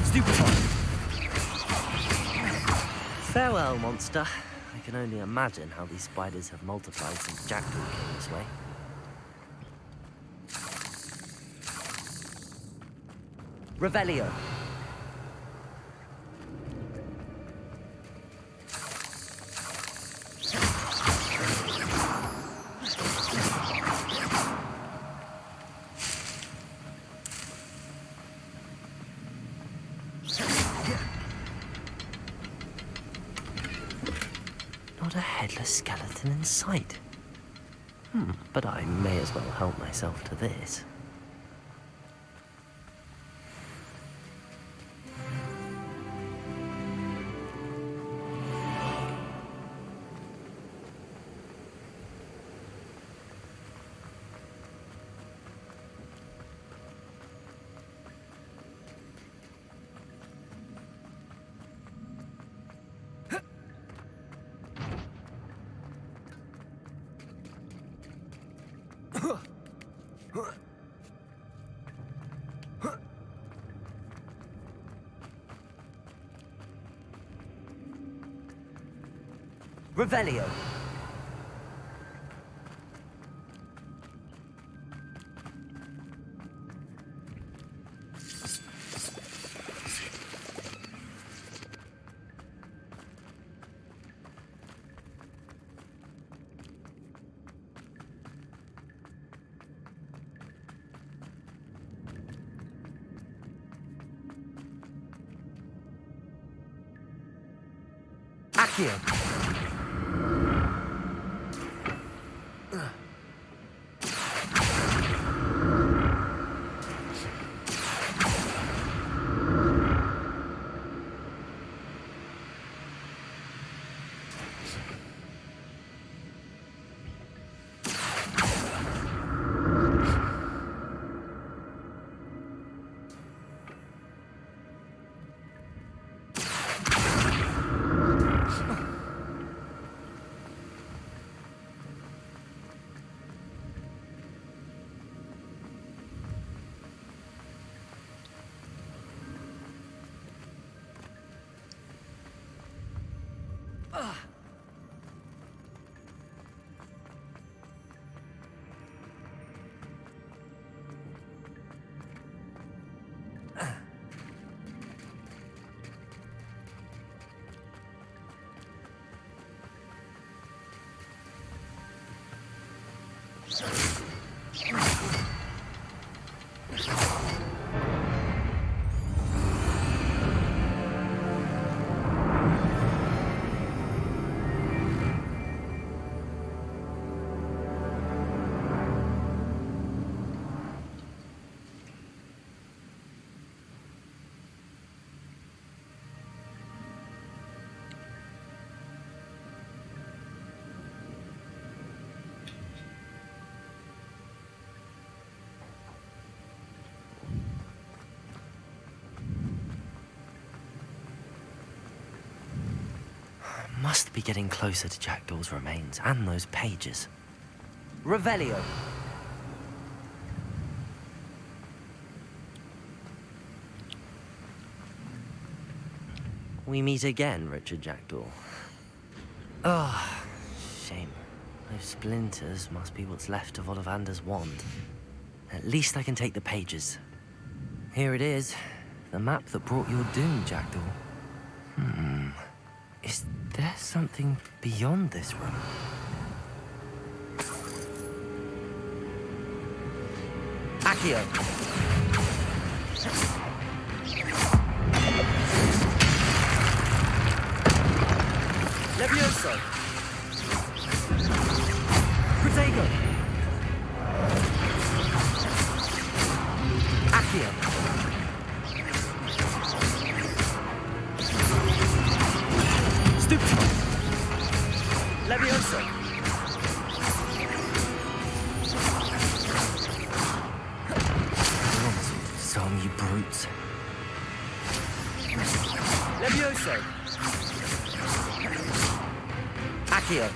Stupefy. Farewell, monster. I can only imagine how these spiders have multiplied since Jackdaw came this way. Revelio. Not a headless skeleton in sight. But I may as well help myself to this. Revelio. Accio. Must be getting closer to Jackdaw's remains and those pages. Revelio. We meet again, Richard Jackdaw. Ah, shame. Those splinters must be what's left of Ollivander's wand. At least I can take the pages. Here it is. The map that brought your doom, Jackdaw. Is there something beyond this room? Accio! Levioso! Protego! Accio! Stupid! Levioso! Some you brutes. Levioso! Accio!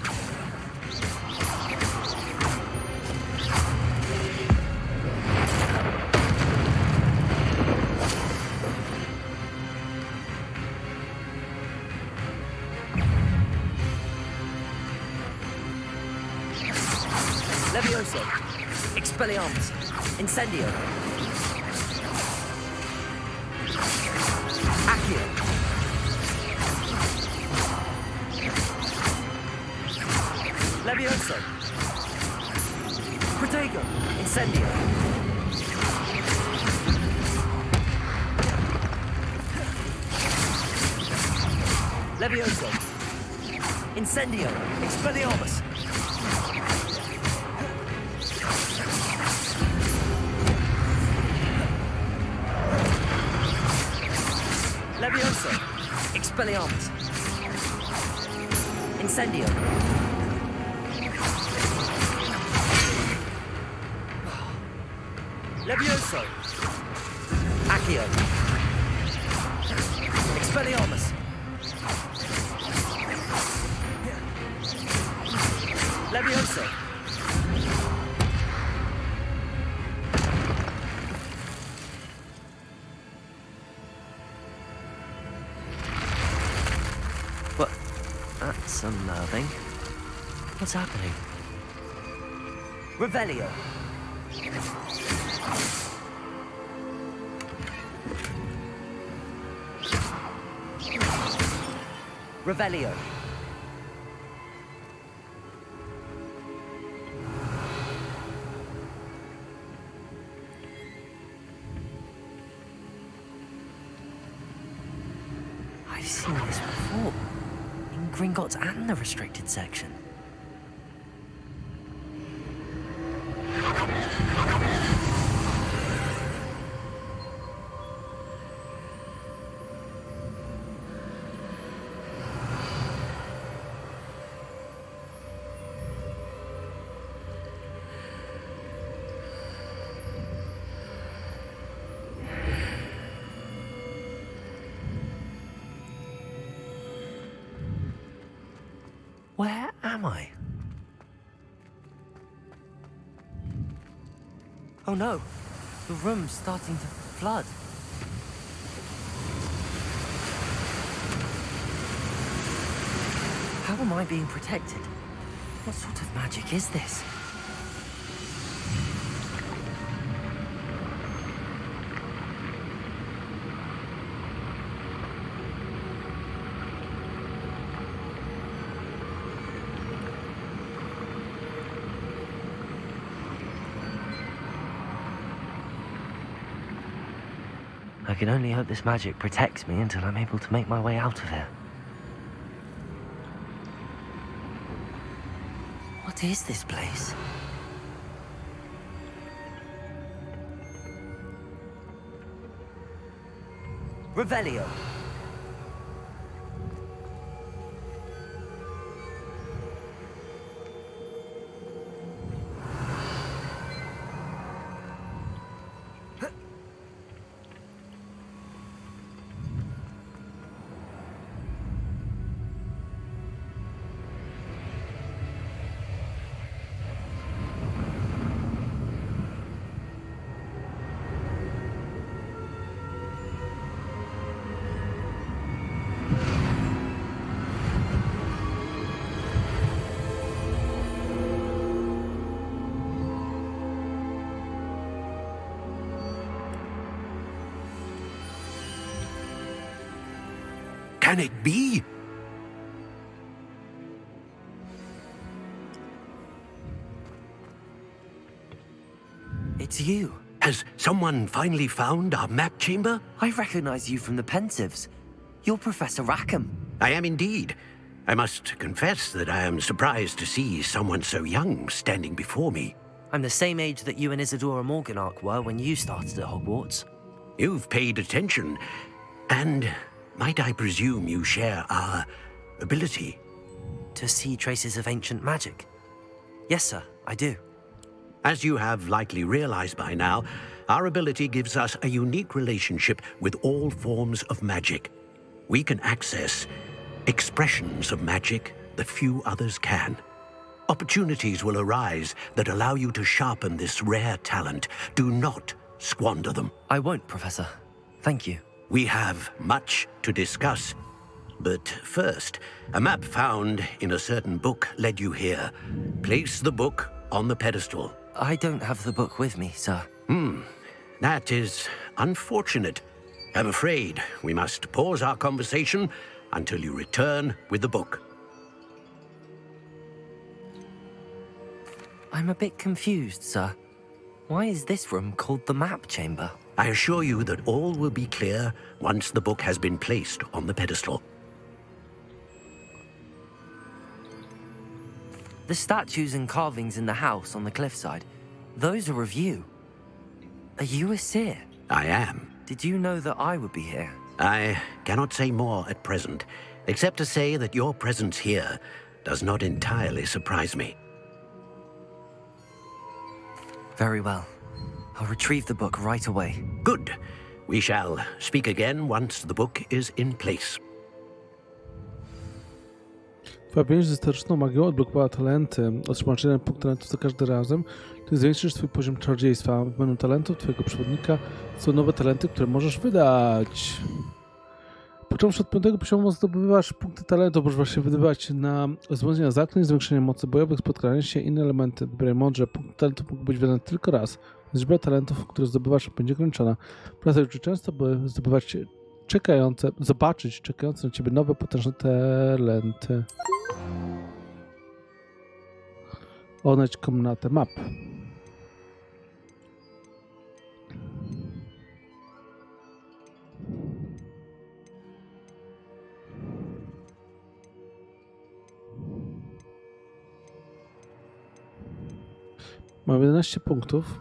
Levioso! Expelliarmus! Incendio! Accio! Levioso! Protego! Incendio! Levioso! Incendio! Expelliarmus! Levioso! Expelliarmus! Incendio! Levioso! Accio! Expelliarmus! Levioso! What? That's unnerving. What's happening? Revelio! Revelio! I've seen this before. In Gringotts and the restricted section. Where am I? Oh no, the room's starting to flood. How am I being protected? What sort of magic is this? I can only hope this magic protects me until I'm able to make my way out of here. What is this place? Revelio. Can it be? It's you. Has someone finally found our map chamber? I recognize you from the Pensives. You're Professor Rackham. I am indeed. I must confess that I am surprised to see someone so young standing before me. I'm the same age that you and Isadora Morganach were when you started at Hogwarts. You've paid attention, and might I presume you share our ability? To see traces of ancient magic? Yes, sir, I do. As you have likely realized by now, our ability gives us a unique relationship with all forms of magic. We can access expressions of magic that few others can. Opportunities will arise that allow you to sharpen this rare talent. Do not squander them. I won't, Professor. Thank you. We have much to discuss. But first, a map found in a certain book led you here. Place the book on the pedestal. I don't have the book with me, sir. That is unfortunate. I'm afraid we must pause our conversation until you return with the book. I'm a bit confused, sir. Why is this room called the map chamber? I assure you that all will be clear once the book has been placed on the pedestal. The statues and carvings in the house on the cliffside, those are of you. Are you a seer? I am. Did you know that I would be here? I cannot say more at present, except to say that your presence here does not entirely surprise me. Very well. I'll retrieve the book right away. Good. We shall speak again once the book is in place. Twoja pięść ze statyczną magią odblokowała talenty. Otrzymasz 1 punkt talentu za każdy razem. Gdy zwiększysz swój poziom czarodziejstwa. W menu talentów twojego przewodnika są nowe talenty, które możesz wydać. Począwszy od 5. poziomu zdobywasz punkty talentu. Możesz właśnie wydawać na wzmocnienie zaklęć, zwiększenie mocy bojowych, spotkania się i inne elementy. Wybieraj mądrze. Punkty talentów mogą być wydane tylko raz. Liczba talentów, które zdobywasz, będzie ograniczona. Wracaj już często, by zobaczyć czekające na ciebie nowe, potężne talenty. Oznacz komnatę map. Mam 11 punktów.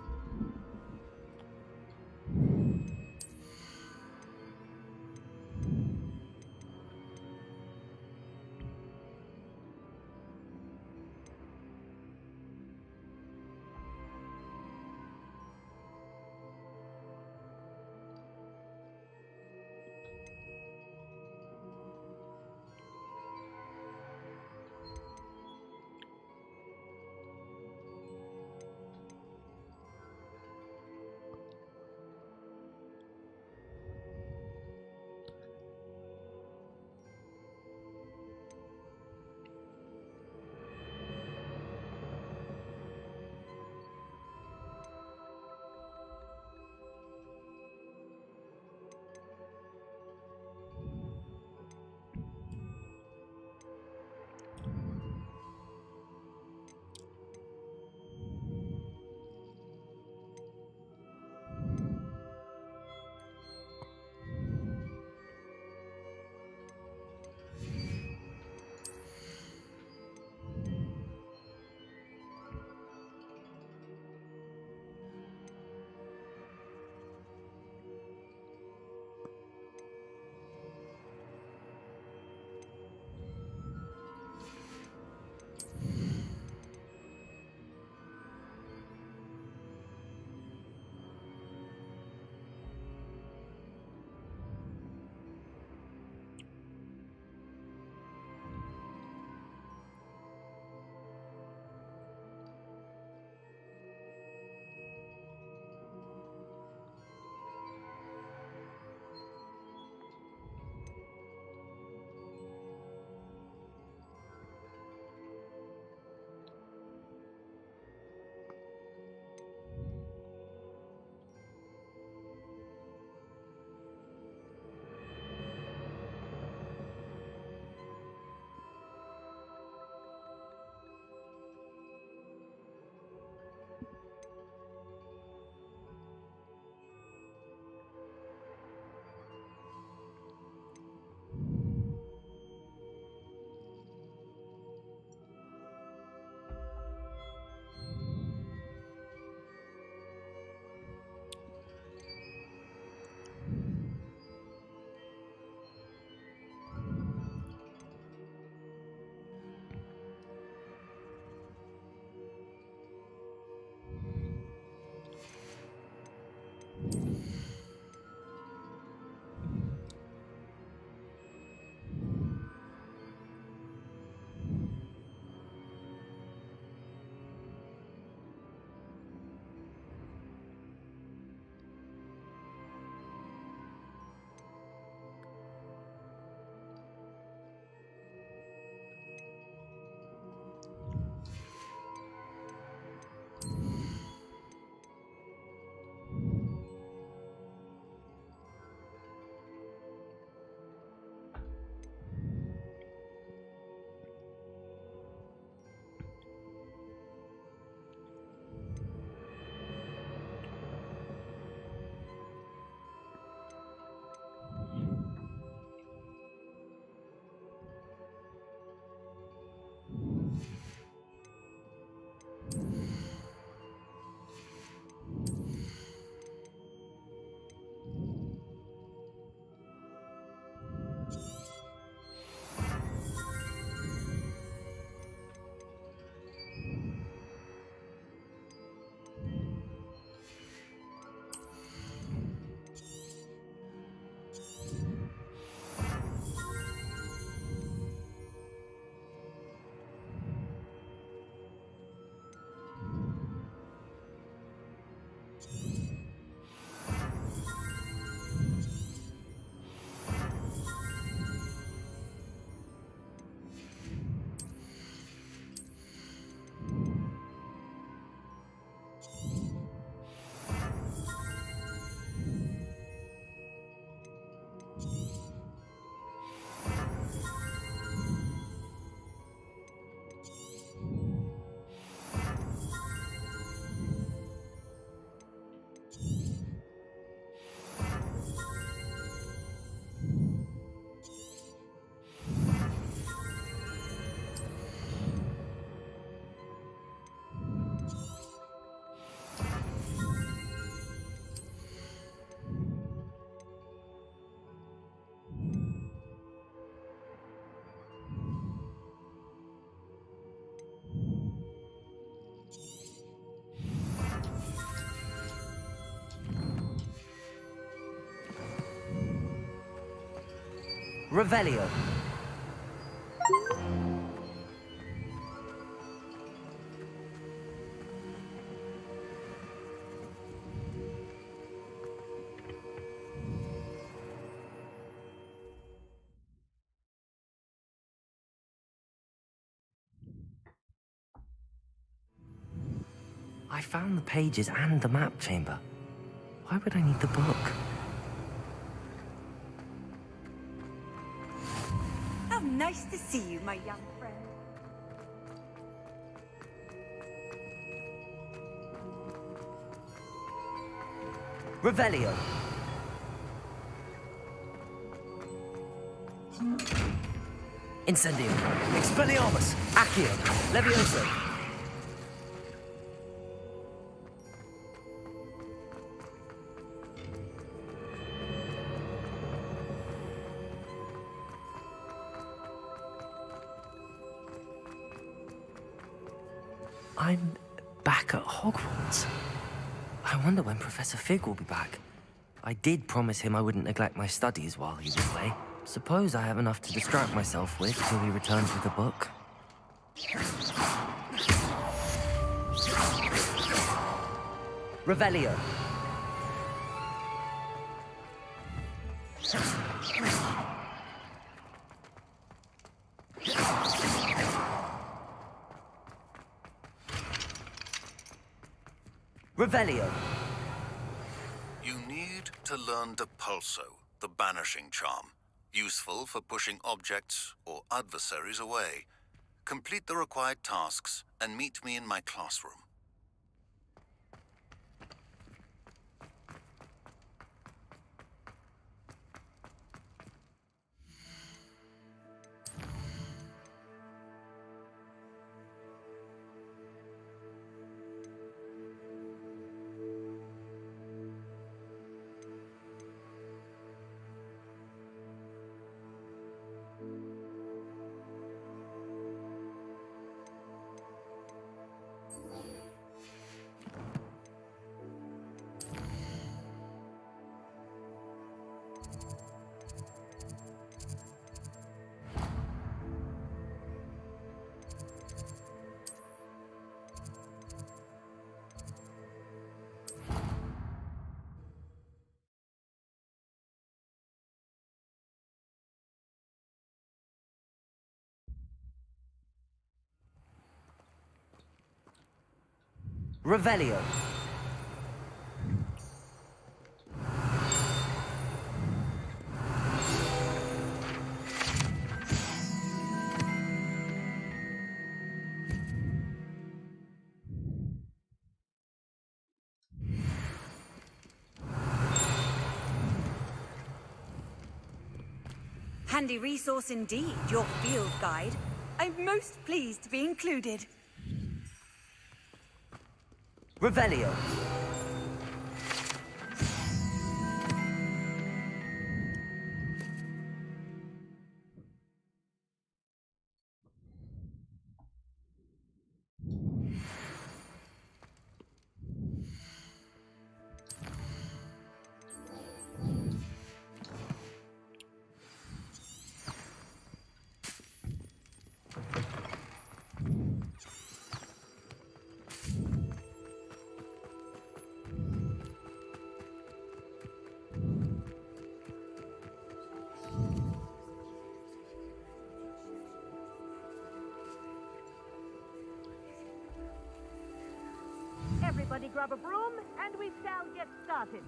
Revelio. I found the pages and the map chamber. Why would I need the book? How nice to see you, my young friend. Revelio. Incendium. Expelliarmus. Accio. Levioso. I'm back at Hogwarts. I wonder when Professor Fig will be back. I did promise him I wouldn't neglect my studies while he was away. Suppose I have enough to distract myself with till he returns with the book. Revelio. Revelio. You need to learn Depulso, the banishing charm. Useful for pushing objects or adversaries away. Complete the required tasks and meet me in my classroom. Revelio. Handy resource indeed, your field guide. I'm most pleased to be included. Revelio. Everybody grab a broom, and we shall get started.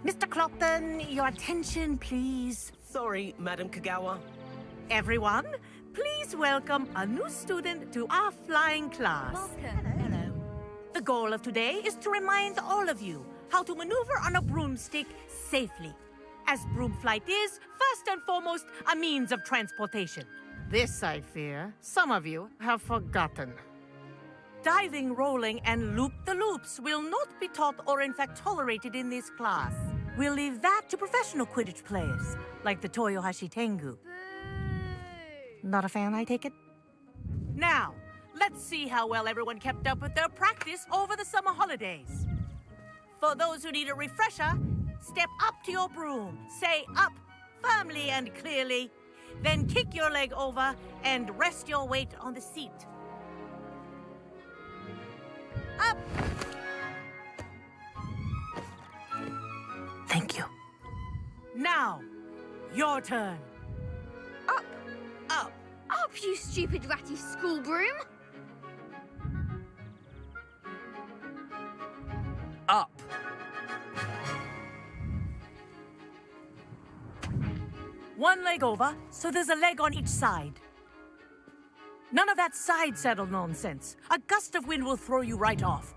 Mr. Clopton, your attention, please. Sorry, Madam Kagawa. Everyone, please welcome a new student to our flying class. Welcome. Hello. The goal of today is to remind all of you how to maneuver on a broomstick safely, as broom flight is, first and foremost, a means of transportation. This, I fear, some of you have forgotten. Diving, rolling, and loop-the-loops will not be taught or in fact tolerated in this class. We'll leave that to professional Quidditch players, like the Toyohashi Tengu. Not a fan, I take it? Now, let's see how well everyone kept up with their practice over the summer holidays. For those who need a refresher, step up to your broom. Say up firmly and clearly. Then kick your leg over and rest your weight on the seat. Up! Thank you. Now, your turn. Up! Up! Up, you stupid ratty school broom! Up. One leg over, so there's a leg on each side. None of that side saddle nonsense. A gust of wind will throw you right off.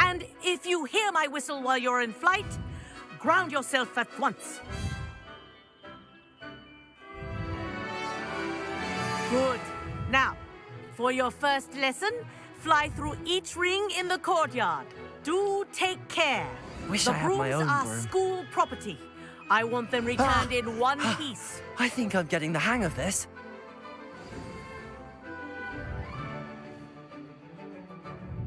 And if you hear my whistle while you're in flight, ground yourself at once. Good. Now, for your first lesson, fly through each ring in the courtyard. Do take care. Wish the I had my brooms own are broom. school property. I want them returned in one piece. I think I'm getting the hang of this.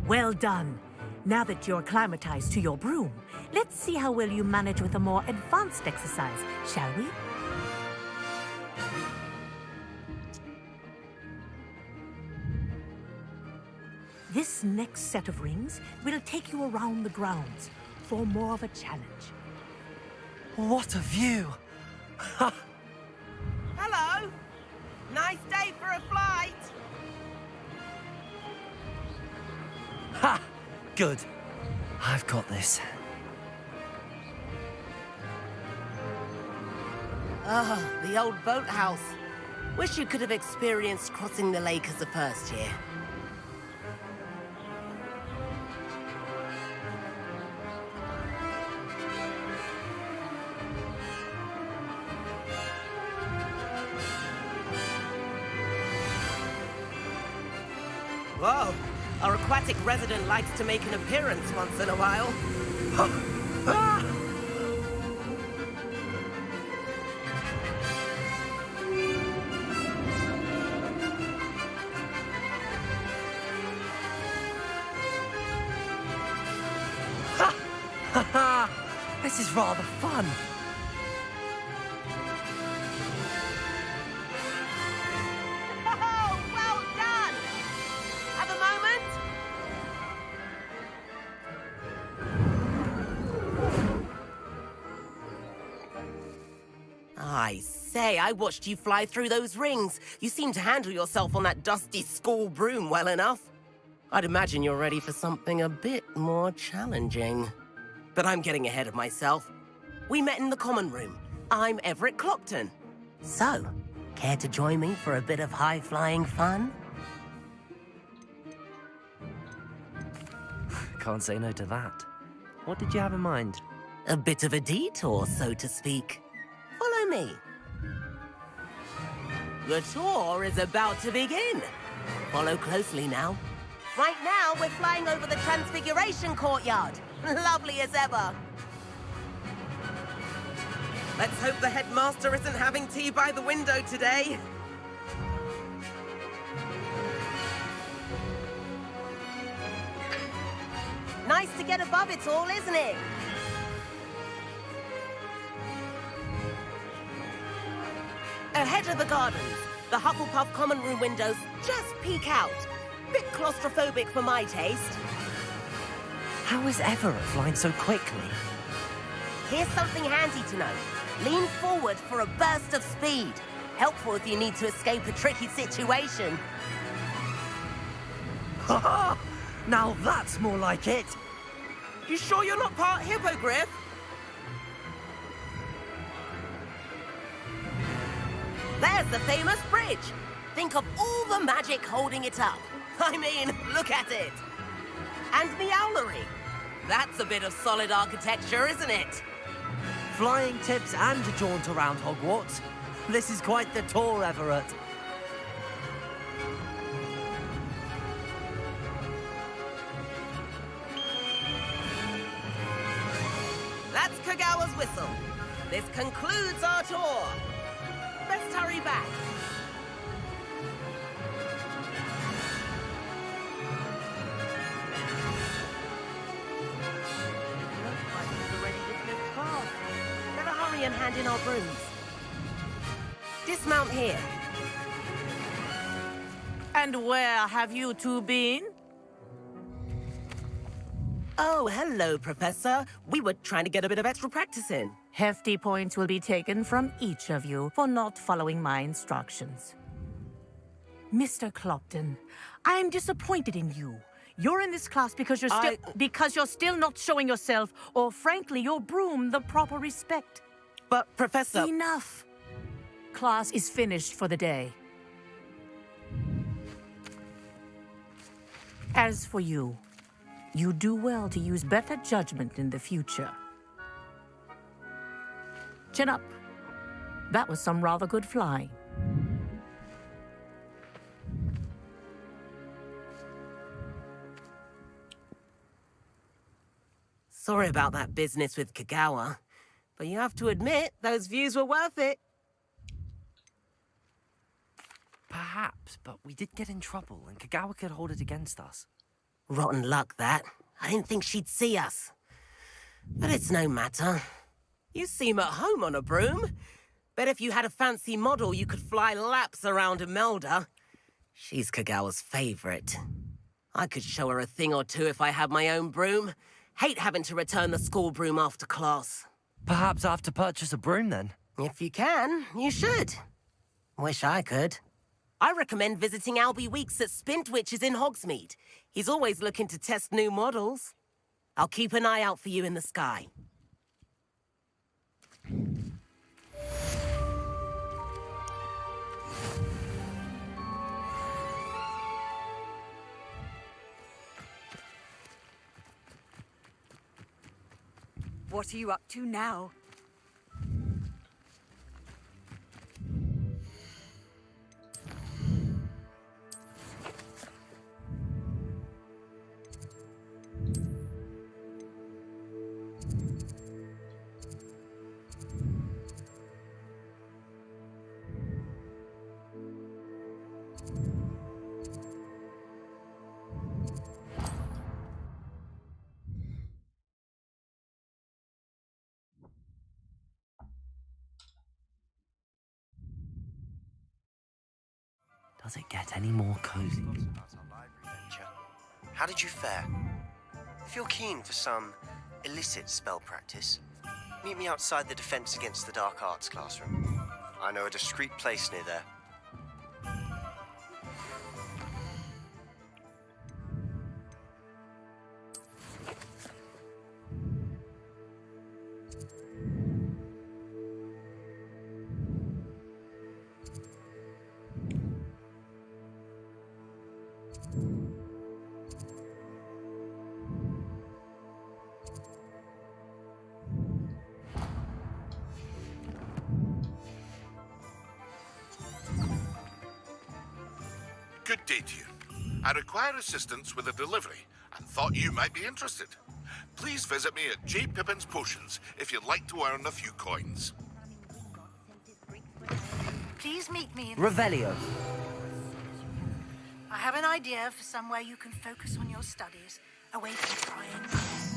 Well done. Now that you're acclimatized to your broom, let's see how well you manage with a more advanced exercise, shall we? This next set of rings will take you around the grounds for more of a challenge. What a view! Hello! Nice day for a flight! Ha! Good. I've got this. Ah, the old boathouse. Wish you could have experienced crossing the lake as a first year. Whoa! Our aquatic resident likes to make an appearance once in a while. This is rather fun. Oh, well done! Have a moment? I say, I watched you fly through those rings. You seem to handle yourself on that dusty school broom well enough. I'd imagine you're ready for something a bit more challenging. But I'm getting ahead of myself. We met in the common room. I'm Everett Clockton. So, care to join me for a bit of high-flying fun? Can't say no to that. What did you have in mind? A bit of a detour, so to speak. Follow me. The tour is about to begin. Follow closely now. Right now, we're flying over the Transfiguration Courtyard. Lovely as ever. Let's hope the headmaster isn't having tea by the window today. Nice to get above it all, isn't it? Ahead of the gardens, the Hufflepuff common room windows just peek out. Bit claustrophobic for my taste. How is Everett flying so quickly? Here's something handy to know. Lean forward for a burst of speed. Helpful if you need to escape a tricky situation. Ha! Now that's more like it. You sure you're not part hippogriff? There's the famous bridge. Think of all the magic holding it up. I mean, look at it. And the owlery. That's a bit of solid architecture, isn't it? Flying tips and a jaunt around Hogwarts. This is quite the tour, Everett. That's Kagawa's whistle. This concludes our tour. Best hurry back. Looks like we've already dismissed class. Better hurry and hand in our brooms. Dismount here. And where have you two been? Oh, hello, Professor. We were trying to get a bit of extra practice in. Hefty points will be taken from each of you for not following my instructions. Mr. Clopton, I'm disappointed in you. You're in this class because you're still not showing yourself, or frankly, your broom, the proper respect. But, Professor... Enough! Class is finished for the day. As for you, you do well to use better judgment in the future. Chin up. That was some rather good flying. Sorry about that business with Kagawa, but you have to admit, those views were worth it. Perhaps, but we did get in trouble, and Kagawa could hold it against us. Rotten luck, that. I didn't think she'd see us. But it's no matter. You seem at home on a broom. Bet if you had a fancy model, you could fly laps around Imelda. She's Kagawa's favorite. I could show her a thing or two if I had my own broom. Hate having to return the school broom after class. Perhaps I have to purchase a broom, then? If you can, you should. Wish I could. I recommend visiting Albie Weeks at Spintwitches in Hogsmeade. He's always looking to test new models. I'll keep an eye out for you in the sky. What are you up to now? Does it get any more cozy? How did you fare? If you're keen for some illicit spell practice, meet me outside the Defense Against the Dark Arts classroom. I know a discreet place near there. Good day to you. I require assistance with a delivery and thought you might be interested. Please visit me at J. Pippin's Potions if you'd like to earn a few coins. Please meet me in... Revelio. I have an idea for somewhere you can focus on your studies, away from trying.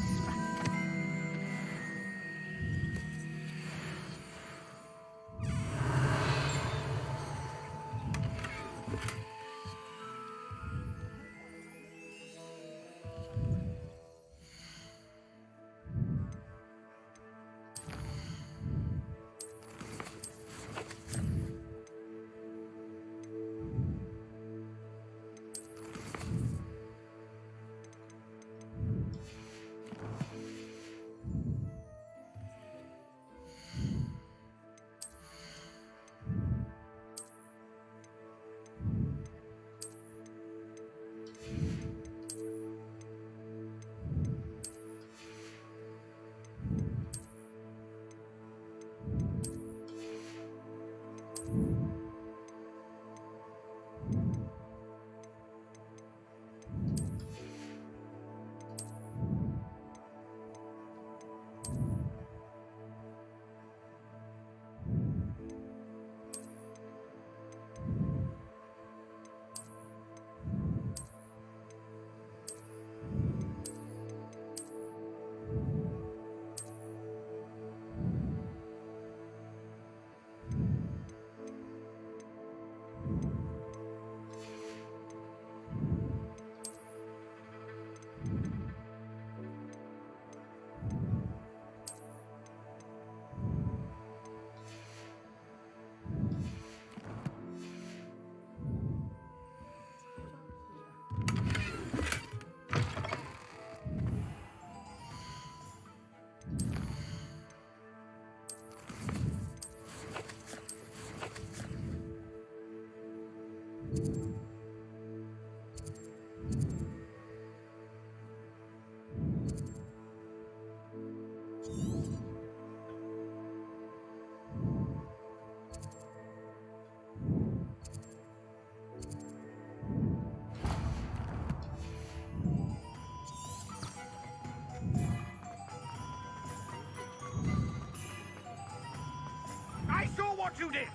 thought you did!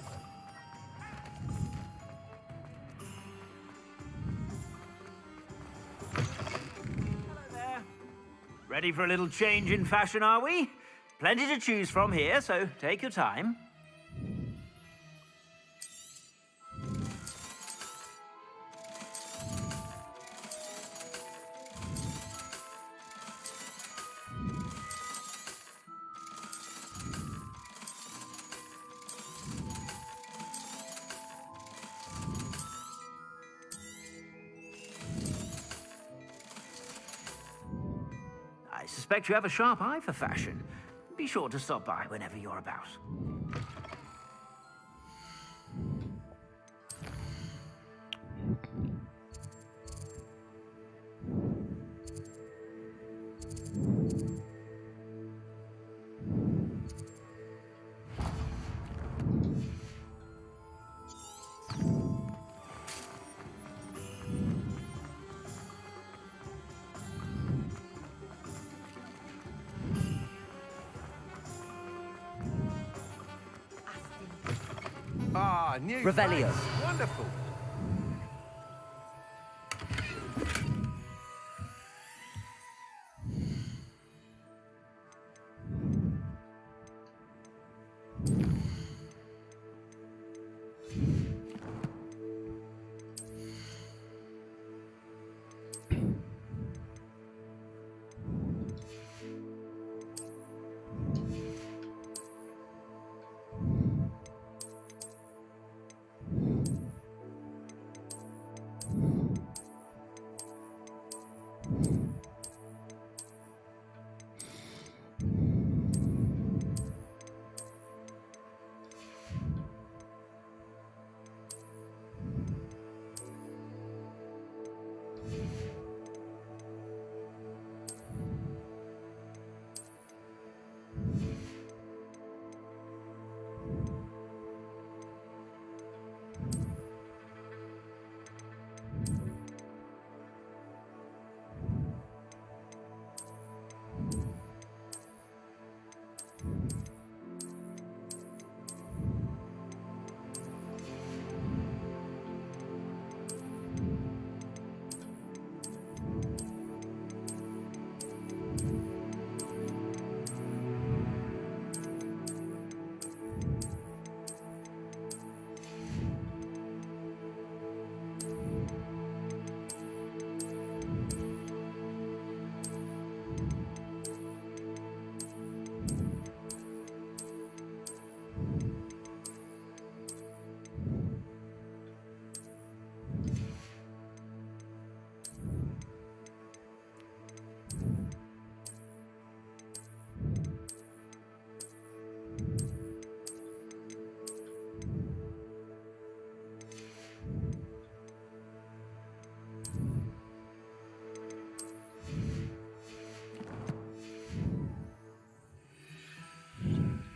Hello there. Ready for a little change in fashion, are we? Plenty to choose from here, so take your time. I suspect you have a sharp eye for fashion. Be sure to stop by whenever you're about. Ah, new Revelio. face. Wonderful.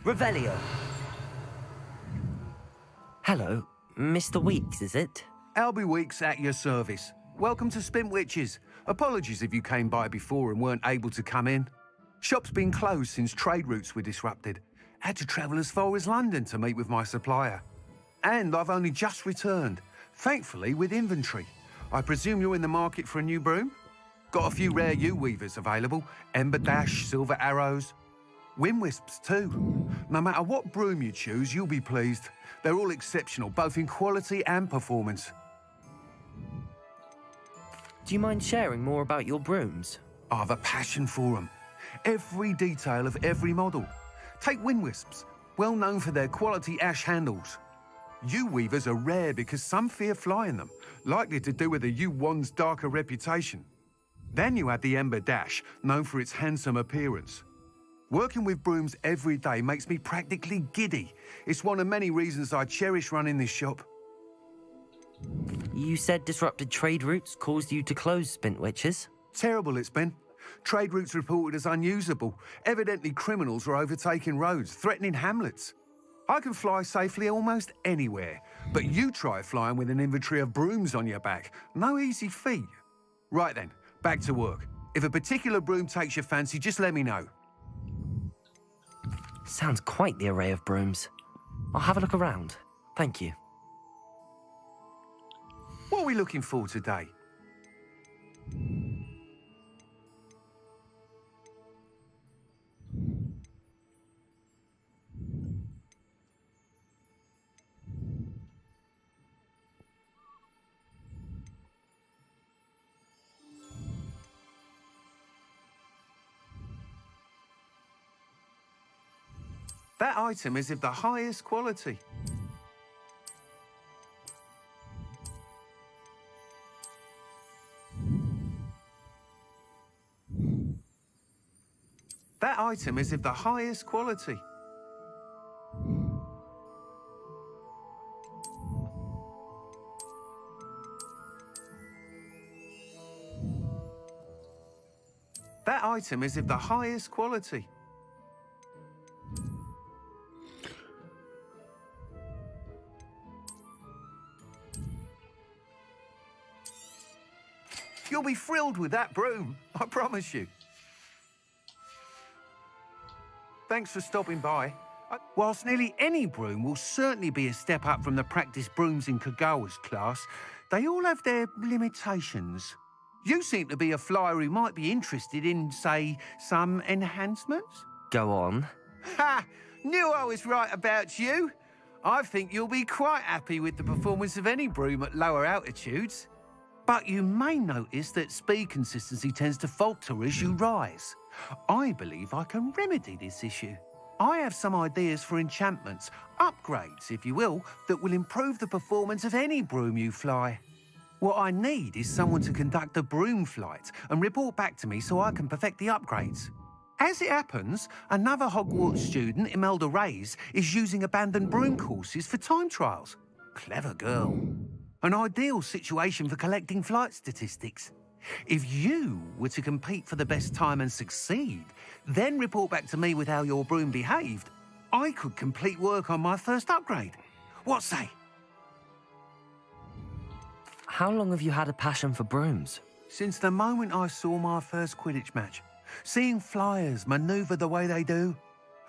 Revelio. Hello, Mr. Weeks, is it? Albie Weeks at your service. Welcome to Spintwitches. Apologies if you came by before and weren't able to come in. Shop's been closed since trade routes were disrupted. Had to travel as far as London to meet with my supplier. And I've only just returned, thankfully with inventory. I presume you're in the market for a new broom? Got a few rare U-weavers available. Ember Dash, Silver Arrows. Wind Wisps too. No matter what broom you choose, you'll be pleased. They're all exceptional, both in quality and performance. Do you mind sharing more about your brooms? I've a passion for them. Every detail of every model. Take Wind Wisps, well known for their quality ash handles. U-weavers are rare because some fear flying them, likely to do with the U-wand's darker reputation. Then you have the Ember Dash, known for its handsome appearance. Working with brooms every day makes me practically giddy. It's one of many reasons I cherish running this shop. You said disrupted trade routes caused you to close Spintwitches? Terrible it's been. Trade routes reported as unusable. Evidently criminals were overtaking roads, threatening hamlets. I can fly safely almost anywhere, but you try flying with an inventory of brooms on your back. No easy feat. Right then, back to work. If a particular broom takes your fancy, just let me know. Sounds quite the array of brooms. I'll have a look around. Thank you. What are we looking for today? That item is of the highest quality. That item is of the highest quality. That item is of the highest quality. You'll be thrilled with that broom, I promise you. Thanks for stopping by. Whilst nearly any broom will certainly be a step up from the practice brooms in Kagawa's class, they all have their limitations. You seem to be a flyer who might be interested in, say, some enhancements? Go on. Ha! Knew I was right about you. I think you'll be quite happy with the performance of any broom at lower altitudes. But you may notice that speed consistency tends to falter as you rise. I believe I can remedy this issue. I have some ideas for enchantments, upgrades, if you will, that will improve the performance of any broom you fly. What I need is someone to conduct a broom flight and report back to me so I can perfect the upgrades. As it happens, another Hogwarts student, Imelda Reyes, is using abandoned broom courses for time trials. Clever girl. An ideal situation for collecting flight statistics. If you were to compete for the best time and succeed, then report back to me with how your broom behaved, I could complete work on my first upgrade. What say? How long have you had a passion for brooms? Since the moment I saw my first Quidditch match. Seeing flyers manoeuvre the way they do.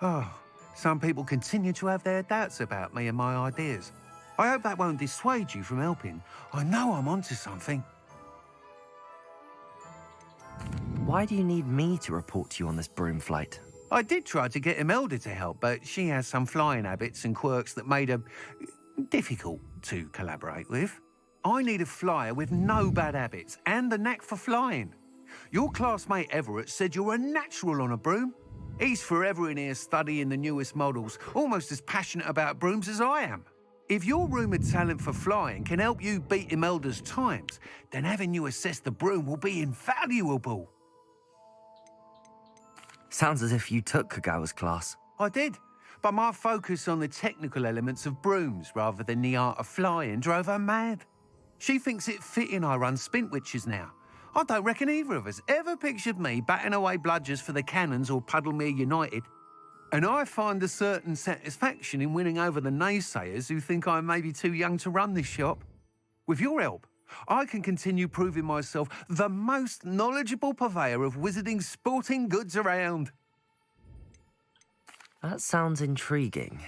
Oh, some people continue to have their doubts about me and my ideas. I hope that won't dissuade you from helping. I know I'm onto something. Why do you need me to report to you on this broom flight? I did try to get Imelda to help, but she has some flying habits and quirks that made her difficult to collaborate with. I need a flyer with no bad habits and the knack for flying. Your classmate Everett said you're a natural on a broom. He's forever in here studying the newest models, almost as passionate about brooms as I am. If your rumoured talent for flying can help you beat Imelda's times, then having you assess the broom will be invaluable. Sounds as if you took Kagawa's class. I did, but my focus on the technical elements of brooms rather than the art of flying drove her mad. She thinks it fitting I run Spintwitches now. I don't reckon either of us ever pictured me batting away bludgers for the Cannons or Puddlemere United. And I find a certain satisfaction in winning over the naysayers who think I may be too young to run this shop. With your help, I can continue proving myself the most knowledgeable purveyor of wizarding sporting goods around. That sounds intriguing.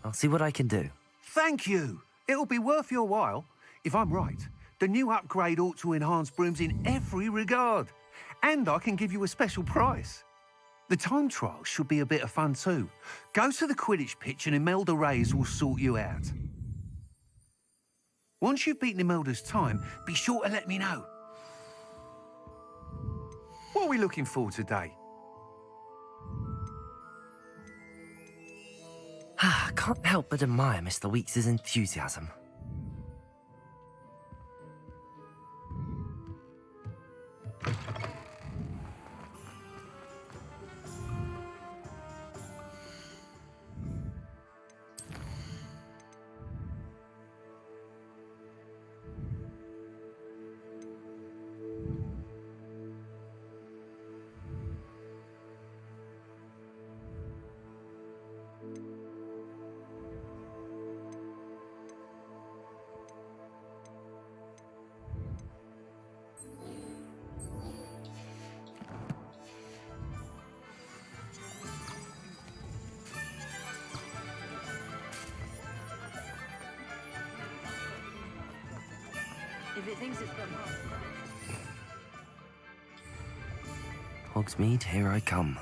I'll see what I can do. Thank you. It'll be worth your while. If I'm right, the new upgrade ought to enhance brooms in every regard. And I can give you a special price. The time trial should be a bit of fun too. Go to the Quidditch pitch and Imelda Reyes will sort you out. Once you've beaten Imelda's time, be sure to let me know. What are we looking for today? I can't help but admire Mr. Weeks' enthusiasm. if it thinks it's got half. Hogsmeade, here I come.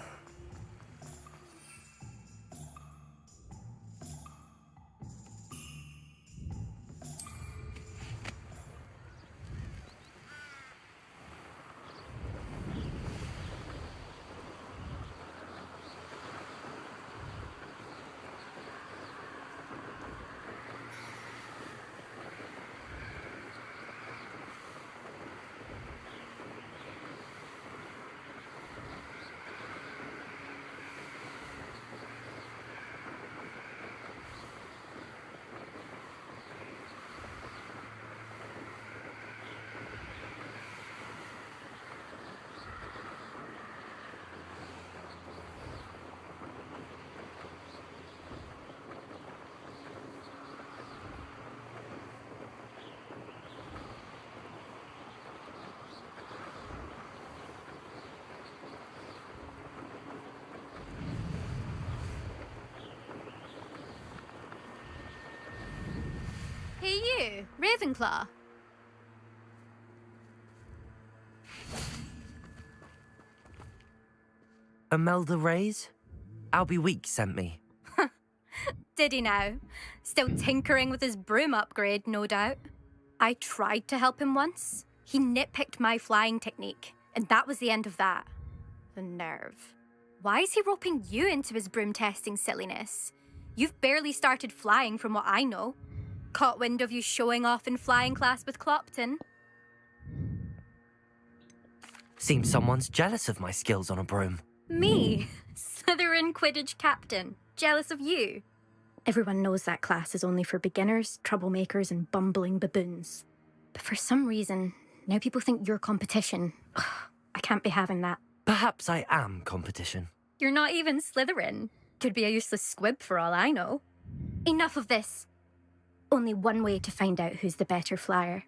Hey you, Ravenclaw. Imelda Reyes? Albie Weeks sent me. Did he now? Still tinkering with his broom upgrade, no doubt. I tried to help him once. He nitpicked my flying technique, and that was the end of that. The nerve. Why is he roping you into his broom testing silliness? You've barely started flying from what I know. Caught wind of you showing off in flying class with Clopton. Seems someone's jealous of my skills on a broom. Me? Slytherin Quidditch captain. Jealous of you? Everyone knows that class is only for beginners, troublemakers, and bumbling baboons. But for some reason, now people think you're competition. Ugh, I can't be having that. Perhaps I am competition. You're not even Slytherin. Could be a useless squib for all I know. Enough of this. Only one way to find out who's the better flyer.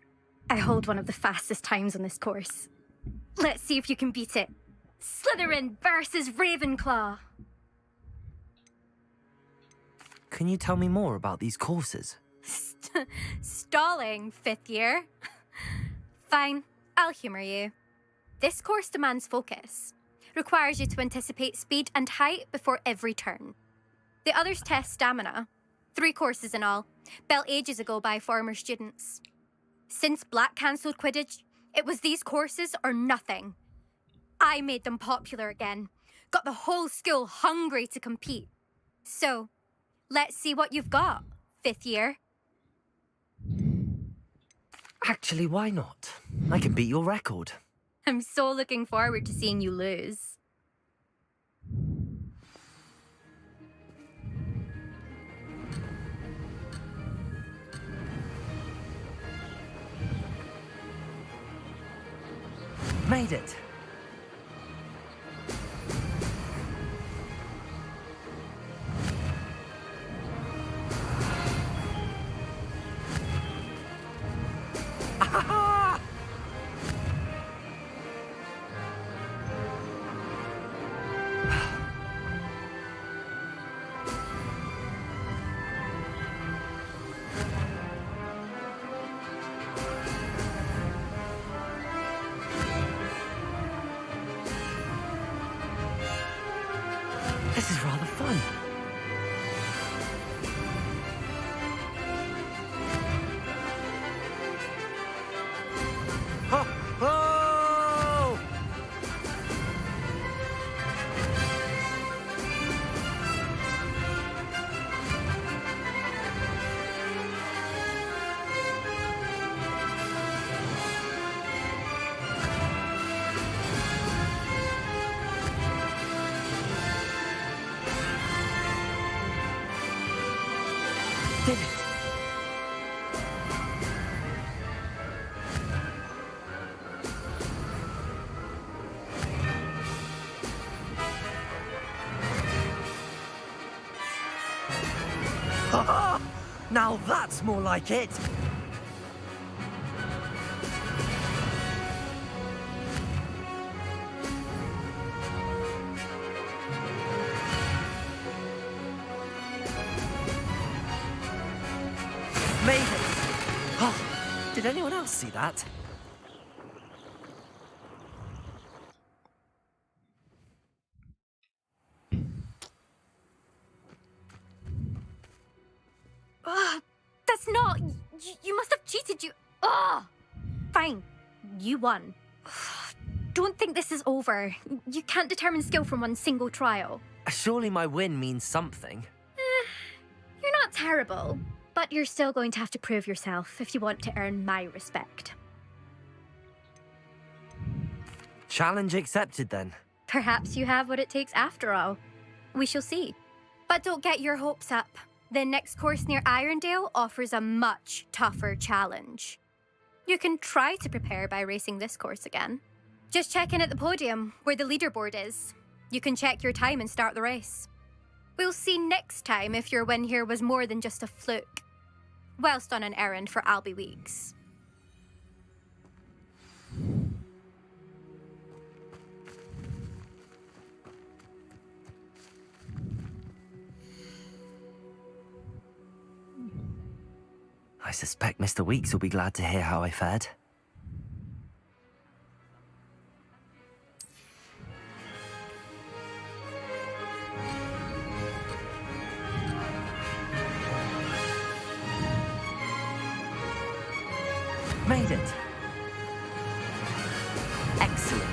I hold one of the fastest times on this course. Let's see if you can beat it. Slytherin versus Ravenclaw. Can you tell me more about these courses? Stalling, 5th year. Fine, I'll humour you. This course demands focus. Requires you to anticipate speed and height before every turn. The others test stamina. 3 courses in all, built ages ago by former students. Since Black cancelled Quidditch, it was these courses or nothing. I made them popular again. Got the whole school hungry to compete. So, let's see what you've got, 5th year. Actually, why not? I can beat your record. I'm so looking forward to seeing you lose. Made it. Ah! This is rather fun. Ho! Ho! Did it. Ha! Now that's more like it. Made it. Oh, did anyone else see that? That's not... You must have cheated, you... Ugh! Fine. You won. Don't think this is over. You can't determine skill from one single trial. Surely my win means something. You're not terrible, but you're still going to have to prove yourself if you want to earn my respect. Challenge accepted, then. Perhaps you have what it takes after all. We shall see. But don't get your hopes up. The next course near Irondale offers a much tougher challenge. You can try to prepare by racing this course again. Just check in at the podium, where the leaderboard is. You can check your time and start the race. We'll see next time if your win here was more than just a fluke. Whilst on an errand for Albie Weeks. I suspect Mr. Weeks will be glad to hear how I fared. Made it. Excellent.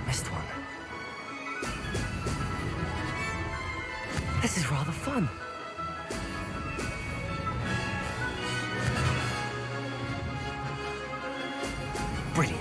Missed one. This is rather fun. Brilliant.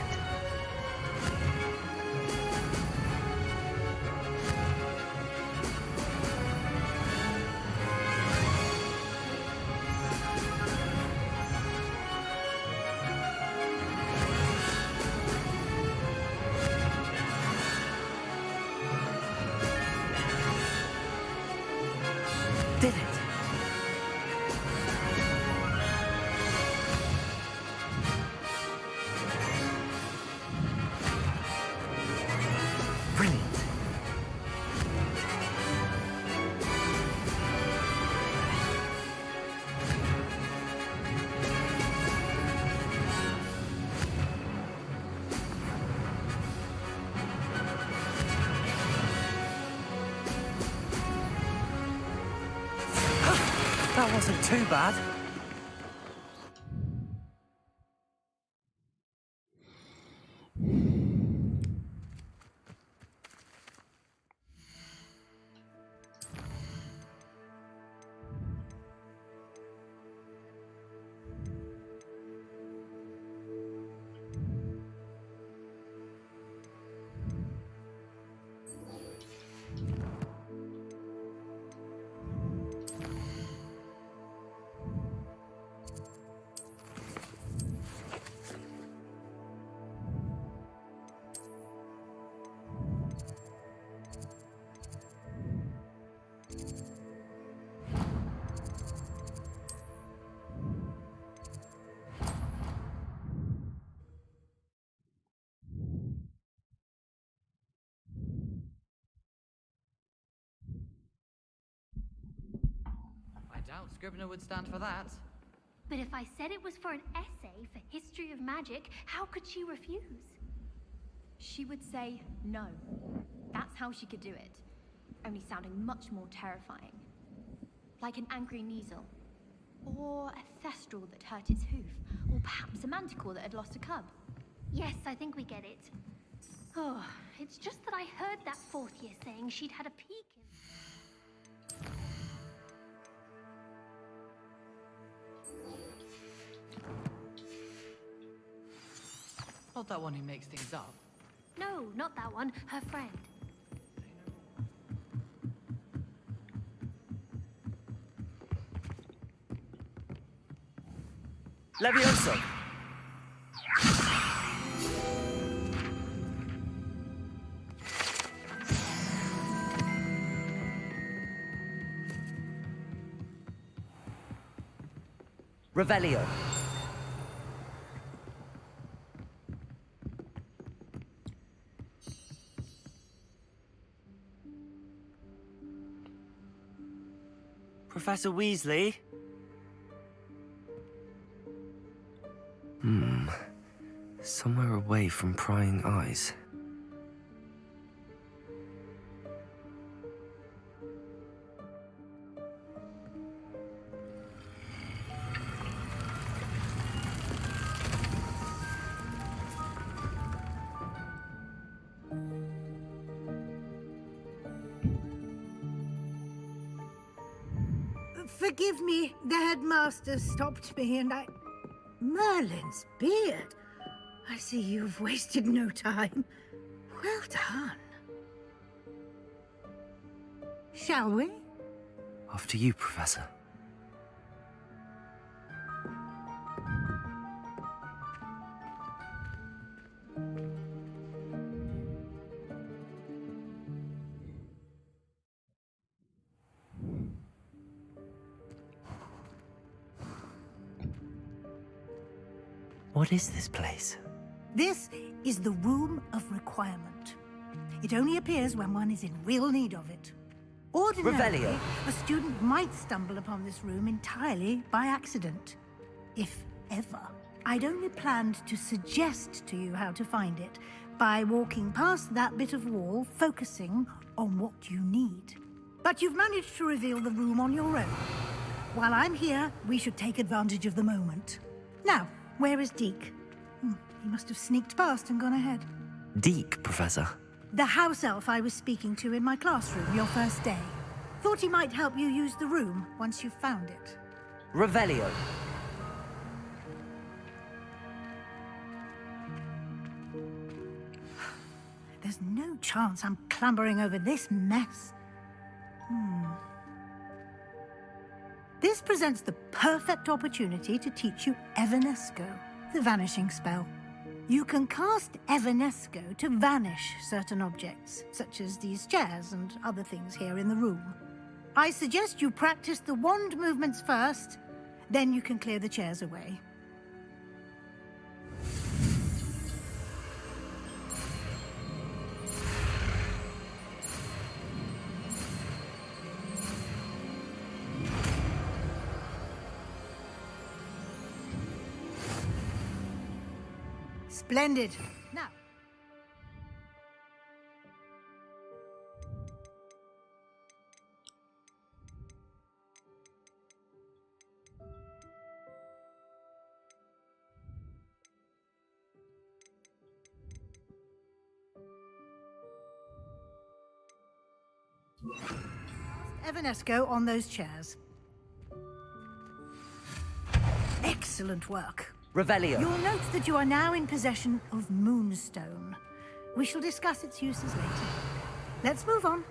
Did it. Brilliant. That wasn't too bad. I doubt Scribner would stand for that. But if I said it was for an essay for history of magic, how could she refuse? She would say no. That's how she could do it. Only sounding much more terrifying. Like an angry Kneasel. Or a Thestral that hurt its hoof. Or perhaps a Manticore that had lost a cub. Yes, I think we get it. Oh, it's just that I heard that fourth year saying she'd had a peek in... Not that one who makes things up. No, not that one. Her friend. Levioso. Revelio. Professor Weasley? Somewhere away from prying eyes. Forgive me, the headmaster stopped me and I... Merlin's beard. I see you've wasted no time. Well done. Shall we? After you, Professor. What is this place? This is the Room of Requirement. It only appears when one is in real need of it. Ordinarily, Revelio. a student might stumble upon this room entirely by accident. If ever. I'd only planned to suggest to you how to find it by walking past that bit of wall, focusing on what you need. But you've managed to reveal the room on your own. While I'm here, we should take advantage of the moment. Now, where is Deke? He must have sneaked past and gone ahead. Deke, Professor. The house elf I was speaking to in my classroom your first day. Thought he might help you use the room once you've found it. Revelio. There's no chance I'm clambering over this mess. This presents the perfect opportunity to teach you Evanesco, the vanishing spell. You can cast Evanesco to vanish certain objects, such as these chairs and other things here in the room. I suggest you practice the wand movements first, then you can clear the chairs away. Splendid. Now. Evanesco on those chairs. Excellent work. Revelio. You'll note that you are now in possession of Moonstone. We shall discuss its uses later. Let's move on.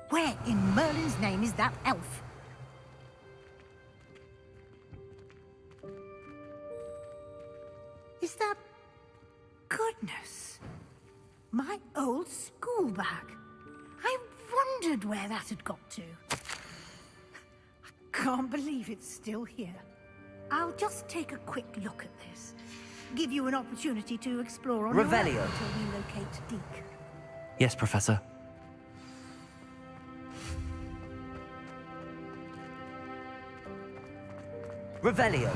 Where in Merlin's name is that elf? Is that... Goodness. My old school bag. I wondered where that had got to. Can't believe it's still here. I'll just take a quick look at this. Give you an opportunity to explore on your own Revelio. until we locate Deke. Yes, Professor. Revelio.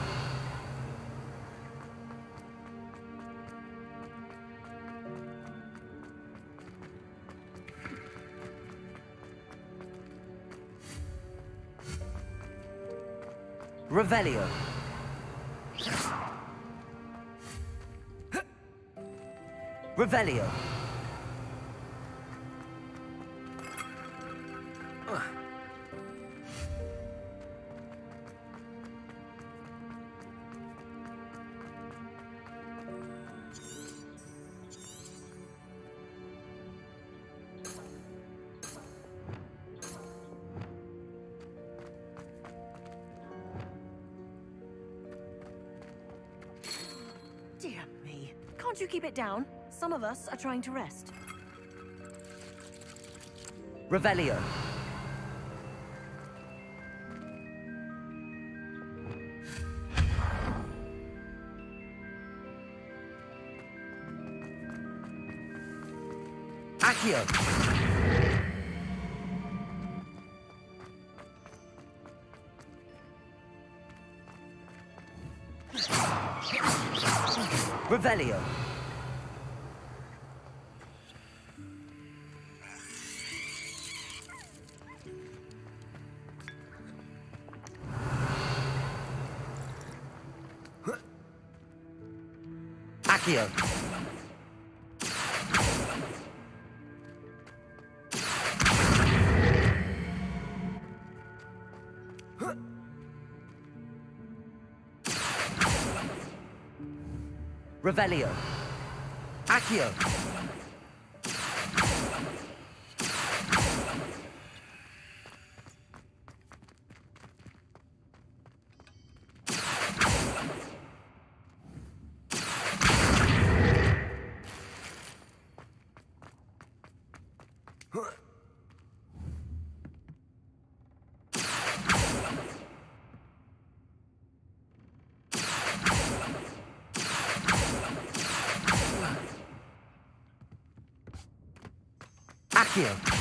Revelio. Revelio. Dear me. Can't you keep it down? Some of us are trying to rest. Revelio. Accio! Revelio! Accio! Revelio! Accio! Accio!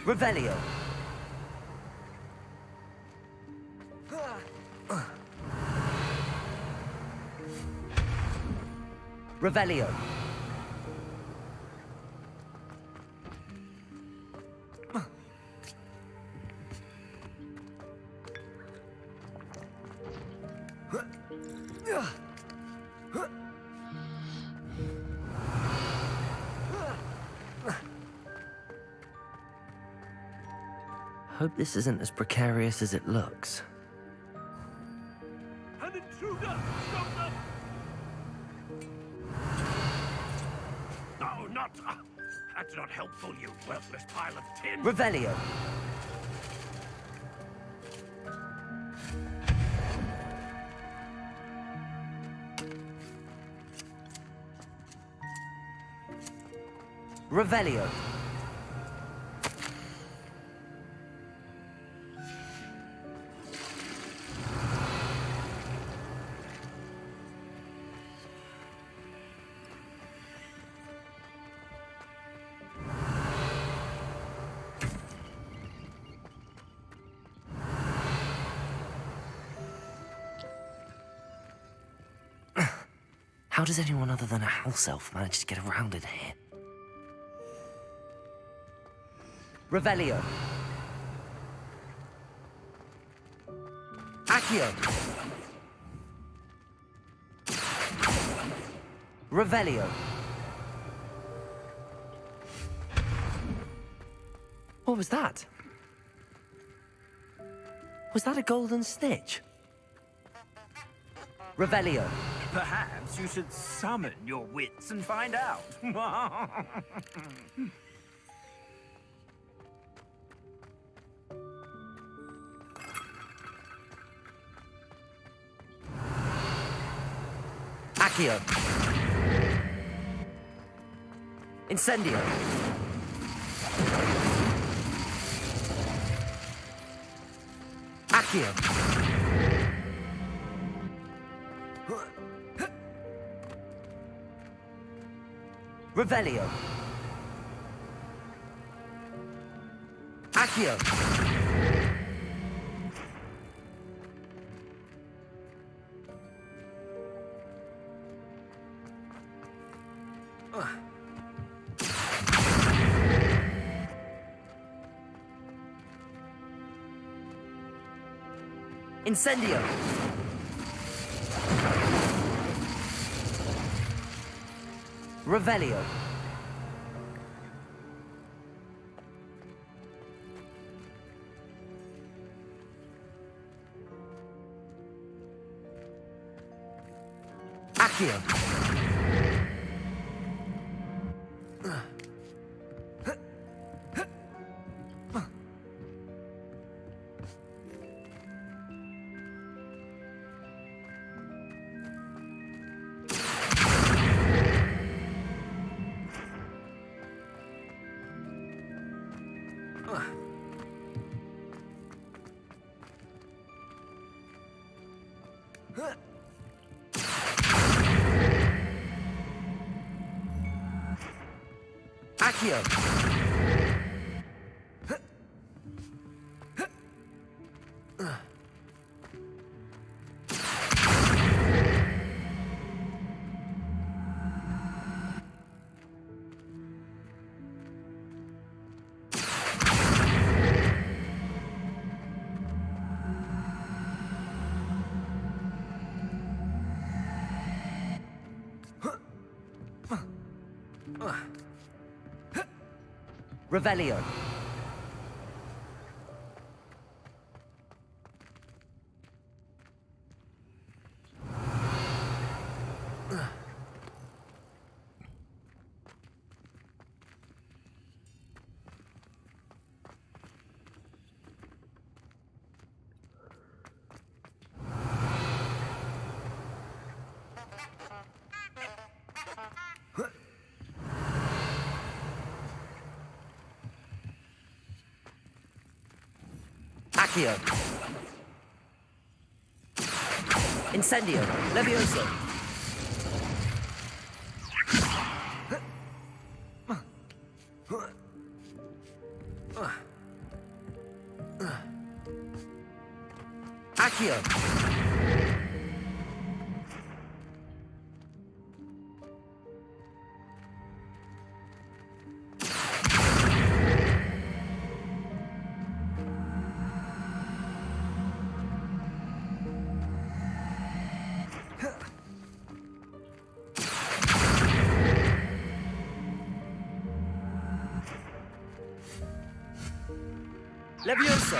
Revelio! Revelio! Hope this isn't as precarious as it looks. An intruder! Stop them! No, not... that's not helpful, you worthless pile of tin. Revelio! Revelio! How does anyone other than a house elf manage to get around in here? Revelio! Accio! Revelio! What was that? Was that a golden snitch? Revelio! Perhaps you should summon your wits and find out. Accio! Incendio! Accio! Revelio! Accio! Incendio! Revelio! Accio! Accio! Revelio. Accio. Incendio. Levioso. Accio. Levioso.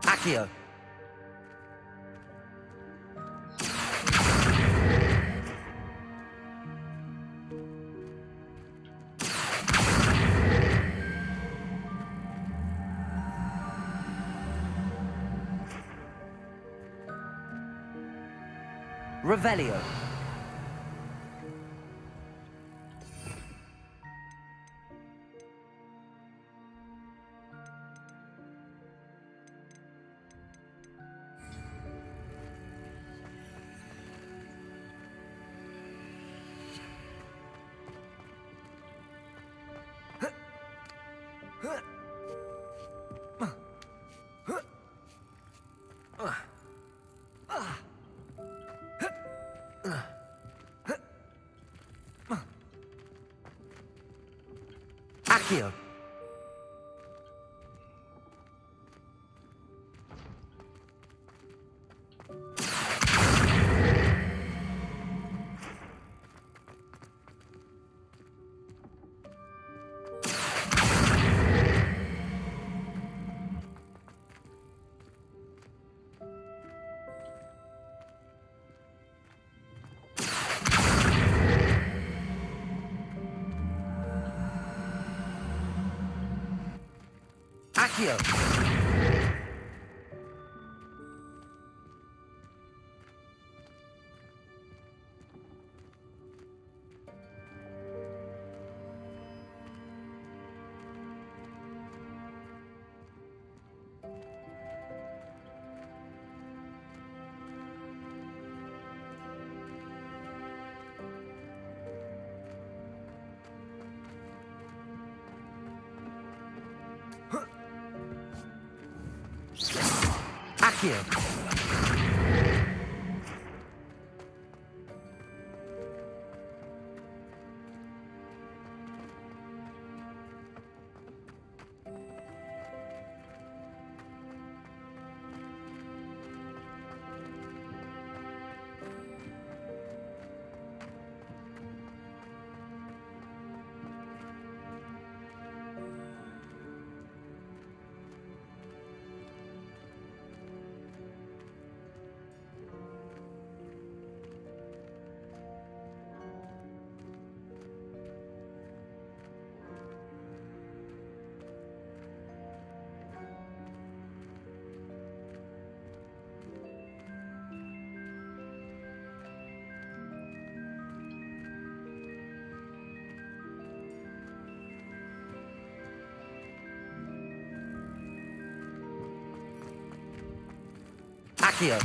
Accio. Revelio. Accio. Accio. Accio. Accio.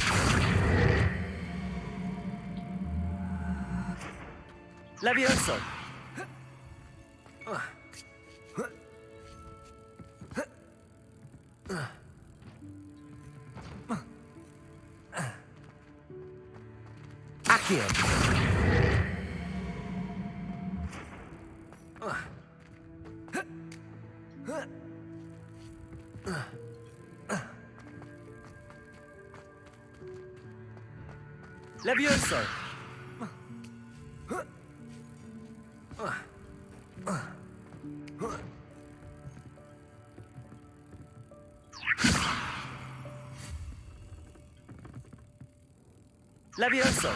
Levioso. Accio. Levioso. Levioso.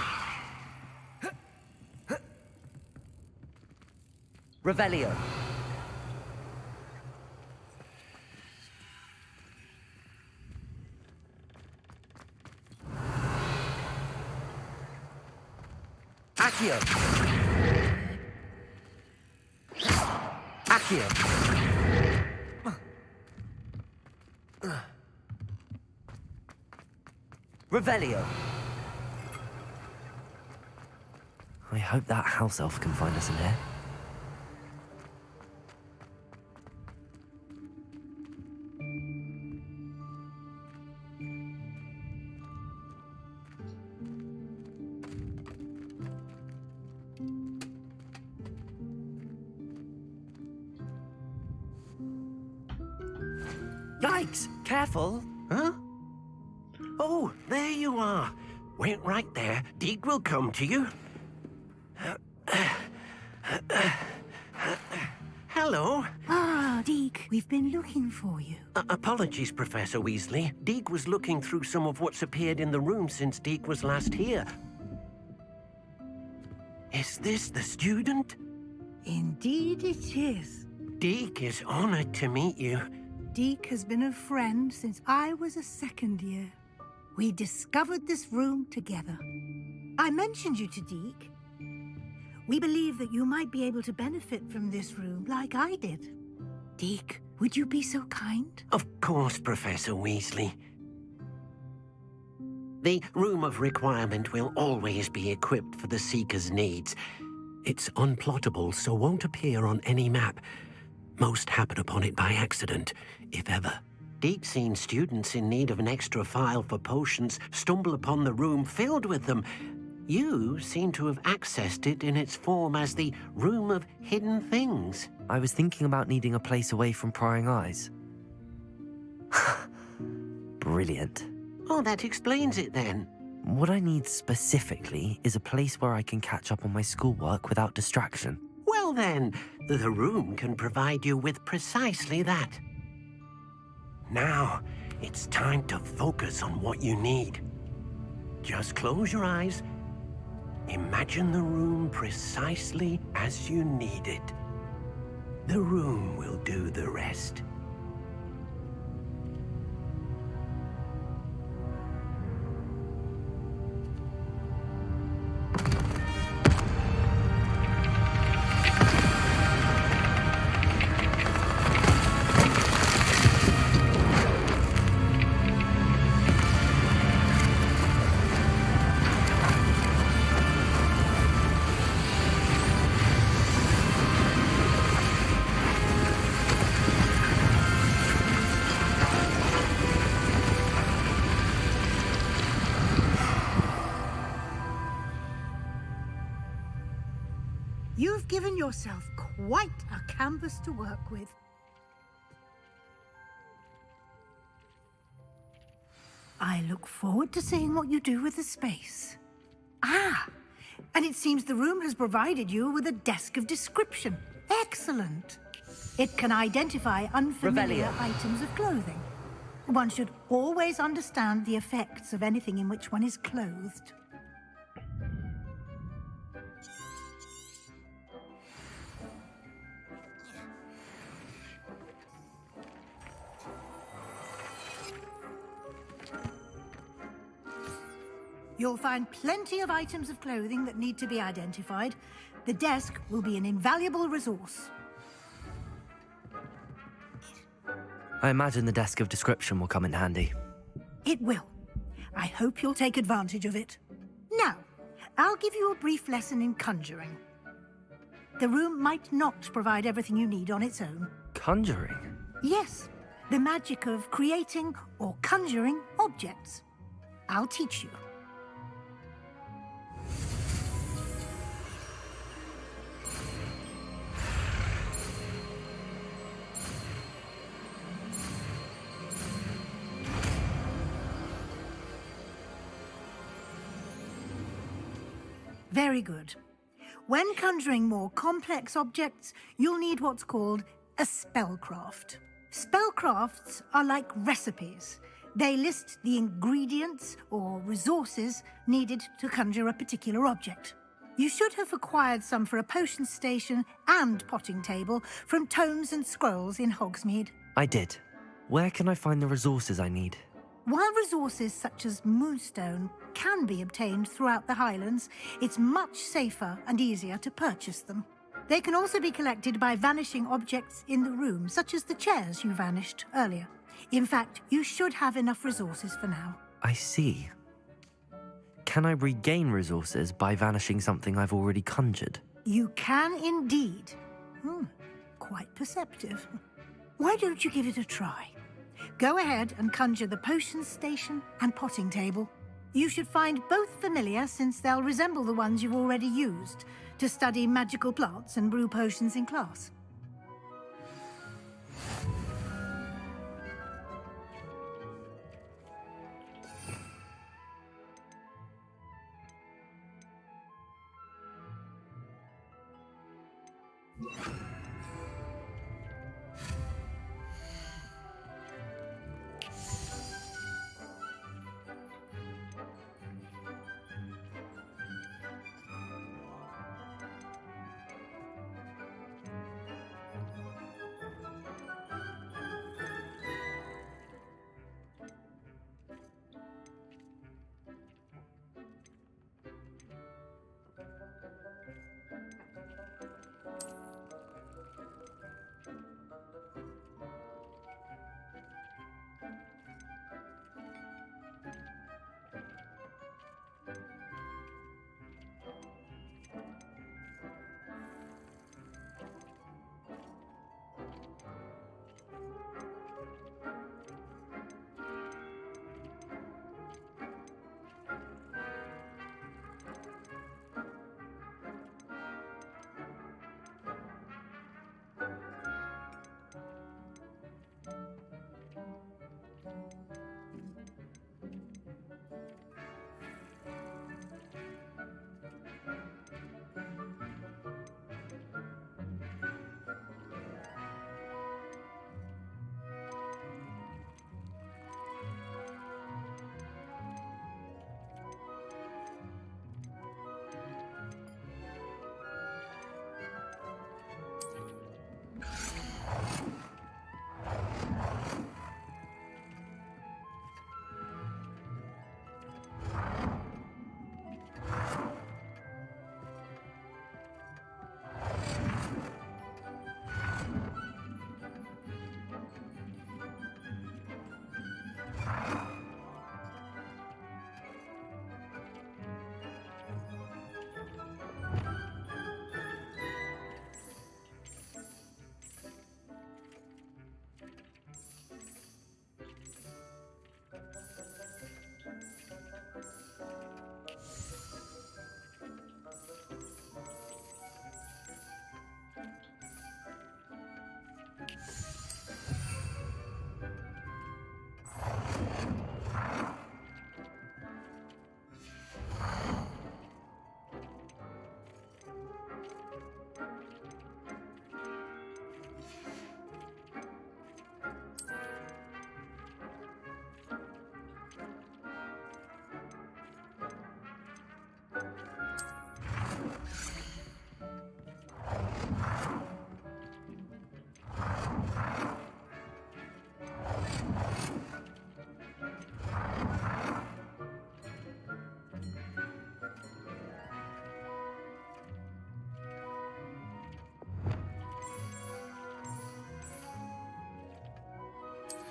Revelio. Accio. Accio. Revelio. I hope that house elf can find us in here. Yikes! Careful! Huh? Oh, there you are. Wait right there. Deke will come to you. Hello. Ah, Deke, we've been looking for you. Apologies, Professor Weasley. Deke was looking through some of what's appeared in the room since Deke was last here. Is this the student? Indeed it is. Deke is honored to meet you. Deke has been a friend since I was a second year. We discovered this room together. I mentioned you to Deke. We believe that you might be able to benefit from this room like I did. Deke, would you be so kind? Of course, Professor Weasley. The Room of Requirement will always be equipped for the Seeker's needs. It's unplottable, so won't appear on any map. Most happen upon it by accident, if ever. Deke's seen students in need of an extra file for potions stumble upon the room filled with them. You seem to have accessed it in its form as the Room of Hidden Things. I was thinking about needing a place away from prying eyes. Brilliant. Oh, that explains it then. What I need specifically is a place where I can catch up on my schoolwork without distraction. Well then, the room can provide you with precisely that. Now, it's time to focus on what you need. Just close your eyes. Imagine the room precisely as you need it. The room will do the rest. You've given yourself quite a canvas to work with. I look forward to seeing what you do with the space. Ah, and it seems the room has provided you with a desk of description. Excellent. It can identify unfamiliar Revelio. items of clothing. One should always understand the effects of anything in which one is clothed. You'll find plenty of items of clothing that need to be identified. The desk will be an invaluable resource. I imagine the desk of description will come in handy. It will. I hope you'll take advantage of it. Now, I'll give you a brief lesson in conjuring. The room might not provide everything you need on its own. Conjuring? Yes, the magic of creating or conjuring objects. I'll teach you. Very good. When conjuring more complex objects, you'll need what's called a spellcraft. Spellcrafts are like recipes. They list the ingredients or resources needed to conjure a particular object. You should have acquired some for a potion station and potting table from tomes and scrolls in Hogsmeade. I did. Where can I find the resources I need? While resources such as moonstone can be obtained throughout the Highlands, it's much safer and easier to purchase them. They can also be collected by vanishing objects in the room, such as the chairs you vanished earlier. In fact, you should have enough resources for now. I see. Can I regain resources by vanishing something I've already conjured? You can indeed. Quite perceptive. Why don't you give it a try? Go ahead and conjure the potion station and potting table. You should find both familiar, since they'll resemble the ones you've already used to study magical plants and brew potions in class.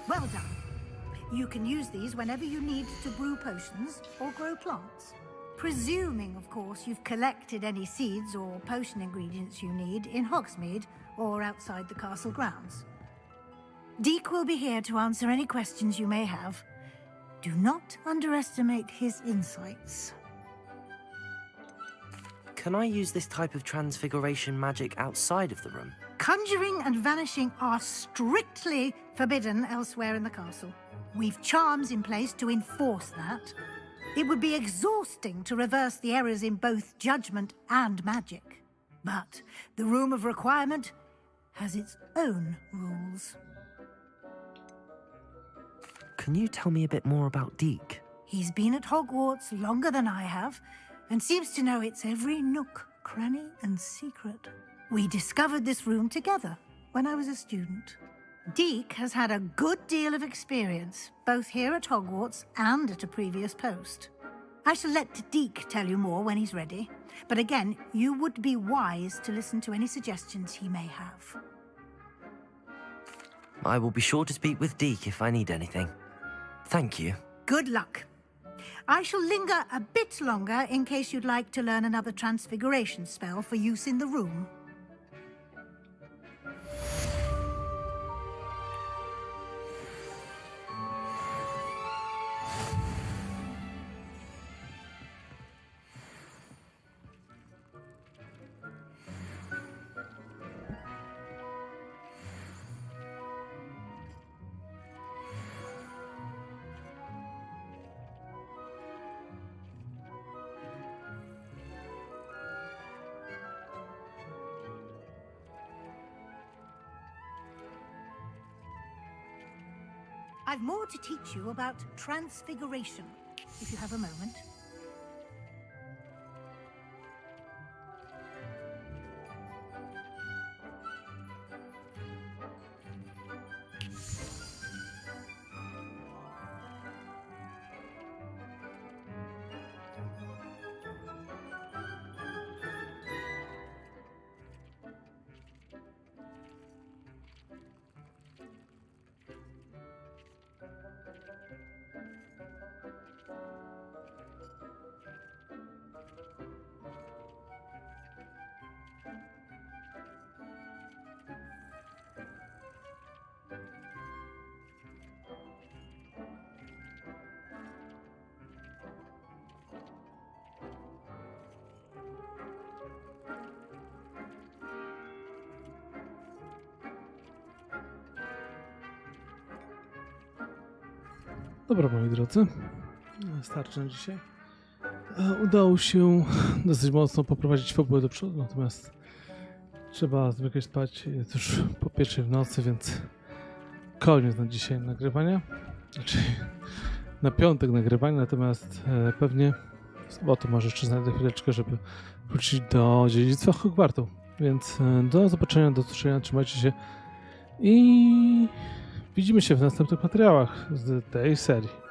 Well done. You can use these whenever you need to brew potions or grow plants. Presuming, of course, you've collected any seeds or potion ingredients you need in Hogsmeade or outside the castle grounds. Deek will be here to answer any questions you may have. Do not underestimate his insights. Can I use this type of transfiguration magic outside of the room? Conjuring and vanishing are strictly forbidden elsewhere in the castle. We've charms in place to enforce that. It would be exhausting to reverse the errors in both judgment and magic. But the Room of Requirement has its own rules. Can you tell me a bit more about Deek? He's been at Hogwarts longer than I have, and seems to know its every nook, cranny, and secret. We discovered this room together when I was a student. Deek has had a good deal of experience, both here at Hogwarts and at a previous post. I shall let Deek tell you more when he's ready, but again, you would be wise to listen to any suggestions he may have. I will be sure to speak with Deek if I need anything. Thank you. Good luck. I shall linger a bit longer in case you'd like to learn another transfiguration spell for use in the room. I've more to teach you about transfiguration, if you have a moment. Dobra, moi drodzy, starczy na dzisiaj. Udało się dosyć mocno poprowadzić fabułę do przodu, natomiast trzeba zwykle spać. Jest już po 1:00 w nocy, więc koniec na dzisiaj nagrywania. Znaczy na piątek nagrywania, natomiast pewnie w sobotę może jeszcze znajdę chwileczkę, żeby wrócić do dziedzictwa Hogwartu. Więc do zobaczenia, do usłyszenia, trzymajcie się i widzimy się w następnych materiałach z tej serii.